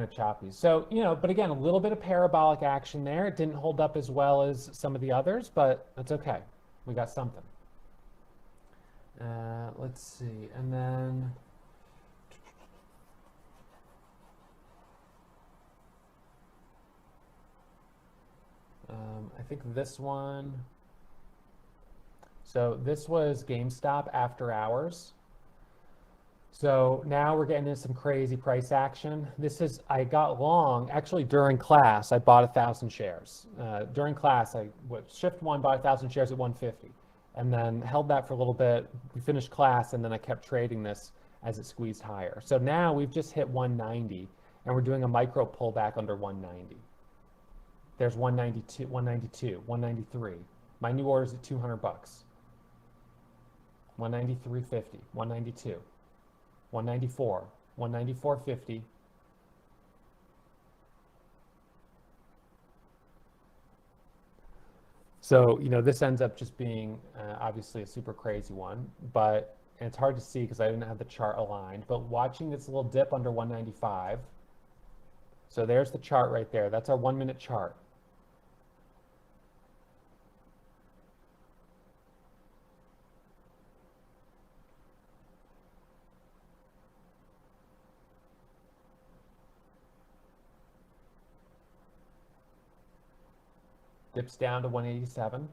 of choppy. So, but again, a little bit of parabolic action there. It didn't hold up as well as some of the others, but that's okay. We got something. Let's see, and then I think this one. So this was GameStop after hours. So now we're getting into some crazy price action. I got long, actually during class, I bought 1,000 shares. During class, shift one, bought 1,000 shares at 150 and then held that for a little bit. We finished class and then I kept trading this as it squeezed higher. So now we've just hit 190 and we're doing a micro pullback under 190. There's 192, 192, 193. My new order's at 200 bucks. 193.50, 192. 194, 194.50. So, this ends up just being obviously a super crazy one, but and it's hard to see because I didn't have the chart aligned, but watching this little dip under 195. So there's the chart right there. That's our 1-minute chart. Dips down to 187.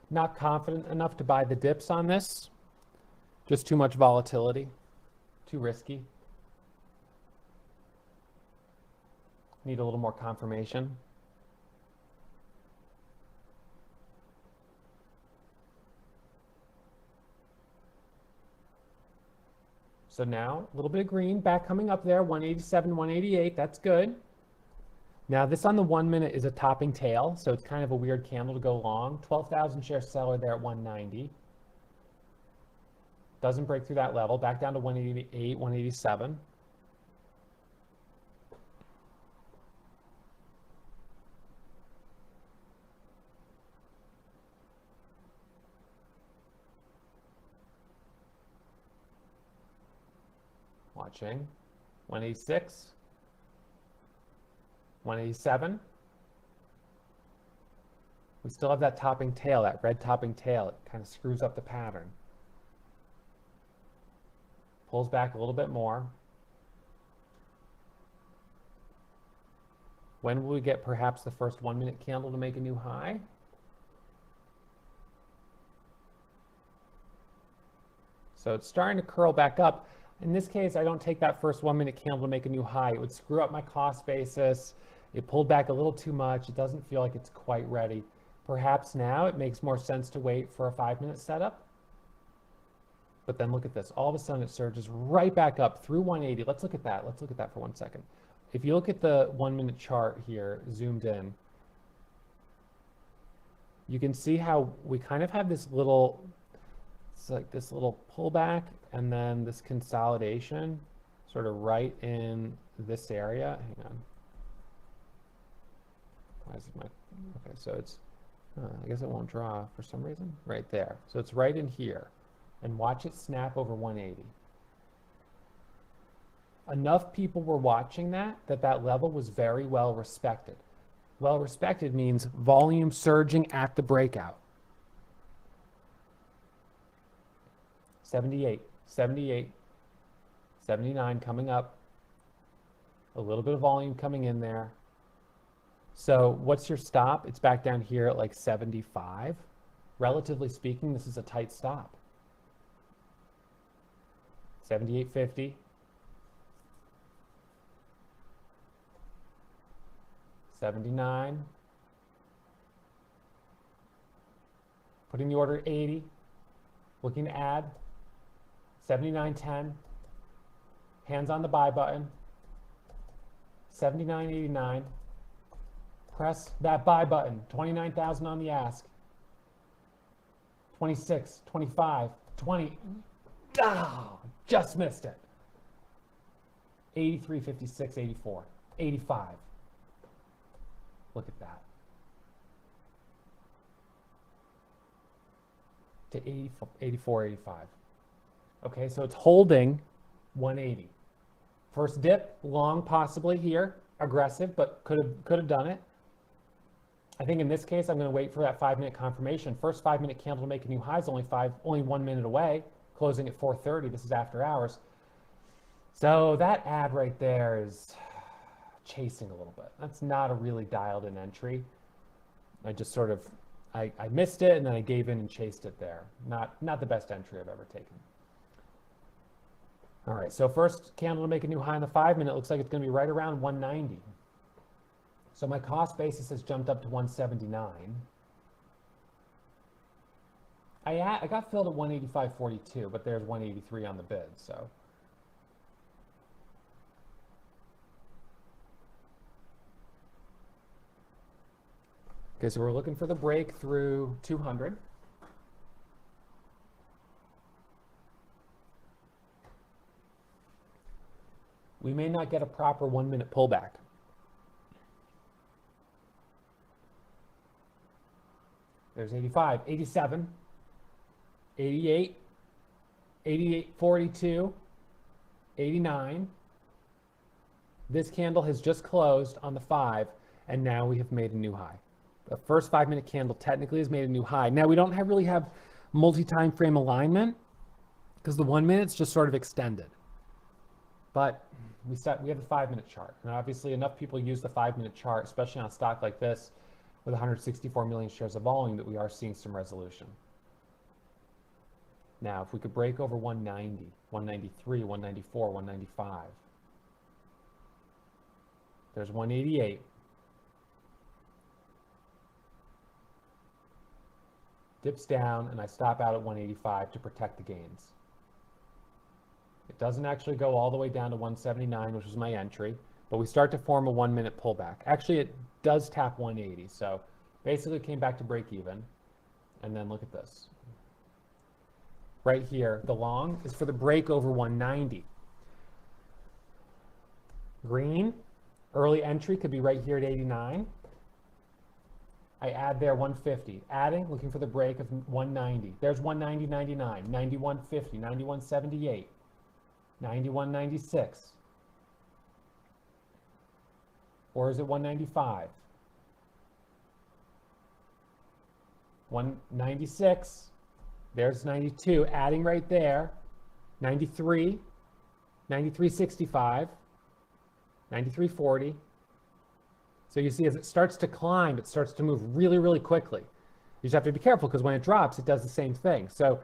Not confident enough to buy the dips on this. Just too much volatility. Too risky. Need a little more confirmation. So now a little bit of green back coming up there, 187, 188. That's good. Now this on the 1-minute is a topping tail, so it's kind of a weird candle to go long. 12,000 share seller there at 190. Doesn't break through that level. Back down to 188, 187. Watching. 186. 187. We still have that topping tail, that red topping tail. It kind of screws up the pattern. Pulls back a little bit more. When will we get perhaps the first 1-minute candle to make a new high? So it's starting to curl back up. In this case, I don't take that first 1-minute candle to make a new high. It would screw up my cost basis. It pulled back a little too much. It doesn't feel like it's quite ready. Perhaps now it makes more sense to wait for a 5-minute setup. But then look at this. All of a sudden it surges right back up through 180. Let's look at that. Let's look at that for 1 second. If you look at the 1-minute chart here, zoomed in, you can see how we kind of have this little, it's like this little pullback and then this consolidation sort of right in this area. Hang on. Why is it okay, so it's, I guess it won't draw for some reason. Right there. So it's right in here. And watch it snap over 180. Enough people were watching that level was very well respected. Well respected means volume surging at the breakout. 78, 78, 79 coming up. A little bit of volume coming in there. So what's your stop? It's back down here at like 75. Relatively speaking, this is a tight stop. 78.50. 79. Putting the order at 80. Looking to add. 79.10. Hands on the buy button. 79.89. Press that buy button. 29,000 on the ask. 26, 25, 20. Oh, just missed it. 83, 56, 84, 85. Look at that. To 84, 85. Okay, so it's holding 180. First dip, long possibly here, aggressive, but could have done it. I think in this case, I'm going to wait for that 5-minute confirmation. First 5-minute candle to make a new high is only 1 minute away, closing at 4:30. This is after hours. So that ad right there is chasing a little bit. That's not a really dialed in entry. I just sort of, I missed it and then I gave in and chased it there. Not the best entry I've ever taken. All right, so first candle to make a new high in the 5 minute looks like it's going to be right around 190. So my cost basis has jumped up to 179. I got filled at 185.42, but there's 183 on the bid, so. Okay, so we're looking for the break through 200. We may not get a proper 1 minute pullback. There's 85, 87, 88, 88.42, 89. This candle has just closed on the 5, and now we have made a new high. The first 5 minute candle technically has made a new high. Now we don't really have multi-time frame alignment because the 1 minute's just sort of extended. But we have the 5 minute chart, and obviously enough people use the 5 minute chart, especially on a stock like this with 164 million shares of volume, that we are seeing some resolution. Now, if we could break over 190, 193, 194, 195, there's 188. Dips down, and I stop out at 185 to protect the gains. It doesn't actually go all the way down to 179, which was my entry, but we start to form a 1 minute pullback. Actually, it does tap 180, so basically it came back to break even. And then look at this. Right here, the long is for the break over 190. Green, early entry could be right here at 89. I add there 150. Adding, looking for the break of 190. There's 190.99, 91.50, 91.78, 91.96. Or is it 195? 196. There's 92. Adding right there. 93. 93.65. 93.40. So you see, as it starts to climb, it starts to move really, really quickly. You just have to be careful because when it drops, it does the same thing. So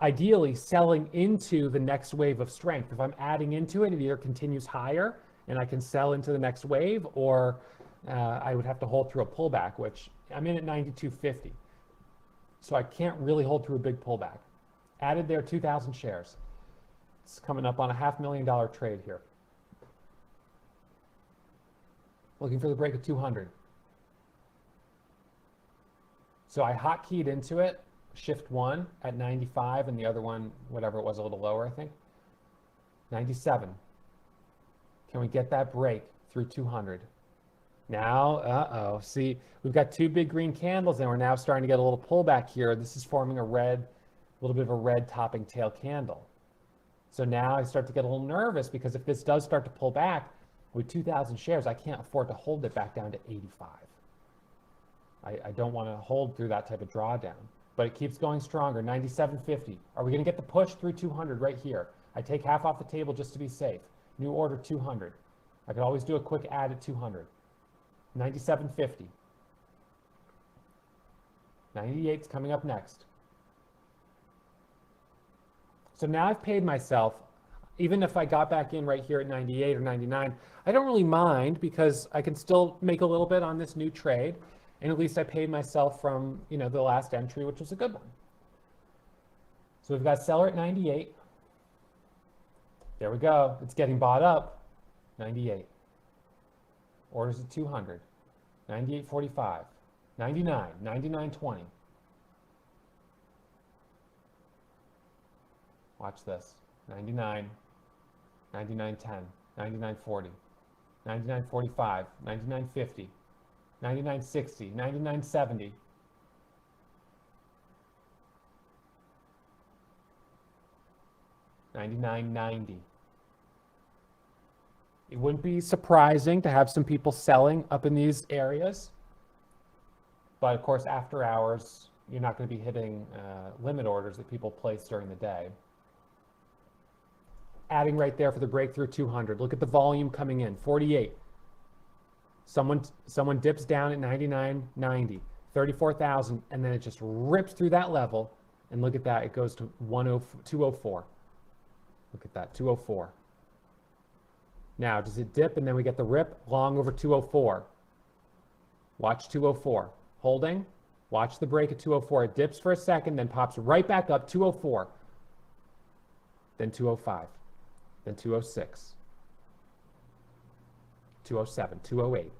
ideally, selling into the next wave of strength. If I'm adding into it, it either continues higher and I can sell into the next wave, or I would have to hold through a pullback, which I'm in at 92.50. So I can't really hold through a big pullback. Added there 2,000 shares. It's coming up on a $500,000 trade here. Looking for the break of 200. So I hotkeyed into it, shift 1 at 95, and the other one, whatever it was, a little lower, I think. 97. Can we get that break through 200? Now, see, we've got two big green candles, and we're now starting to get a little pullback here. This is forming a little bit of a red topping tail candle. So now I start to get a little nervous, because if this does start to pull back with 2,000 shares, I can't afford to hold it back down to 85. I don't want to hold through that type of drawdown, but it keeps going stronger. 97.50. Are we going to get the push through 200 right here? I take half off the table just to be safe. New order 200. I could always do a quick add at 200. 97.50. 98's coming up next. So now I've paid myself. Even if I got back in right here at 98 or 99, I don't really mind, because I can still make a little bit on this new trade. And at least I paid myself from, the last entry, which was a good one. So we've got seller at 98. There we go. It's getting bought up. 98. Orders at 200. 98.45. 99. 99.20. Watch this. 99. 99.10. 99.40. 99.45. 99.50. 99.60. 99.70. $99.90. It wouldn't be surprising to have some people selling up in these areas. But of course, after hours, you're not going to be hitting limit orders that people place during the day. Adding right there for the breakthrough 200. Look at the volume coming in, 48. Someone dips down at 99.90. 34,000, and then it just rips through that level. And look at that, it goes to 204. Look at that, 204. Now, does it dip and then we get the rip long over 204? Watch 204. Holding. Watch the break at 204. It dips for a second, then pops right back up, 204. Then 205. Then 206. 207. 208.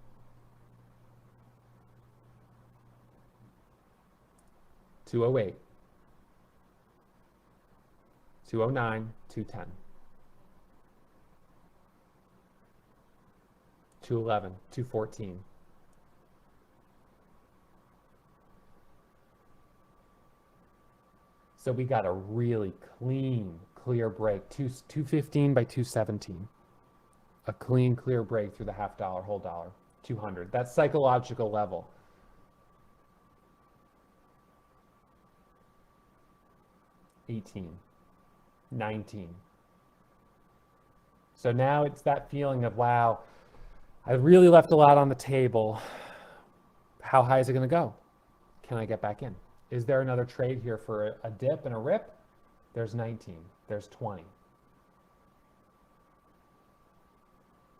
208. 209. 210. 211. 214. So we got a really clean, clear break, 215 by 217. A clean, clear break through the half dollar, whole dollar, 200. That's psychological level. $18, $19. So now it's that feeling of, wow, I really left a lot on the table. How high is it going to go? Can I get back in? Is there another trade here for a dip and a rip? There's 19. There's 20.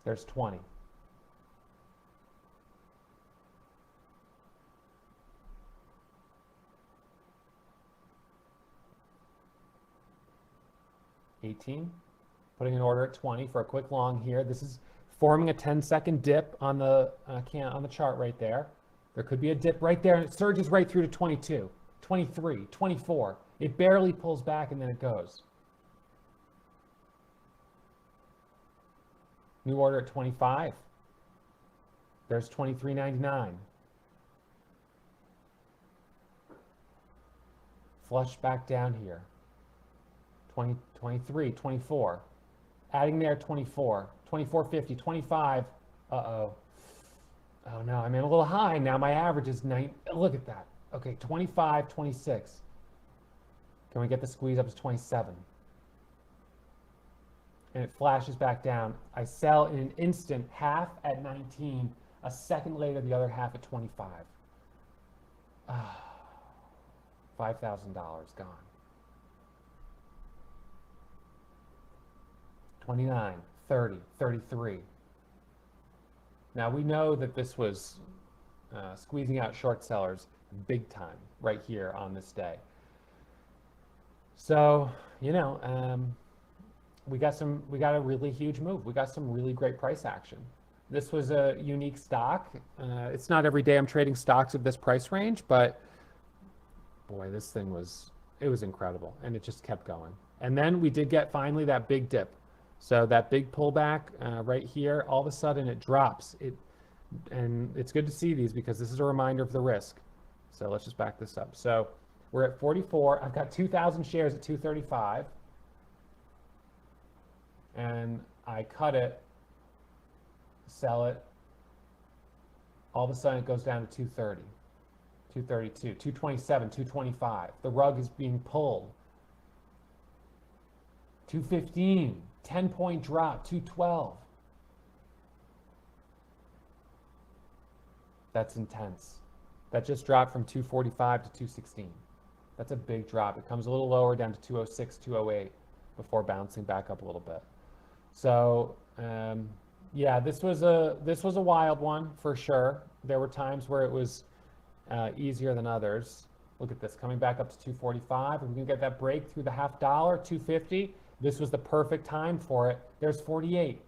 There's 20. $18. Putting an order at 20 for a quick long here. This is forming a 10-second dip on the chart right there. There could be a dip right there, and it surges right through to 22, 23, 24. It barely pulls back, and then it goes. New order at 25. There's $23.99. Flush back down here. 20, 23, 24. Adding there 24, 24.50, 25. Uh-oh. Oh no, I'm in a little high now. My average is 9. Look at that. Okay, 25, 26. Can we get the squeeze up to 27? And it flashes back down. I sell in an instant, half at 19. A second later, the other half at 25. $5,000 gone. 29, 30, 33. Now we know that this was squeezing out short sellers big time right here on this day. So, you know, we got a really huge move. We got some really great price action. This was a unique stock. It's not every day I'm trading stocks of this price range, but boy, this thing was incredible, and it just kept going. And then we did get finally that big dip. So that big pullback right here, all of a sudden it drops. And it's good to see these because this is a reminder of the risk. So let's just back this up. So we're at 44. I've got 2,000 shares at 235. And I cut it, sell it. All of a sudden it goes down to 230, 232, 227, 225. The rug is being pulled. 215. 10-point drop, 212. That's intense. That just dropped from 245 to 216. That's a big drop. It comes a little lower down to 206, 208 before bouncing back up a little bit. So yeah, this was a wild one for sure. There were times where it was easier than others. Look at this, coming back up to 245. If we can get that break through the half dollar, 250. This was the perfect time for it. There's 48.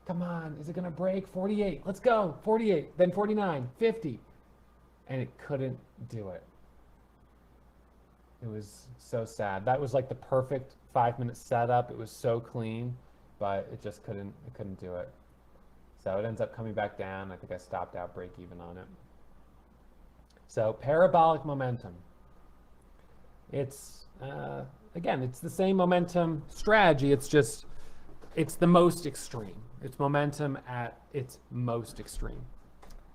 Come on, is it gonna break? 48, let's go, 48, then 49, 50. And it couldn't do it. It was so sad. That was like the perfect 5-minute setup. It was so clean, but it just couldn't do it. So it ends up coming back down. I think I stopped out break even on it. So parabolic momentum. It's, again, it's the same momentum strategy. It's just, it's the most extreme. It's momentum at its most extreme.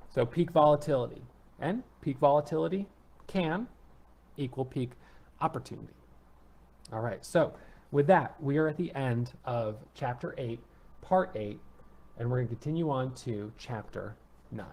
So peak volatility, and peak volatility can equal peak opportunity. All right, so with that, we are at the end of chapter 8, part 8, and we're going to continue on to chapter 9.